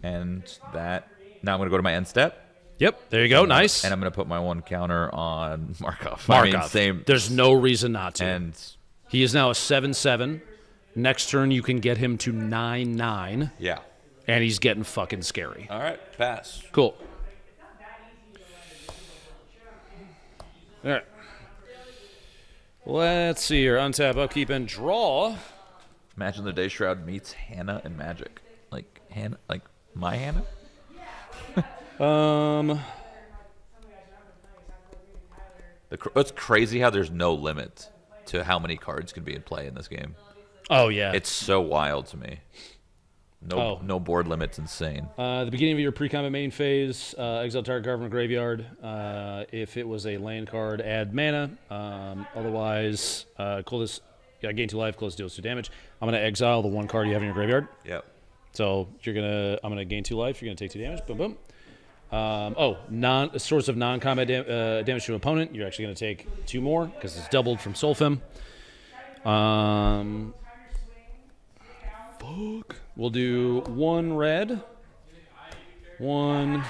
And that. Now I'm going to go to my end step. Yep, there you go. Nice. And I'm going to put my 1 counter on Markov. Markov. I mean, same. There's no reason not to. And He is now a 7/7. Next turn, you can get him to 9/9. yeah. And he's getting fucking scary. All right. Pass. Cool. All right. Let's see here. Untap, upkeep, and draw. Imagine the day Shroud meets Hannah and Magic. Like Hannah, like my Hannah. It's crazy how there's no limit to how many cards can be in play in this game. Oh, yeah. It's so wild to me. No board limit's insane. The beginning of your pre-combat main phase, exile target card from a graveyard. If it was a land card, add mana. Otherwise, gain 2 life, close deals 2 damage. I'm going to exile the 1 card you have in your graveyard. Yep. So I'm going to gain 2 life. You're going to take 2 damage. Boom, boom. Source of non-combat damage to an opponent. You're actually going to take 2 more because it's doubled from Solfim. We'll do 1 red. 1,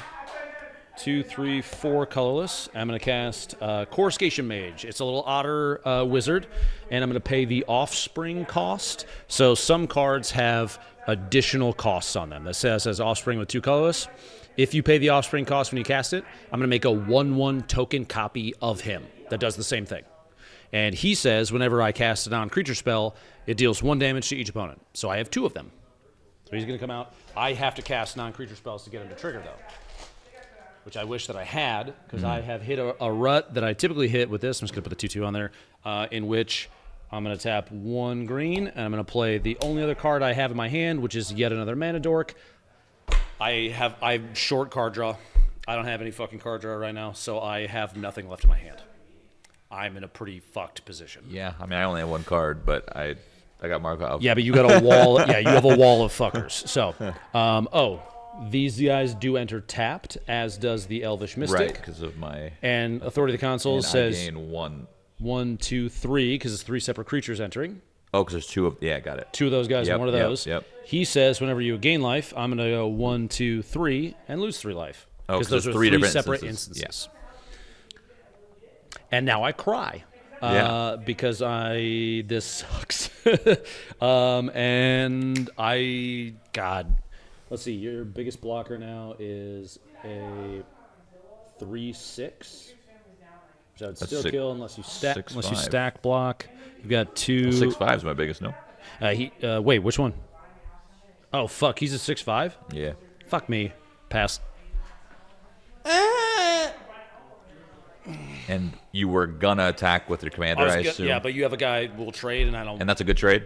2, 3, 4 colorless. I'm going to cast Coruscation Mage. It's a little otter wizard, and I'm going to pay the Offspring cost. So some cards have additional costs on them. That says Offspring with 2 colorless. If you pay the Offspring cost when you cast it, I'm going to make a 1/1 token copy of him that does the same thing. And he says whenever I cast a non-creature spell, it deals 1 damage to each opponent. So I have 2 of them. So he's going to come out. I have to cast non-creature spells to get him to trigger, though, which I wish that I had, because I have hit a rut that I typically hit with this. I'm just going to put the 2/2 on there, in which I'm going to tap 1 green, and I'm going to play the only other card I have in my hand, which is yet another mana dork. I'm short card draw. I don't have any fucking card draw right now, so I have nothing left in my hand. I'm in a pretty fucked position. Yeah. I mean, I only have 1 card, but I got Markov. Yeah, but you got a wall. Yeah, you have a wall of fuckers. So, these guys do enter tapped, as does the Elvish Mystic. Right, because of my. And Authority of the Console And says I gain 1. 1, 2, 3, because it's 3 separate creatures entering. Oh, because there's 2 of. Yeah, got it. 2 of those guys Yep, and 1 of yep, those. yep. He says whenever you gain life, I'm going to go 1, 2, 3, and lose 3 life. Oh, Because 'cause those there's are 3 3 different separate instances. instances. And now I cry. Because this sucks. Let's see, your biggest blocker now is a 3/6. Which I would still kill unless you stack block. You've got 2. 6/5 is my biggest, no? Wait, which one? Oh fuck, he's a 6/5? Yeah. Fuck me. Pass. And you were gonna attack with your commander, I assume. Yeah, but you have a guy who will trade, and I don't. And that's a good trade.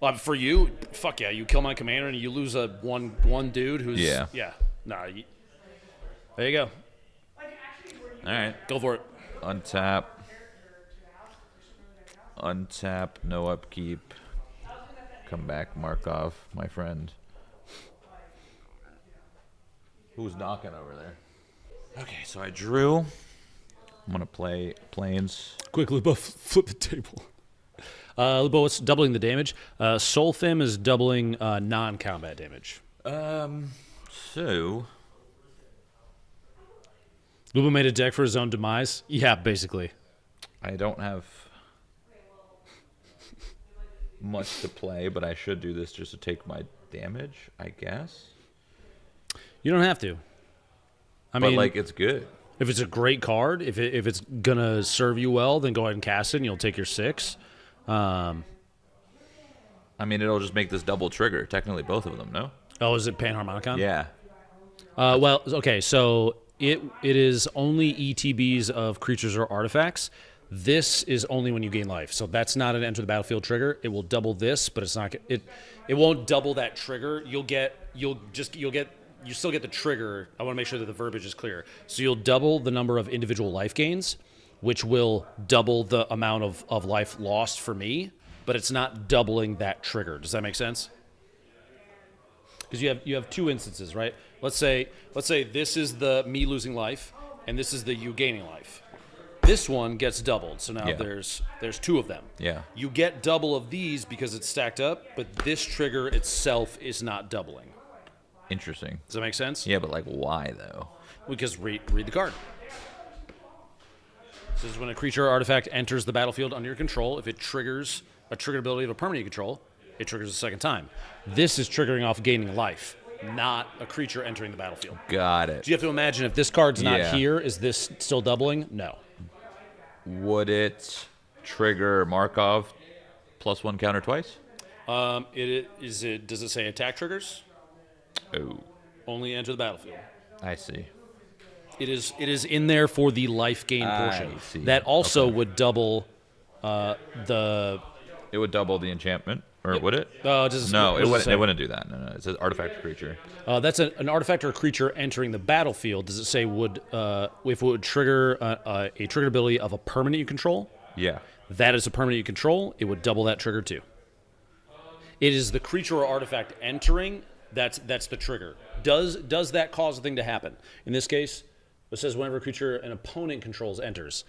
Well, for you, fuck yeah, you kill my commander and you lose a one dude who's Nah, there you go. All right, Go for it. untap, no upkeep. Come back, Markov, my friend. Who's knocking over there? Okay, so I drew. I'm gonna play Plains. Quick, Lupo, flip the table. Lupo, what's doubling the damage? Soulfim is doubling non-combat damage. So Lupo made a deck for his own demise? Yeah, basically. I don't have much to play, but I should do this just to take my damage, I guess. You don't have to. I But mean, like, it's good. if it's a great card, if it's gonna serve you well, then go ahead and cast it, and you'll take your 6. I mean, it'll just make this double trigger. Technically, both of them, no? Oh, is it Panharmonicon? Yeah. Well, okay, so it is only ETBs of creatures or artifacts. This is only when you gain life, so that's not an enter the battlefield trigger. It will double this, but it's not. It won't double that trigger. You still get the trigger. I want to make sure that the verbiage is clear. So you'll double the number of individual life gains, which will double the amount of life lost for me, but it's not doubling that trigger. Does that make sense? Because you have two instances, right? Let's say this is the me losing life, and this is the you gaining life. This one gets doubled, so now there's 2 of them. Yeah. You get double of these because it's stacked up, but this trigger itself is not doubling. Interesting. Does that make sense? Yeah, but like, why though? Because read the card. This is when a creature or artifact enters the battlefield under your control. If it triggers a triggered ability of a permanent you control, it triggers a second time. This is triggering off gaining life, not a creature entering the battlefield. Got it. So you have to imagine if this card's not here, is this still doubling? No. Would it trigger Markov +1 counter twice? Does it say attack triggers? Oh, Only enter the battlefield. I see. It is in there for the life gain portion. I see. That also Okay. would double the. It would double the enchantment, or would it? Does No, what it does wouldn't. say? It wouldn't do that. No, it's an artifact creature. That's an artifact or a creature entering the battlefield. Does it say if it would trigger a triggered ability of a permanent you control? Yeah. That is a permanent you control. It would double that trigger too. It is the creature or artifact entering. That's the trigger. Does that cause a thing to happen? In this case, it says whenever a creature an opponent controls enters.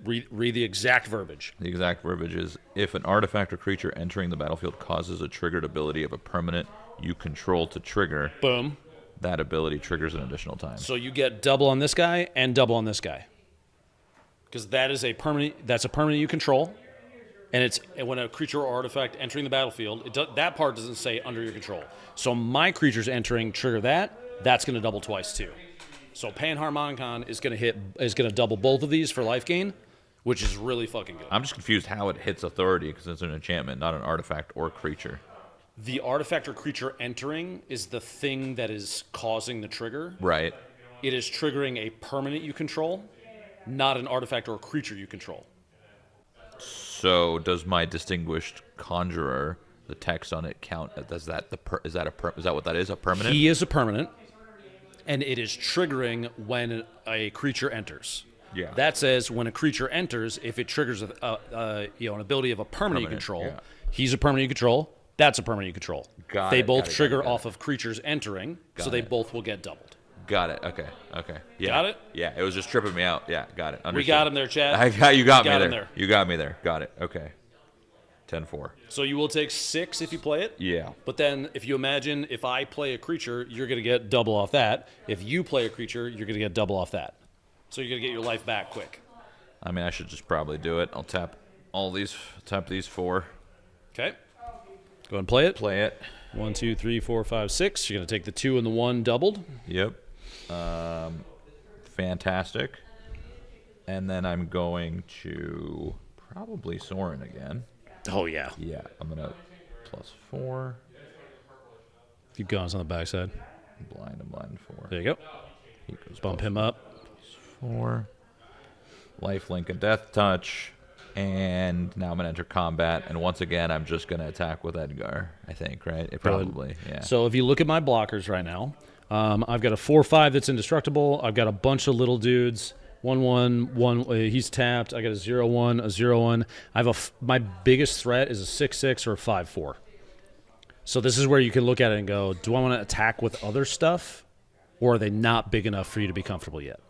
Read the exact verbiage. The exact verbiage is, if an artifact or creature entering the battlefield causes a triggered ability of a permanent you control to trigger, Boom. that ability triggers an additional time. So you get double on this guy and double on this guy. Because that is a permanent. That's a permanent you control, and when a creature or artifact entering the battlefield, that part doesn't say under your control. So my creatures entering trigger that. That's going to double twice too. So Panharmonicon is going to double both of these for life gain, which is really fucking good. I'm just confused how it hits authority because it's an enchantment, not an artifact or creature. The artifact or creature entering is the thing that is causing the trigger. Right. It is triggering a permanent you control, not an artifact or a creature you control. So does my distinguished conjurer, the text on it, count? Is that what that is? A permanent? He is a permanent, and it is triggering when a creature enters. Yeah. That says when a creature enters, if it triggers an ability of a permanent you control, yeah. he's a permanent you control. That's a permanent you control. Got they it, both got it, trigger got it. off of creatures entering, so they both will get doubled. Got it. Okay. Yeah. Got it? Yeah, it was just tripping me out. Yeah, got it. Understood. We got him there, Chad. You got me him there. there. You got me there. Got it. Okay. 10-4. So you will take 6 if you play it. Yeah. But then if you imagine if I play a creature, you're going to get double off that. If you play a creature, you're going to get double off that. So you're going to get your life back quick. I mean, I should just probably do it. I'll tap these 4. Okay. Go ahead and play it. Play it. 1, 2, 3, 4, 5, 6. You're going to take the 2 and the 1 doubled. Yep. Fantastic. And then I'm going to probably Sorin again. Oh, yeah. Yeah, I'm going to +4. Keep going. It's on the backside. I'm blind 4. There you go. He goes Bump him up. +4. Lifelink and Death Touch. And now I'm going to enter combat. And once again, I'm just going to attack with Edgar, I think, right? It probably, yeah. So if you look at my blockers right now, I've got a 4/5 that's indestructible. I've got a bunch of little dudes. 1/1, he's tapped. I got a 0/1, a 0/1. I have my biggest threat is a 6/6 or a 5/4. So this is where you can look at it and go, do I want to attack with other stuff, or are they not big enough for you to be comfortable yet?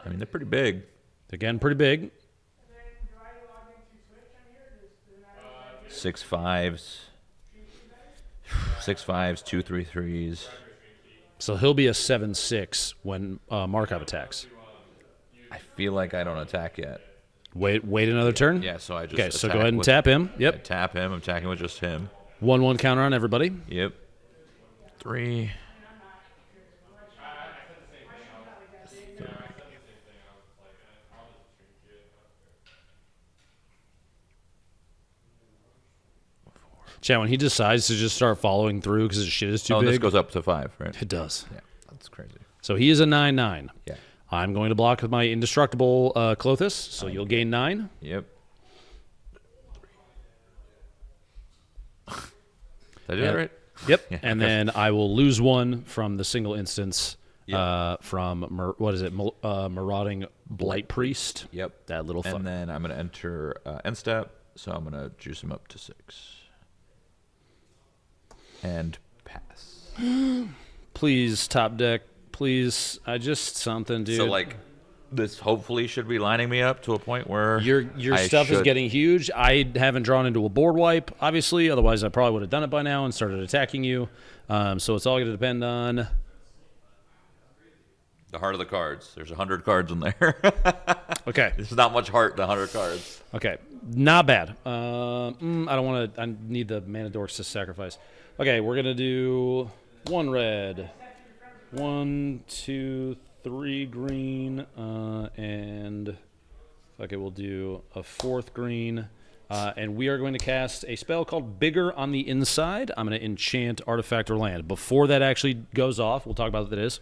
I mean, they're pretty big. Again, pretty big. 6/5s. 6/5s, 2/3/3s. So he'll be a 7/6 when Markov attacks. I feel like I don't attack yet. Wait another turn? Yeah, so I just Okay, so go ahead and tap him. I Yep. tap him. I'm attacking with just him. 1/1 counter on everybody. Yep. 3. Chat, when he decides to just start following through because his shit is too Oh, big. this goes up to 5, right? It does. Yeah, that's crazy. So he is a 9/9. Yeah. I'm going to block with my indestructible Clothis, so you'll gain 9. Yep. Did I do that right? Yep. Yeah, And okay. then I will lose 1 from the single instance Yep. from, Marauding Blight Priest. Yep. That little fuck. And then I'm going to enter end step, so I'm going to juice him up to 6. And pass. Please, top deck. Please. Just something, dude. So, like, this hopefully should be lining me up to a point where Your I stuff is should- getting huge. I haven't drawn into a board wipe, obviously. Otherwise, I probably would have done it by now and started attacking you. So it's all going to depend on... the heart of the cards. There's 100 cards in there. Okay. There's not much heart in the 100 cards. Okay. Not bad. I don't want to... I need the mana dorks to sacrifice. Okay, we're going to do 1 red. 1, 2, 3 green. And... Okay, we'll do a 4th green. And we are going to cast a spell called Bigger on the Inside. I'm going to enchant Artifact or Land. Before that actually goes off, we'll talk about what that is.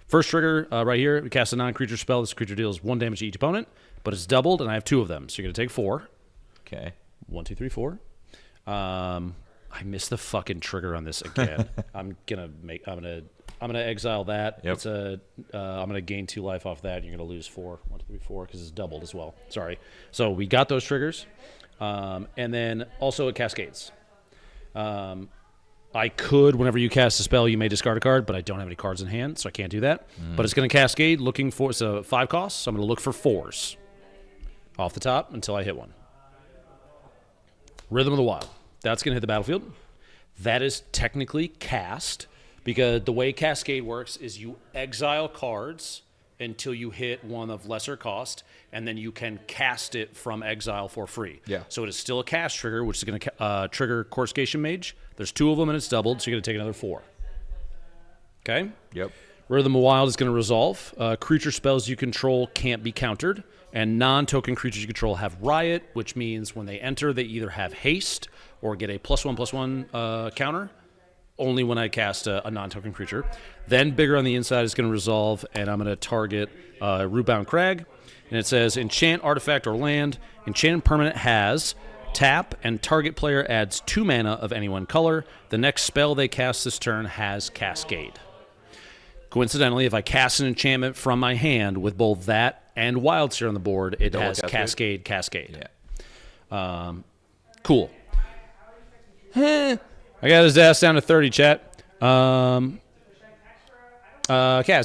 First trigger, right here, we cast a non-creature spell. This creature deals 1 damage to each opponent, but it's doubled, and I have 2 of them. So you're going to take 4. Okay. 1, 2, 3, 4. I missed the fucking trigger on this again. I'm gonna exile that. Yep. It's I'm gonna gain 2 life off that. And you're gonna lose 4. 1, 2, 3, 4 because it's doubled as well. Sorry. So we got those triggers, and then also it cascades. I could, whenever you cast a spell, you may discard a card, but I don't have any cards in hand, so I can't do that. But it's going to cascade, looking for, it's a 5 cost, so I'm going to look for 4s off the top until I hit 1. Rhythm of the Wild. That's going to hit the battlefield. That is technically cast, because the way Cascade works is you exile cards until you hit one of lesser cost, and then you can cast it from exile for free. Yeah. So it is still a cast trigger, which is going to trigger Coruscation Mage. There's 2 of them, and it's doubled, so you're going to take another 4. Okay? Yep. Rhythm of Wild is going to resolve. Creature spells you control can't be countered, and non-token creatures you control have Riot, which means when they enter, they either have haste or get a +1/+1 counter, only when I cast a non-token creature. Then Bigger on the Inside is going to resolve, and I'm going to target Rootbound Crag. And it says, enchant artifact or land. Enchanted permanent has tap, and target player adds 2 mana of any one color. The next spell they cast this turn has Cascade. Coincidentally, if I cast an enchantment from my hand with both that and Wildseer on the board, it Double has Cascade. Yeah. Cool. I got his ass down to 30, chat. Kaz,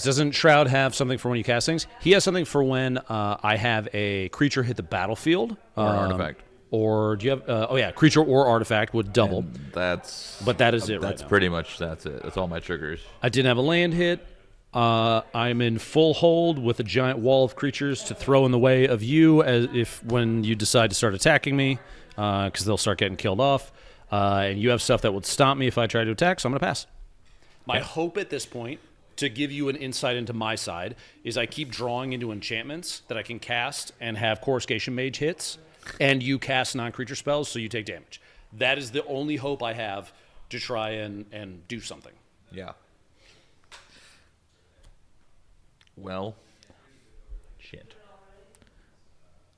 doesn't Shroud have something for when you cast things? He has something for when I have a creature hit the battlefield. Or an artifact. Or do you have... creature or artifact would double. And that's... But that is it right That's now. pretty much, that's it. That's all my triggers. I didn't have a land hit. I'm in full hold with a giant wall of creatures to throw in the way of you when you decide to start attacking me, because they'll start getting killed off. And you have stuff that would stop me if I try to attack, so I'm going to pass. My hope at this point, to give you an insight into my side, is I keep drawing into enchantments that I can cast and have Coruscation Mage hits, and you cast non-creature spells, so you take damage. That is the only hope I have to try and do something. Yeah. Well, Shit.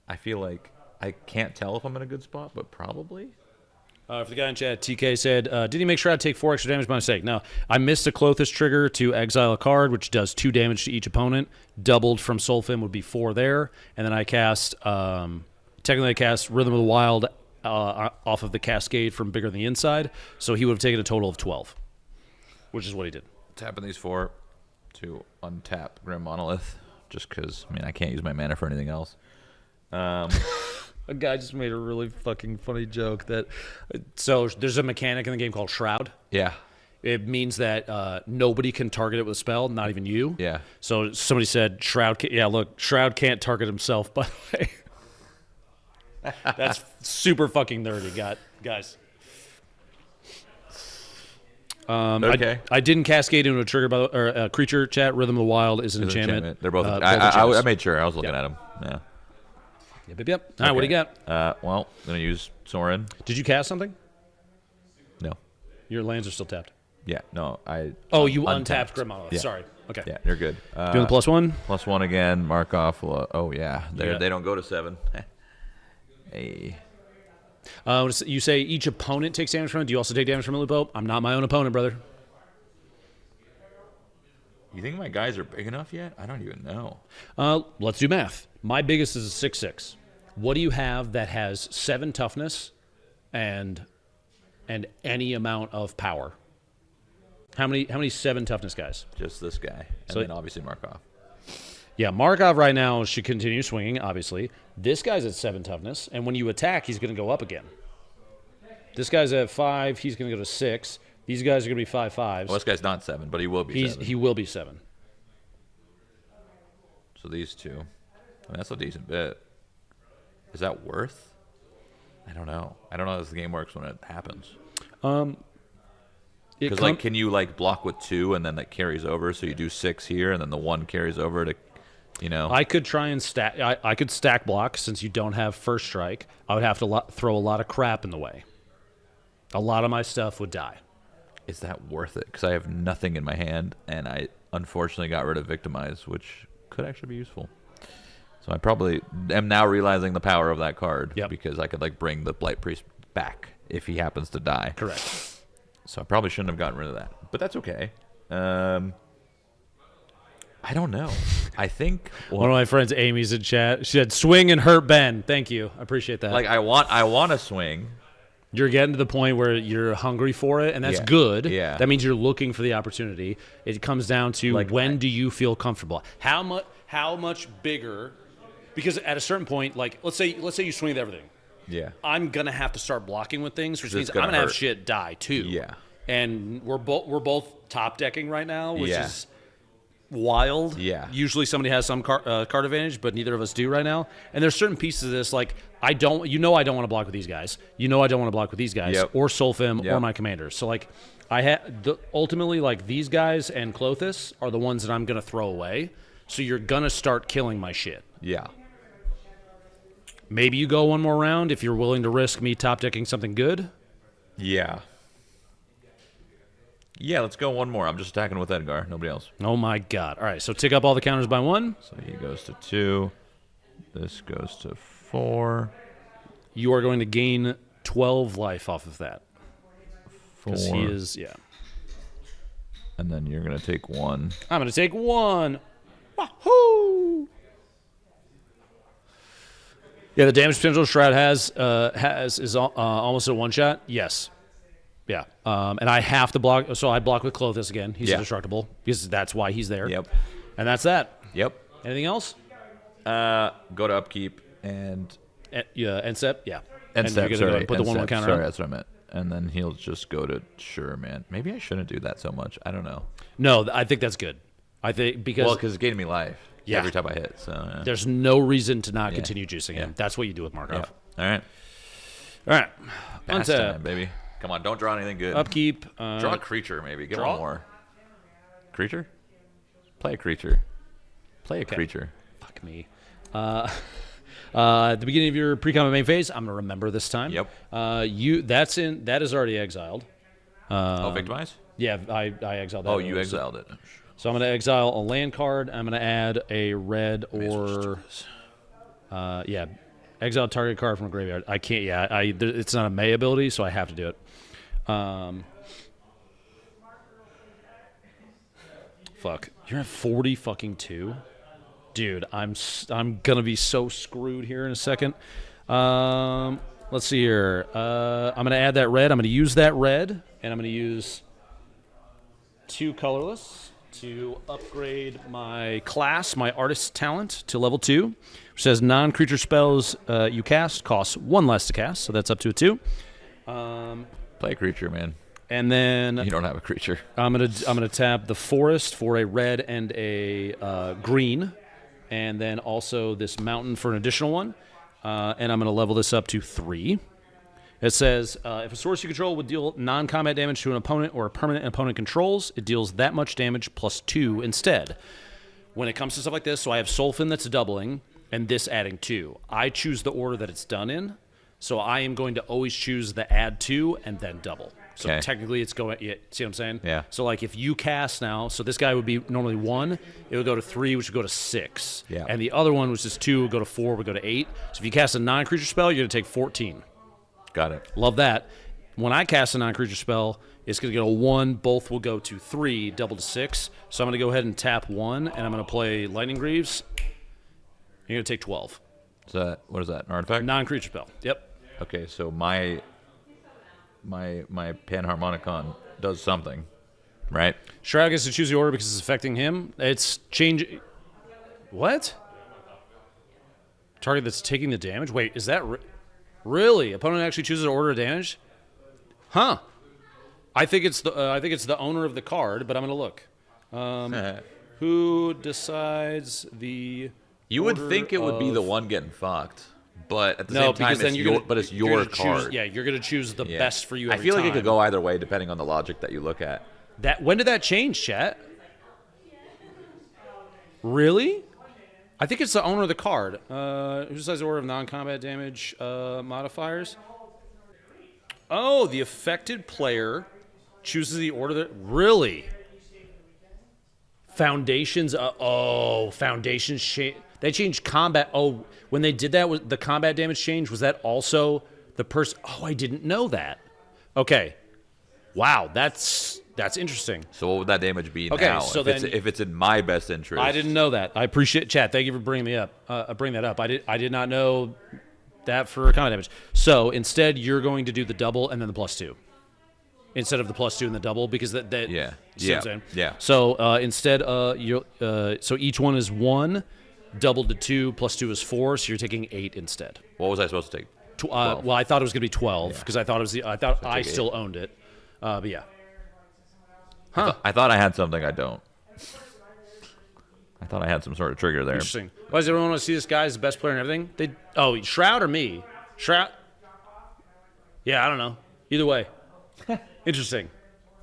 I feel like I can't tell if I'm in a good spot, but probably. For the guy in chat, TK said, did he make Shroud take 4 extra damage by mistake? No. I missed a Klothys trigger to exile a card, which does 2 damage to each opponent. Doubled from Soulfin would be 4 there. And then I cast, technically I cast Rhythm of the Wild off of the Cascade from Bigger than the Inside. So he would have taken a total of 12, which is what he did. Tapping these 4 to untap Grim Monolith, just because, I mean, I can't use my mana for anything else. A guy just made a really fucking funny joke that, so there's a mechanic in the game called Shroud. Yeah. It means that nobody can target it with a spell, not even you. Yeah. So somebody said Shroud. Yeah, look, Shroud can't target himself. By the way, that's super fucking nerdy, guys. Okay. I didn't cascade into a trigger or a creature. Chat Rhythm of the Wild is an enchantment. They're both. enchantments. I made sure. I was looking at them. Yeah. Yep. All right, what do you got? Well, I'm gonna use Sorin. Did you cast something? No. Your lands are still tapped. Yeah. No. Oh, you untapped Grim Monolith. Yeah. Sorry. Okay. Yeah, you're good. Doing the +1. +1 again. Mark off. Oh yeah. Yeah. They don't go to 7. Hey. You say each opponent takes damage from it. Do you also take damage from it, Lupo? I'm not my own opponent, brother. You think my guys are big enough yet? I don't even know. Let's do math. My biggest is a 6/6. What do you have that has 7 toughness and any amount of power? How many 7 toughness guys? Just this guy, and then obviously Markov. Yeah, Markov right now should continue swinging. Obviously, this guy's at 7 toughness, and when you attack, he's going to go up again. This guy's at 5. He's going to go to 6. These guys are going to be 5/5s. Well, this guy's not 7, but he will be 7. He will be 7. So these 2. I mean, that's a decent bit. Is that worth? I don't know. I don't know how this game works when it happens. Because can you block with 2 and then that carries over? So you do 6 here, and then the 1 carries over to, I could try and stack. I could stack block since you don't have first strike. I would have to throw a lot of crap in the way. A lot of my stuff would die. Is that worth it? Because I have nothing in my hand, and I unfortunately got rid of Victimize, which could actually be useful. So I probably am now realizing the power of that card because I could bring the Blight Priest back if he happens to die. Correct. So I probably shouldn't have gotten rid of that, but that's okay. I don't know. I think one of my friends, Amy's in chat. She said, "Swing and hurt Ben." Thank you. I appreciate that. I want to swing. You're getting to the point where you're hungry for it, and that's good. Yeah. That means you're looking for the opportunity. It comes down to when do you feel comfortable? How much bigger? Because at a certain point, let's say you swing with everything. Yeah. I'm gonna have to start blocking with things, which means I'm gonna have shit die too. Yeah. And we're both top decking right now, which is wild. Yeah. Usually somebody has some card advantage, but neither of us do right now. And there's certain pieces of this, I don't want to block with these guys. I don't want to block with these guys or Solfim or my commanders. So ultimately these guys and Klothys are the ones that I'm gonna throw away. So you're gonna start killing my shit. Yeah. Maybe you go one more round if you're willing to risk me top decking something good. Yeah. Yeah, let's go one more. I'm just attacking with Edgar. Nobody else. Oh, my God. All right, so tick up all the counters by 1. So he goes to 2. This goes to 4. You are going to gain 12 life off of that. 4. Because he is, And then you're going to take 1. I'm going to take 1. Wahoo! Yeah, the damage potential Shroud has is almost a one-shot. Yes. Yeah. And I have to block. So I block with Klothys again. He's indestructible because that's why he's there. Yep. And that's that. Yep. Anything else? Go to upkeep and End-step. Yeah. End-step, sorry. Put the 1/1 counter Sorry, on. that's what I meant. And then he'll just go to sure, man. Maybe I shouldn't do that so much. I don't know. No, I think that's good. I think because it's gaining me life every time I hit. So there's no reason to not continue juicing him. That's what you do with Markov. All right. Pass time, baby. Come on, don't draw anything good. Upkeep. Draw a creature, maybe. Get one more. Creature? Play a creature. Creature. Fuck me. At the beginning of your pre-combat main phase, I'm gonna remember this time. Yep. That is already exiled. Victimize? Yeah, I exiled that. Oh, you exiled it. So I'm going to exile a land card. I'm going to add a red or yeah, exile target card from a graveyard. I can't. Yeah, it's not a May ability, so I have to do it. Fuck, you're at 40 fucking 2, dude. I'm gonna be so screwed here in a second. Let's see here. I'm gonna add that red. I'm gonna use that red, and I'm gonna use 2 colorless to upgrade my class, my artist talent, to level 2, which says non-creature spells you cast costs 1 less to cast, so that's up to a 2. Play a creature, man. And then You don't have a creature. I'm gonna tap the forest for a red and a green, and then also this mountain for an additional 1. And I'm gonna level this up to 3. It says if a source you control would deal non-combat damage to an opponent or a permanent opponent controls, it deals that much damage plus 2 instead. When it comes to stuff like this, so I have Solfin that's doubling, and this adding 2. I choose the order that it's done in, so I am going to always choose the add 2 and then double. So technically it's going, see what I'm saying? Yeah. So like if you cast now, so this guy would be normally 1, it would go to 3, which would go to 6. Yeah. And the other one, which is 2, would go to 4, would go to 8. So if you cast a non-creature spell, you're going to take 14. Got it. Love that. When I cast a non-creature spell, it's going to get a 1. Both will go to 3, double to 6. So I'm going to go ahead and tap 1, and I'm going to play Lightning Greaves. You're going to take 12. So what is that? An artifact? Non-creature spell. Yep. Okay, so my Panharmonicon does something, right? Shroud gets to choose the order because it's affecting him. It's change. What? Target that's taking the damage? Wait, is that really? Opponent actually chooses an order of damage? Huh. I think it's the owner of the card, but I'm gonna look. Who decides the? You would think it would be the one getting fucked, but at the No, same because time, then you're gonna, it's you're your gonna card. Choose, yeah, you're gonna choose the best for you. I Every feel like time. it could go either way depending on the logic that you look at. When did that change, chat? Really? I think it's the owner of the card. Who decides the order of non-combat damage modifiers? Oh, the affected player chooses the order that... Really? Foundations... Foundations... They changed combat... Oh, when they did that, the combat damage change, was that also the person... Oh, I didn't know that. Okay. Wow, that's interesting. So what would that damage be Okay, now? so if it's in my best interest. I didn't know that. I appreciate chat. Thank you for bringing me up. Bring that up. I did not know that for combat damage. So instead, you're going to do the double and then the +2 instead of the +2 and the double because that yeah see what I'm saying? Yeah. So instead, so each one is 1, doubled to 2, +2 is 4. So you're taking 8 instead. What was I supposed to take? Well, I thought it was going to be 12 because I thought it was I take still owned it. But yeah. I thought I had something I don't. I thought I had some sort of trigger there. Interesting. Why does everyone want to see this guy as the best player and everything? Shroud or me? Shroud? Yeah, I don't know. Either way. Interesting.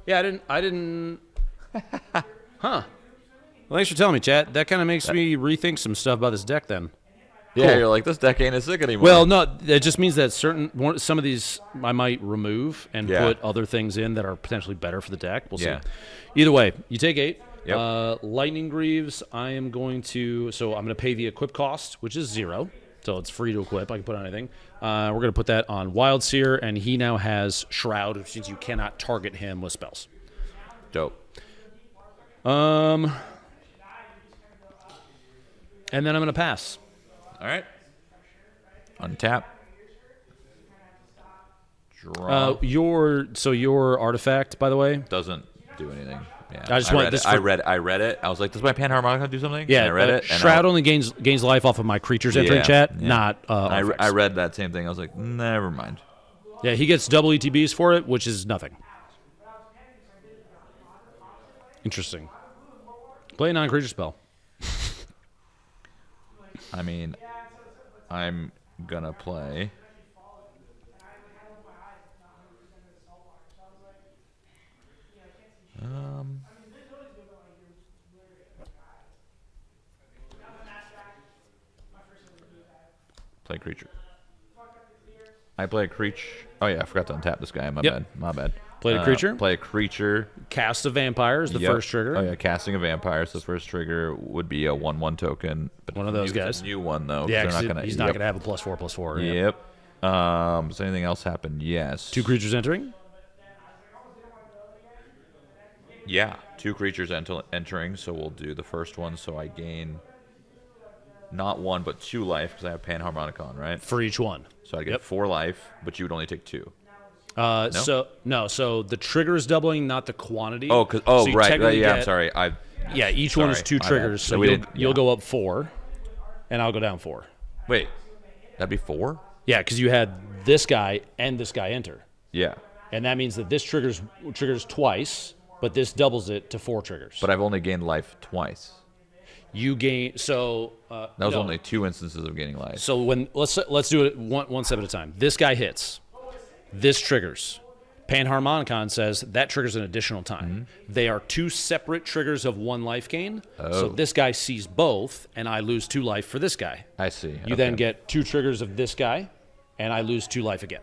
Yeah, I didn't. Huh. Well, thanks for telling me, chat. That kind of makes me rethink some stuff about this deck then. Yeah, Cool. you're like, this deck ain't as sick anymore. Well, no, it just means that some of these I might remove and put other things in that are potentially better for the deck. We'll see. Either way, you take 8. Yep. Lightning Greaves, I'm going to pay the equip cost, which is 0. So it's free to equip. I can put on anything. We're going to put that on Wild Seer, and he now has Shroud, which means you cannot target him with spells. Dope. And then I'm going to pass. All right. Untap. Draw. Your artifact, by the way, Doesn't do anything. Yeah. I just want this. I read it. I was like, does my Panharmonicon do something? Yeah, and I read it. And Shroud only gains life off of my creatures entering chat, not. I read that same thing. I was like, never mind. Yeah, he gets double ETBs for it, which is nothing. Interesting. Play a non-creature spell. I mean, I'm gonna play. Play creature. I play a creature. Oh yeah, I forgot to untap this guy. My bad. Play a creature. Play a creature. Cast a vampire is the first trigger. Oh yeah, casting a vampire. So the first trigger would be a 1/1 token. But One of those it's guys. a new one though. Yeah, they're 'cause not gonna, he's not going to have a +4/+4. Yep. Does anything else happen? Yes. 2 creatures entering. Yeah, 2 creatures entering. So we'll do the first one. So I gain not 1 but 2 life because I have Panharmonicon, right? For each one. So I get 4 life, but you would only take 2. So the trigger is doubling, not the quantity. Oh, So you right. technically Yeah, I'm get- sorry. Each one is Sorry, 2 my bad. triggers, So so we you'll go up 4, and I'll go down 4. Wait, that'd be 4? Yeah, because you had this guy and this guy enter, Yeah, and that means that this triggers twice, but this doubles it to 4 triggers. but I've only gained life twice. You gain That was only 2 instances of gaining life. So when let's do it one step at a time. This guy hits. This triggers. Panharmonicon says that triggers an additional time. They are 2 separate triggers of 1 life gain. So this guy sees both, and I lose 2 life for this guy. I see. You then get 2 triggers of this guy, and I lose 2 life again.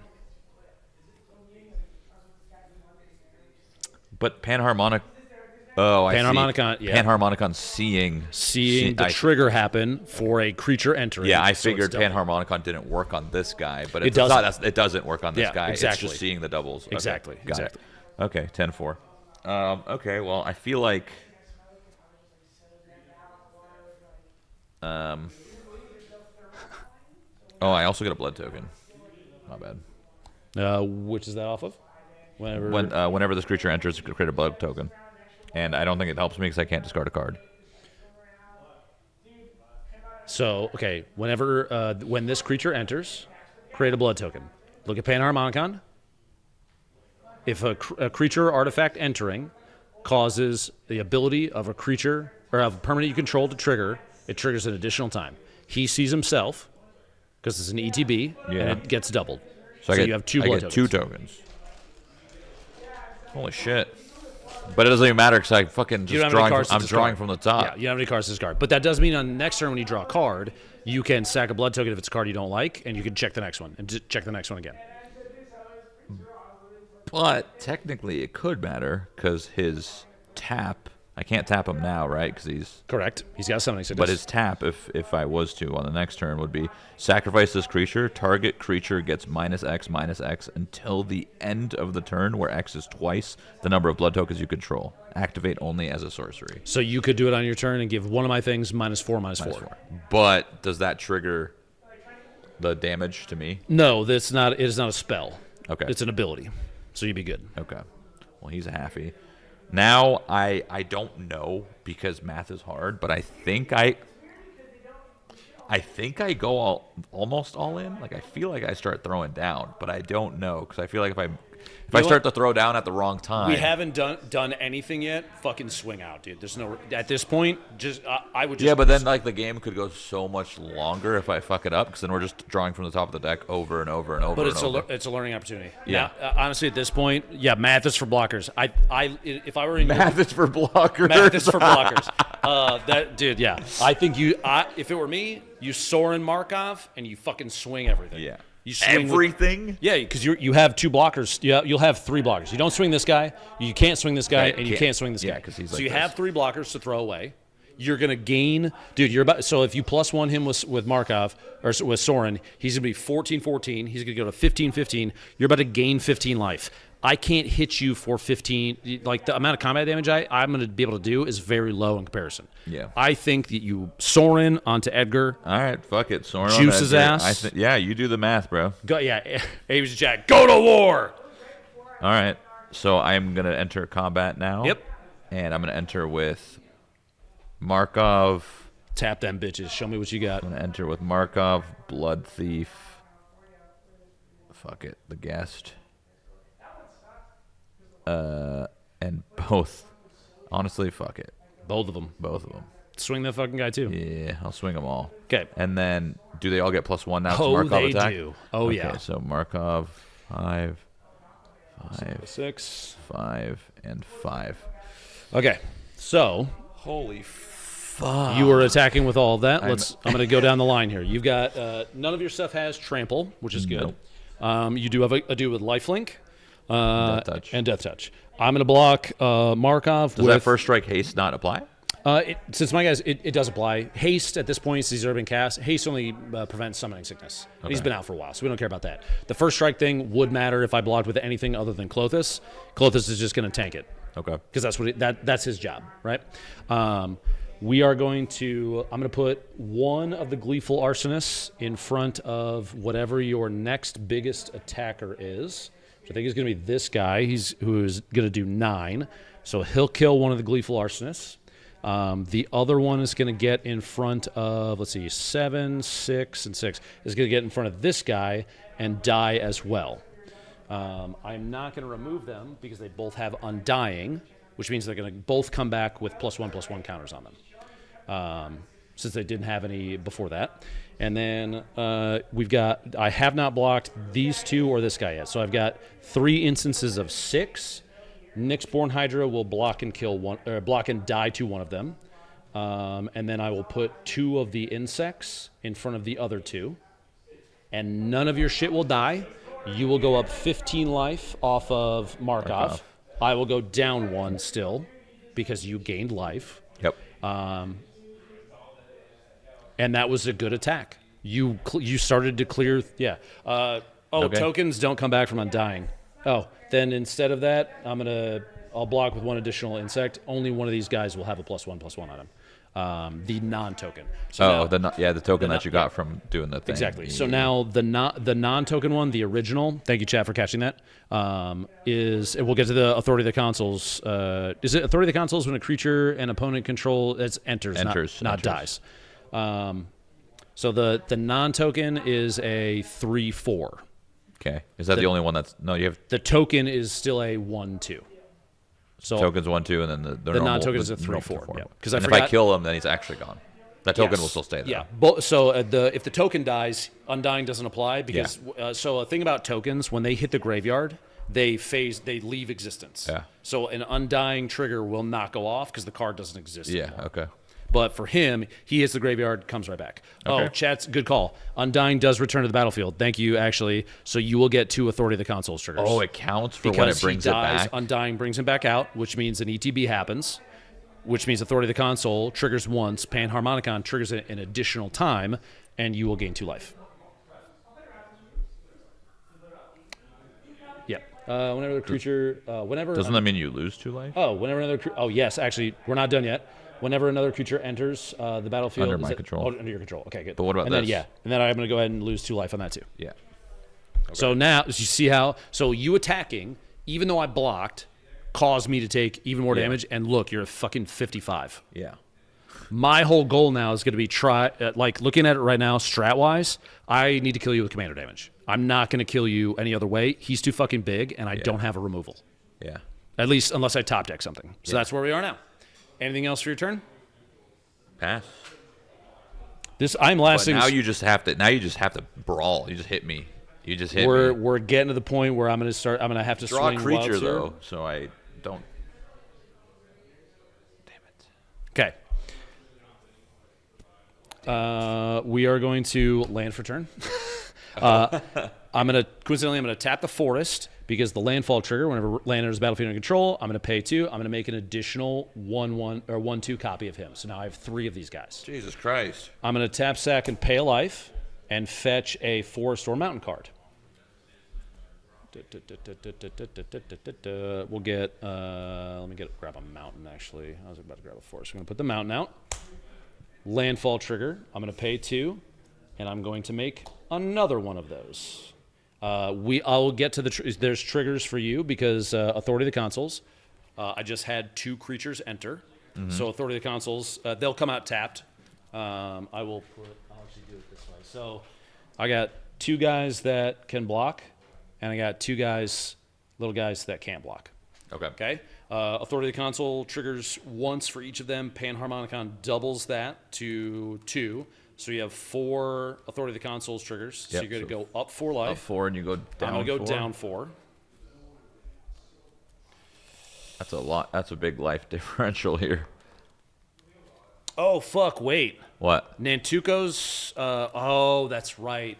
But Panharmonic. Oh, I Panharmonicon, see. yeah. Panharmonicon seeing The trigger happen for a creature entering. Yeah, I so figured it's double. Panharmonicon didn't work on this guy, but It it's not, doesn't. it doesn't work on this Yeah, guy. exactly. It's just seeing the doubles. Okay, Exactly, got exactly. it. Okay, 10-4. Okay, well, I feel like. Oh, I also get a blood token. My bad. Which is that off of? Whenever this creature enters, create a blood token. And I don't think it helps me because I can't discard a card. So, okay, when this creature enters, create a blood token. Look at Panharmonicon. If a creature or artifact entering causes the ability of a creature or of a permanent you control to trigger, it triggers an additional time. He sees himself because it's an ETB, and it gets doubled. So you have 2 blood tokens. 2 tokens. Holy shit. But it doesn't even matter because I fucking just drawing from the top. Yeah, you don't have any cards to discard. But that does mean on the next turn when you draw a card, you can sack a blood token if it's a card you don't like, and you can check the next one, and check the next one again. But technically it could matter because his tap, I can't tap him now, right? Because he's... Correct. He's got summoning sickness. But his tap, if I was to on the next turn, would be sacrifice this creature. Target creature gets -X until the end of the turn, where X is twice the number of blood tokens you control. Activate only as a sorcery. So you could do it on your turn and give one of my things -4/-4. But does that trigger the damage to me? No, that's not. It is not a spell. Okay. It's an ability. So you'd be good. Okay. Well, he's a halfie. Now, I don't know because math is hard, but I think I go almost all in. Like, I feel like I start throwing down, but I don't know because I feel like if I start to throw down at the wrong time. We haven't done anything yet. Fucking swing out, dude. There's no at this point. Just I would just. Yeah, but then like the game could go so much longer if I fuck it up because then we're just drawing from the top of the deck over and over and over. But and it's a learning opportunity. Yeah. Now, honestly, at this point, yeah, math is for blockers. If I were in math is for blockers. Math is for blockers. Dude, yeah. I think if it were me, you Sorin Markov and you fucking swing everything. Yeah. You swing everything? Yeah, because you have 2 blockers. You'll have 3 blockers. You don't swing this guy, you can't swing this guy, Right, and you can't swing this guy. because he's so like you this. have 3 blockers to throw away. You're gonna gain, dude. So if you +1 him with Markov or with Sorin, he's gonna be 14-14. He's gonna go to 15-15. You're about to gain 15 life. I can't hit you for 15. Like the amount of combat damage I'm going to be able to do is very low in comparison. Yeah. I think that you Sorin onto Edgar. All right, fuck it. Sorin on Juice his Edgar. ass. Yeah, you do the math, bro. Go, yeah, Ames Jack. Go to war. All right. So I'm going to enter combat now. Yep. And I'm going to enter with Markov. Tap them bitches. Show me what you got. I'm going to enter with Markov, Blood Thief. Fuck it. The Guest. And both. Honestly, fuck it. Both of them. Both of them. Swing that fucking guy too. Yeah, I'll swing them all. Okay. And then, do they all get +1 now to Oh, Markov they attack? do. Oh, okay, yeah. So Markov, 5, 6, 5, and 5. Okay. So Holy fuck. you were attacking with all of that. I'm going to go down the line here. You've got none of your stuff has trample, which is good. Nope. You do have a dude with lifelink. Touch. And Death Touch. I'm going to block Markov. Does that first strike haste not apply? Since my guys, it does apply. Haste at this point, since he's already been cast, haste only prevents summoning sickness. And he's been out for a while, so we don't care about that. The first strike thing would matter if I blocked with anything other than Klothys. Klothys is just going to tank it. Okay. Because that's what that's his job, right? We are going to. I'm going to put one of the Gleeful Arsonists in front of whatever your next biggest attacker is. Which I think is going to be this guy. Who's going to do 9. So he'll kill one of the Gleeful Arsonists. The other one is going to get in front of, let's see, 7, 6, and 6. Is going to get in front of this guy and die as well. I'm not going to remove them because they both have Undying, which means they're going to both come back with +1/+1 counters on them, since they didn't have any before that. And then I have not blocked these two or this guy yet. So I've got 3 instances of 6. Nyxborn Hydra will block and kill one, or block and die to one of them. And then I will put 2 of the insects in front of the other 2. And none of your shit will die. You will go up 15 life off of Markov. I will go down 1 still because you gained life. Yep. And that was a good attack. You started to clear. Yeah. Tokens don't come back from Undying. Oh, then instead of that, I'll block with 1 additional insect. Only one of these guys will have a +1/+1 on him. The non-token. So the token that you got from doing the thing. Exactly. So now the non-token one, the original. Thank you, chat, for catching that. Is we'll get to the Authority of the Consuls. Is it Authority of the Consuls when a creature and opponent control enters, not dies? So the non-token is a 3/4. Okay. Is that the only one that's... No, you have... The token is still a 1/2. So token's 1/2, and then the non-token is a 3/4. Yeah. Because if I kill him, then he's actually gone. That token will still stay there. Yeah. So if the token dies, Undying doesn't apply because... so a thing about tokens, when they hit the graveyard, they leave existence. Yeah. So an Undying trigger will not go off because the card doesn't exist anymore. Okay. But for him, he hits the graveyard, comes right back. Okay. Oh, chat's good call. Undying does return to the battlefield. Thank you, actually. So you will get 2 Authority of the Consuls triggers. Oh, it counts for because when it brings he dies, it back? Undying brings him back out, which means an ETB happens, which means Authority of the Consul triggers once, Panharmonicon triggers it an additional time, and you will gain 2 life. Yeah. Whenever the creature... Doesn't that mean you lose 2 life? Oh, whenever another... Oh, yes, actually, we're not done yet. Whenever another creature enters the battlefield... Under my control. Under your control. Okay, good. But what about this? this? And then I'm going to go ahead and lose 2 life on that, too. Yeah. Okay. So now, you see how... So you attacking, even though I blocked, caused me to take even more damage. And look, you're a fucking 55. Yeah. My whole goal now is going to be looking at it right now, strat-wise, I need to kill you with commander damage. I'm not going to kill you any other way. He's too fucking big, and I don't have a removal. Yeah. At least unless I top deck something. So that's where we are now. Anything else for your turn? Pass. I'm lasting. But now you just have to brawl. You just hit me. You just hit me. We're getting to the point where I'm going to have to draw swing a creature wilds though, so I don't. Damn it. Okay. We are going to land for turn. I'm gonna tap the forest because the landfall trigger, whenever land enters the battlefield under control, I'm gonna pay 2. I'm gonna make an additional 1/2 copy of him. So now I have 3 of these guys. Jesus Christ. I'm gonna tap sack and pay a life and fetch a forest or mountain card. We'll get let me grab a mountain actually. I was about to grab a forest. I'm gonna put the mountain out. Landfall trigger. I'm gonna pay 2, and I'm going to make another one of those. I'll get to there's triggers for you because Authority of the Consuls. I just had 2 creatures enter, so Authority of the Consuls they'll come out tapped. I'll actually do it this way. So I got 2 guys that can block, and I got 2 little guys that can't block. Okay. Authority of the Consul triggers once for each of them. Panharmonicon doubles that to 2. So you have 4 Authority of the Consuls triggers. So you're going to go up 4 life. Up 4, and you go down 4. I'm going to go down 4. That's a lot. That's a big life differential here. Oh, fuck, wait. What? Nantuko's... oh, that's right.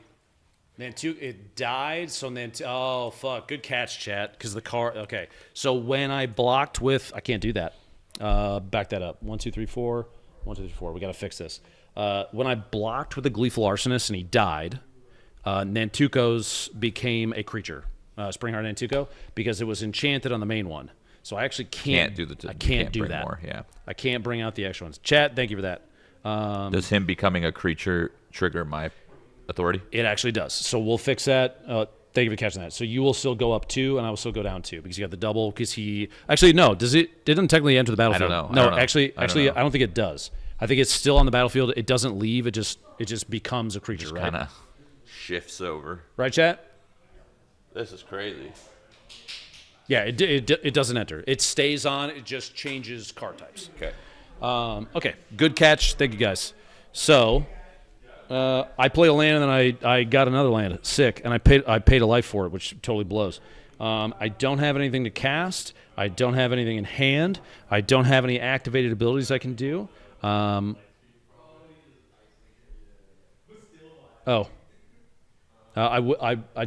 It died, so oh, fuck. Good catch, chat, because the card... Okay, so when I blocked with... I can't do that. Back that up. 1, 2, 3, 4. 1, 2, 3, 4. We got to fix this. When I blocked with the Gleeful Arsonist and he died, Nantuko's became a creature. Springheart Nantuko, because it was enchanted on the main one. So I actually can't do the. I can't do that. More, yeah. I can't bring out the extra ones. Chat, thank you for that. Does him becoming a creature trigger my authority? It actually does. So we'll fix that. Thank you for catching that. So you will still go up 2, and I will still go down 2 because you got the double. Because he actually no, does it? It doesn't technically enter the battlefield. I don't know. No, I don't think it does. I think it's still on the battlefield. It doesn't leave. It just becomes a creature. Right? Kind of shifts over. Right, chat. This is crazy. Yeah, it doesn't enter. It stays on. It just changes card types. Okay. Okay. Good catch. Thank you guys. So. I played a land and then I got another land. Sick. And I paid a life for it, which totally blows. I don't have anything to cast. I don't have anything in hand. I don't have any activated abilities I can do. I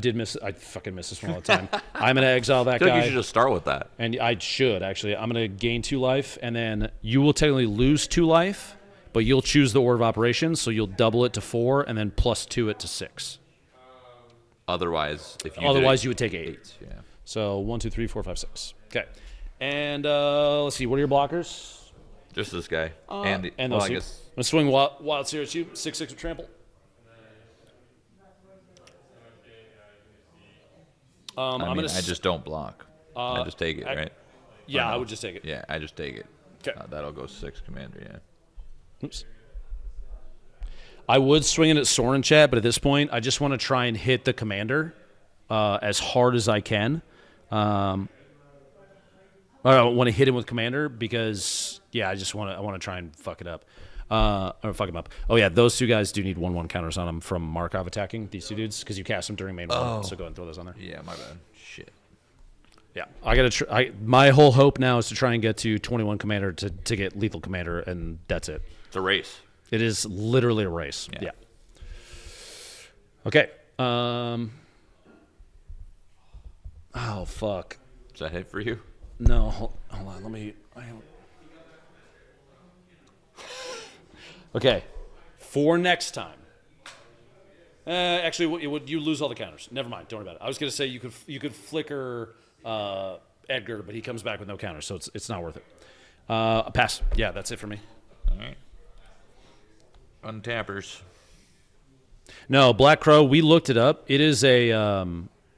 did miss. I fucking miss this one all the time. I'm gonna exile that I feel guy. like you should just start with that. And I should actually. I'm gonna gain 2 life, and then you will technically lose 2 life. But you'll choose the order of operations, so you'll double it to 4 and then +2 it to 6. Otherwise, you would take 8. Yeah. So 1, 2, 3, 4, 5, 6. Okay. And let's see. What are your blockers? Just this guy. And well, I guess I'm gonna swing Wild Seer at you. 6/6 with trample. I just don't block. I just take it, right? Yeah, I would just take it. Yeah, I just take it. Okay. That'll go 6 commander. Yeah. Oops. I would swing it at Soren, chat, but at this point, I just want to try and hit the commander as hard as I can. I don't want to hit him with commander because, yeah, I want to try and fuck it up. Or fuck him up. Oh, yeah, those 2 guys do need 1/1 counters on them from Markov attacking, these 2 dudes, because you cast them during main one, so go ahead and throw those on there. Yeah, my bad. Shit. Yeah, I gotta. My whole hope now is to try and get to 21 commander to get lethal commander, and that's it. It's a race. It is literally a race. Yeah. Okay. Oh fuck. Is that hit for you? No. Hold on. Let me. Okay. For next time. Actually, you lose all the counters. Never mind. Don't worry about it. I was gonna say you could flicker Edgar, but he comes back with no counters, so it's not worth it. A pass. Yeah, that's it for me. All right. Untappers. No, Black Crow, we looked it up. It is a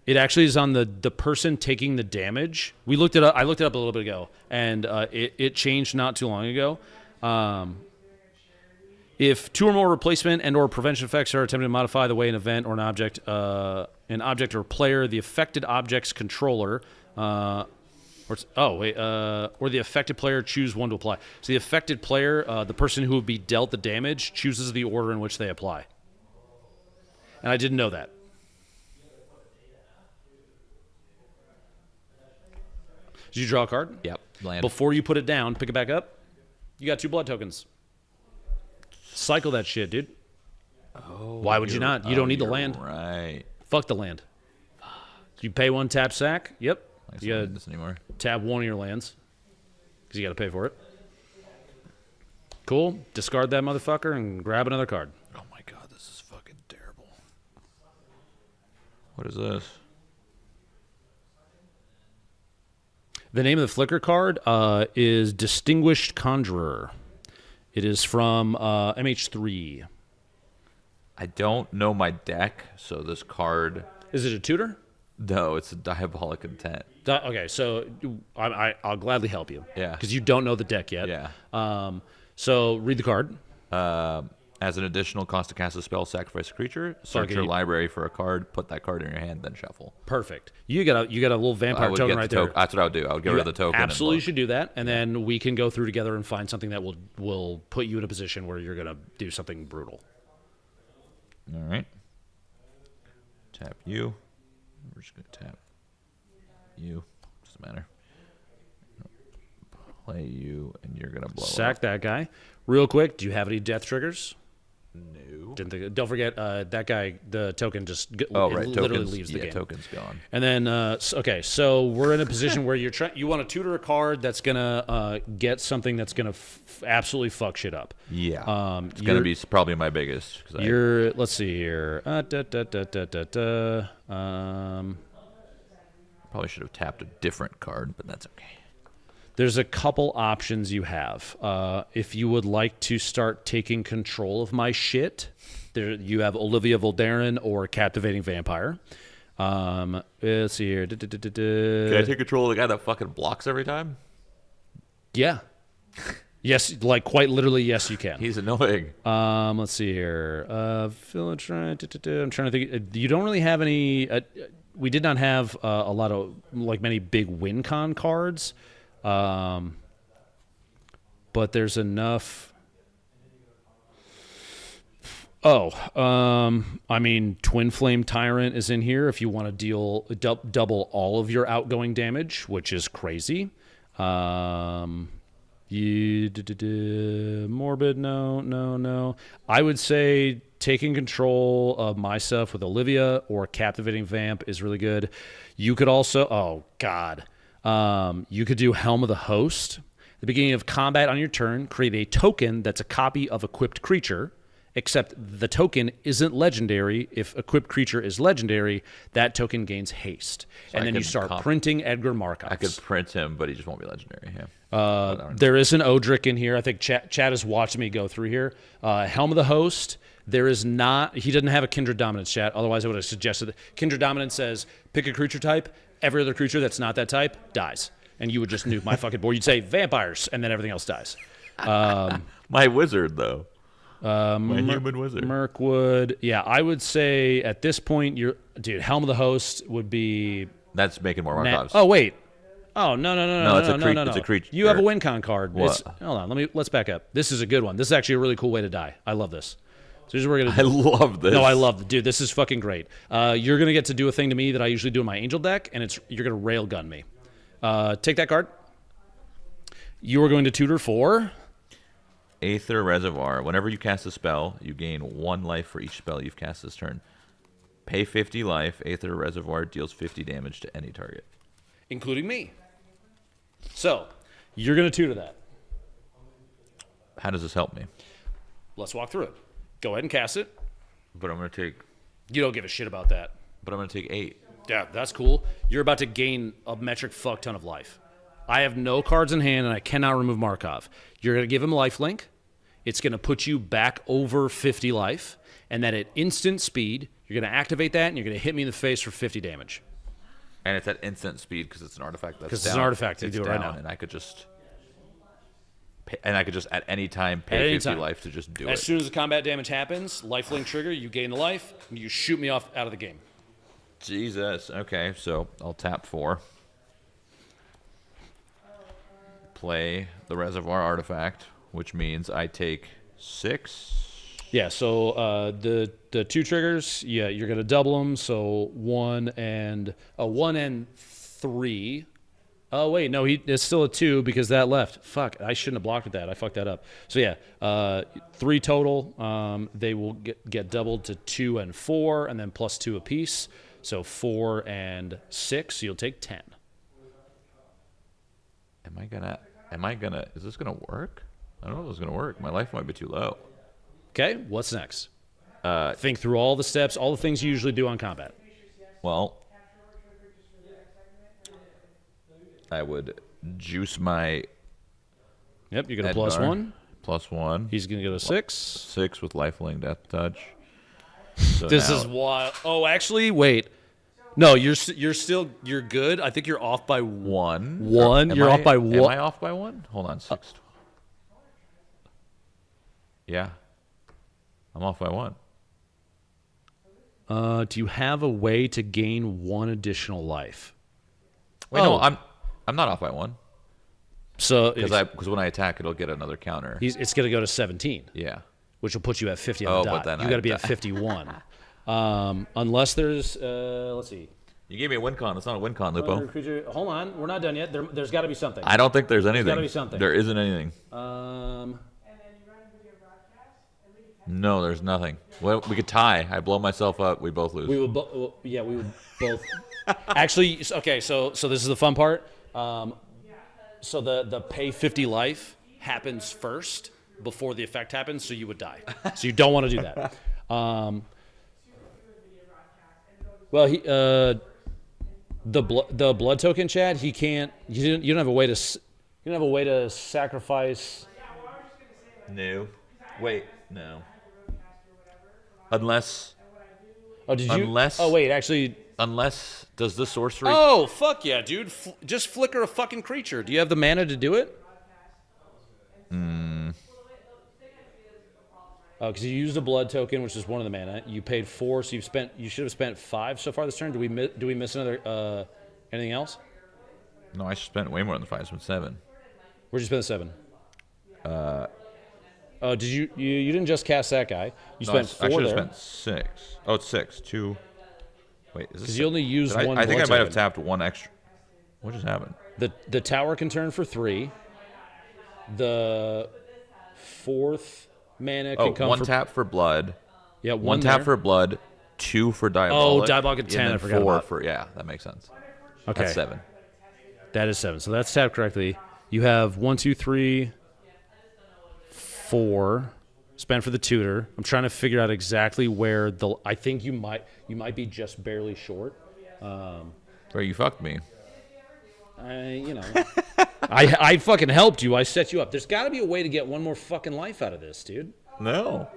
it actually is on the person taking the damage. We looked it up. I looked it up a little bit ago, and it changed not too long ago. If 2 or more replacement and or prevention effects are attempted to modify the way an event or an object or player, the affected object's controller or the affected player choose 1 to apply. So the affected player, the person who would be dealt the damage, chooses the order in which they apply. And I didn't know that. Did you draw a card? Yep. Land. Before you put it down, pick it back up. You got 2 blood tokens. Cycle that shit, dude. Oh, why would you not? You don't need the land. Right. Fuck the land. You pay 1, tap, sack. Yep. Like You this anymore. tab 1 of your lands because you got to pay for it. Cool. Discard that motherfucker and grab another card. Oh my god, this is fucking terrible. What is this? The name of the flicker card is Distinguished Conjurer. It is from MH3. I don't know my deck, so this card... Is it a tutor? No, it's a Diabolic Intent. Okay, so I'll gladly help you. Yeah. Because you don't know the deck yet. Yeah. So read the card. As an additional cost to cast a spell, sacrifice a creature, search your library for a card, put that card in your hand, then shuffle. Perfect. You got a little vampire token right there. That's what I would do. I would get rid of the token. Absolutely should do that, and then we can go through together and find something that will put you in a position where you're going to do something brutal. All right. Tap you. We're just going to tap you. Doesn't matter. Play you, and you're going to blow Sack up. that guy. Real quick, do you have any death triggers? No. Didn't think. Don't forget that guy. The token just literally tokens, leaves the game. Tokens gone. And then so we're in a position where you want to tutor a card that's gonna get something that's gonna absolutely fuck shit up. Yeah, it's gonna be probably my biggest. Let's see here. Probably should have tapped a different card, but that's okay. There's a couple options you have. If you would like to start taking control of my shit, you have Olivia Voldaren or Captivating Vampire. Let's see here. Can I take control of the guy that fucking blocks every time? Yeah. Yes, like quite literally, yes, you can. He's annoying. Let's see here. I'm trying to think. You don't really have any. We did not have a lot of many big win con cards. But there's enough. I mean, Twin Flame Tyrant is in here if you want to deal double all of your outgoing damage, which is crazy. Morbid, no. I would say taking control of my stuff with Olivia or Captivating Vamp is really good. You could also, you could do Helm of the Host. At the beginning of combat on your turn, create a token that's a copy of equipped creature, except the token isn't legendary. If equipped creature is legendary, that token gains haste. So and then you start printing Edgar Markovs. I could print him, but he just won't be legendary. Yeah. There is an Odric in here. I think Chad has watched me go through here. Helm of the Host. There is not. He doesn't have a Kindred Dominance, chat. Otherwise, I would have suggested. Kindred Dominance says pick a creature type. Every other creature that's not that type dies. And you would just nuke my fucking board. You'd say vampires, and then everything else dies. My wizard, though. My human wizard. Mirkwood. Yeah, I would say at this point, Helm of the Host would be... That's making more Markovs. Oh, wait. Oh, no. It's a creature. You have a win con card. What? Hold on, let's back up. This is a good one. This is actually a really cool way to die. I love this. So here's what we're gonna do. I love this. No, I love it. Dude, this is fucking great. You're gonna get to do a thing to me that I usually do in my angel deck, and you're gonna railgun me. Take that card. You are going to tutor for Aether Reservoir. Whenever you cast a spell, you gain 1 life for each spell you've cast this turn. Pay 50 life. Aether Reservoir deals 50 damage to any target, including me. So you're gonna tutor that. How does this help me? Let's walk through it. Go ahead and cast it. But I'm going to take... You don't give a shit about that. But I'm going to take 8. Yeah, that's cool. You're about to gain a metric fuck ton of life. I have no cards in hand, and I cannot remove Markov. You're going to give him lifelink. It's going to put you back over 50 life. And then at instant speed, you're going to activate that, and you're going to hit me in the face for 50 damage. And it's at instant speed because it's an artifact that's down. Because it's an artifact. You do it right now. And I could just... at any time pay 50 life to just do it. As soon as the combat damage happens, lifelink trigger, you gain the life, and you shoot me off out of the game. Jesus. Okay, so I'll tap 4. Play the Reservoir artifact, which means I take 6. Yeah, so the 2 triggers, yeah, you're going to double them, so 1 and 3. Oh, wait, no, it's still a 2 because that left. Fuck, I shouldn't have blocked with that. I fucked that up. So, yeah, 3 total. They will get doubled to 2 and 4, and then plus 2 apiece. So 4 and 6, you'll take 10. Am I gonna, is this gonna work? I don't know if this is gonna work. My life might be too low. Okay, what's next? Think through all the steps, all the things you usually do on combat. Well, I would juice my... Yep, you're going to +1. +1. He's going to go to 6. 6 with lifelink death touch. So this is wild. Oh, actually, wait. No, you're good. I think you're off by 1. 1. You're off by 1. Am I off by 1? Hold on. 6. Yeah. I'm off by 1. Do you have a way to gain 1 additional life? Wait, no, I'm not off by 1. So because when I attack, it'll get another counter. It's going to go to 17. Yeah. Which will put you at 50 on the dot. But then you got to be at 51. Unless there's let's see. You gave me a win con. It's not a win con, Lupo. Hold on, we're not done yet. There's got to be something. I don't think there's anything. There's got to be something. There isn't anything. And then you run a video broadcast. At No, there's nothing. Well, we could tie. I blow myself up. We both lose. We would, yeah, we would both. Actually, okay. So this is the fun part. So the pay 50 life happens first before the effect happens, so you would die. So you don't want to do that. Well, the blood token, Chad. He can't. You don't have a way to. You don't have a way to sacrifice. No. Wait. No. Unless. Oh, did you? Unless. Oh, wait. Actually. Unless does the sorcery? Oh, fuck yeah, dude! Just flicker a fucking creature. Do you have the mana to do it? Oh, because you used a blood token, which is one of the mana. You paid 4, so you should have spent 5 so far this turn. Do we miss another anything else? No, I spent way more than 5. I spent 7. Where'd you spend the 7? Oh, did you didn't just cast that guy? You spent 4 I should there. have spent 6. Oh, it's 6. 2. Wait, is this? Because you only used one. I think I blood might have token. tapped 1 extra. What just happened? The tower can turn for 3. The 4th mana can come 1 for tap for blood. Yeah, 1 there. tap for blood. 2 for diabolic. Oh, diabolic at 10. And then I forgot 4 about. for that makes sense. Okay, That's 7. that is 7. So that's tapped correctly. You have 1, 2, 3, 4. Spent for the tutor. I'm trying to figure out exactly where the. I think you might be just barely short. Where you fucked me. I fucking helped you. I set you up. There's got to be a way to get one more fucking life out of this, dude. No.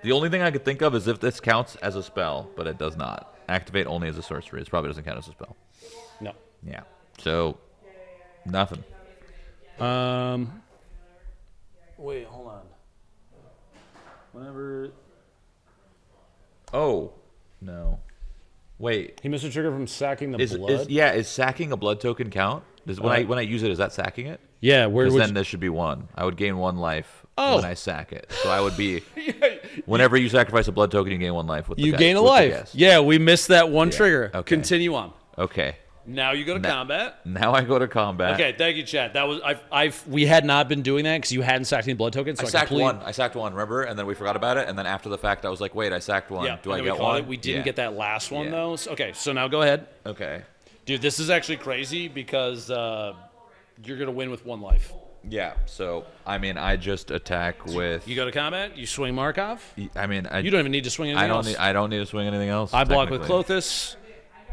The only thing I could think of is if this counts as a spell, but it does not. Activate only as a sorcery. It probably doesn't count as a spell. No. Yeah. So, nothing. Wait, hold on. Whenever Oh. No. Wait. he missed a trigger from sacking the blood. Is sacking a blood token count? When I use it, is that sacking it? Yeah, where Because was then this should be 1. I would gain 1 life Oh. when I sack it. So I would be. Whenever you sacrifice a blood token, you gain 1 life. With the you guy- gain a with the life? guest. Yeah, we missed that one trigger. Okay. Continue on. Okay. Now you go to combat. Now I go to combat. Okay, thank you, Chad. That was we had not been doing that because you hadn't sacked any blood tokens. So I sacked 1. I sacked 1, remember? And then we forgot about it. And then after the fact, I was like, wait, I sacked 1. Yeah, Do I and then get we called 1? it. We didn't Yeah. get that last one Yeah. though. Okay, so now go ahead, Okay. dude. This is actually crazy because you're gonna win with 1 life. Yeah. So, I mean, I just attack with. You go to combat. You swing Markov. I mean, You don't even need to swing anything else. I don't need to swing anything else. I block with technically. Clothis.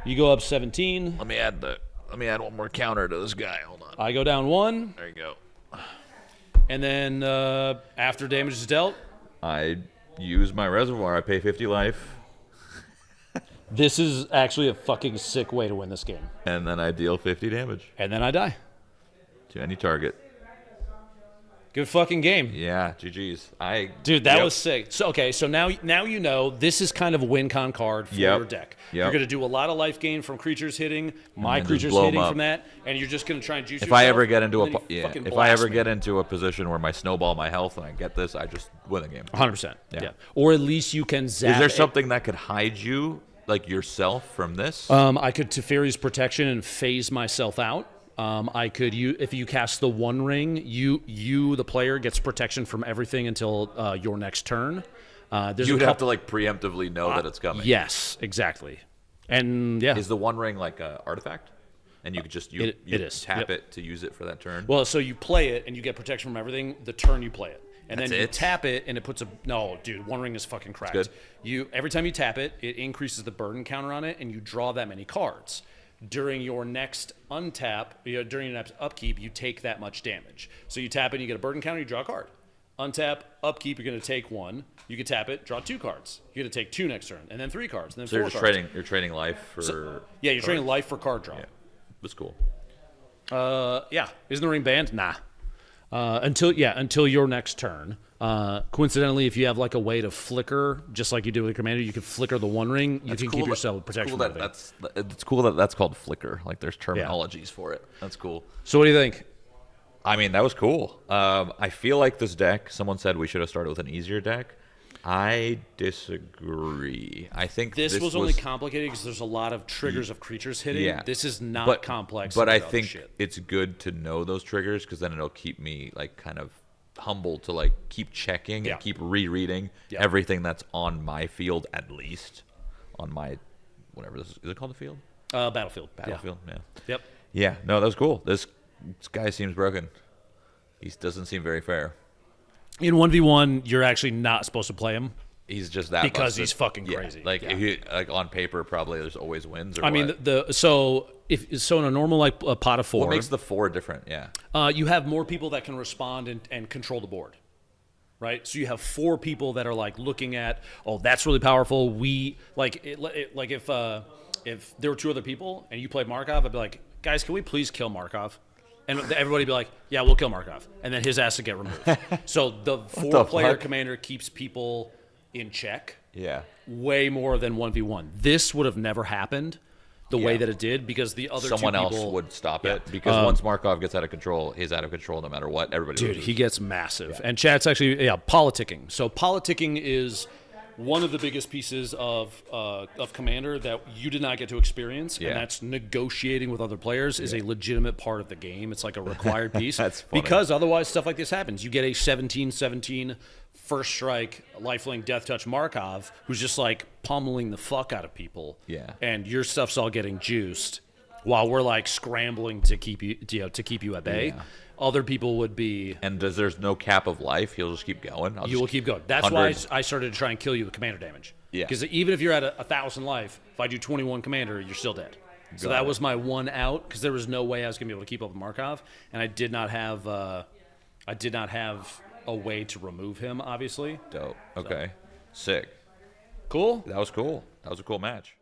You go up 17. Let me add 1 more counter to this guy. Hold on. I go down 1, There you go. and then after damage is dealt, I use my reservoir. I pay 50 life, this is actually a fucking sick way to win this game. and then I deal 50 damage And then I die. to any target. Good fucking game. Yeah, GG's. Dude, that Yep. was sick. So okay, so now you know this is kind of a win con card for Yep. your deck. Yep. You're gonna do a lot of life gain from creatures hitting, my then just creatures blow 'em hitting up. from that, and you're just gonna try and juice If yourself. I ever get into and then you fucking if I blast ever me. get into a position where my snowball my health and I get this, I just win the game. 100%. Yeah. Yeah. Or at least you can zap. Is there it. something that could hide you, like yourself, from this? I could Teferi's Protection and phase myself out. I could if you cast the One Ring, you the player gets protection from everything until your next turn. There's You'd a have couple, to like preemptively know that it's coming. Yes, exactly. And yeah. Is the One Ring like a artifact? And you could just It is, tap yep. it to use it for that turn. Well, so you play it and you get protection from everything the turn you play it. And That's then you it? tap it and it puts a no, dude, One Ring is fucking cracked. good. You every time you tap it, it increases the burden counter on it and you draw that many cards. During your next untap, during your next upkeep, you take that much damage. So you tap it, you get a burden counter, you draw a card. Untap, upkeep, you're going to take 1. You can tap it, draw 2 cards. You're going to take 2 next turn, and then 3 cards, and then So 4 you're just cards. you're trading life for. Yeah, you're trading cards. life for card draw. Yeah, that's cool. Yeah, isn't the ring banned? Nah. Until your next turn. Coincidentally, if you have like a way to flicker, just like you do with the commander, you can flicker the One Ring. You can keep yourself with protection. It's cool that that's called flicker. Like there's terminologies for it. That's cool. So what do you think? I mean, that was cool. I feel like this deck. Someone said we should have started with an easier deck. I disagree. I think This was only complicated because there's a lot of triggers of creatures hitting. Yeah. This is not complex. But like I other think shit. it's good to know those triggers because then it'll keep me like kind of humbled to like keep checking Yeah. and keep rereading Yeah. everything that's on my field, at least on my whatever this is it called, the field? Battlefield. Battlefield. Yeah. Yep. Yeah. No, that was cool. This guy seems broken. He doesn't seem very fair. In 1v1, you're actually not supposed to play him. He's just that Because busted. he's fucking Yeah. crazy. Like Yeah. if you like on paper, probably there's always wins. Or I mean, what? so in a normal like a pot of 4, What makes the 4 different? Yeah. you have more people that can respond and control the board, right? So you have 4 people that are like looking at, oh, that's really powerful. We like if there were 2 other people and you played Markov, I'd be like, guys, can we please kill Markov? And everybody'd be like, yeah, we'll kill Markov, and then his ass to get removed. So the 4-player fuck? commander keeps people in check. Yeah. Way more than 1v1. This would have never happened the way Yeah. that it did because the other Someone 2 else people would stop it because once Markov gets out of control, he's out of control no matter what. Everybody Dude, loses. he gets massive. And chat's actually, politicking. So politicking is one of the biggest pieces of Commander that you did not get to experience, Yeah. and that's negotiating with other players is a legitimate part of the game. It's like a required piece. That's funny. Because otherwise stuff like this happens. You get a 17-17 first strike, lifelink, death touch Markov, who's just like pummeling the fuck out of people. Yeah. And your stuff's all getting juiced while we're like scrambling to keep you at bay. Yeah. Other people would be. And there's no cap of life. He'll just keep going. You will keep going. That's why I started to try and kill you with commander damage. Yeah. Because even if you're at 1,000 life, if I do 21 commander, you're still dead. So that was my one out because there was no way I was going to be able to keep up with Markov, and I did not have a way to remove him. Obviously. Dope. Okay. Sick. Cool. That was cool. That was a cool match.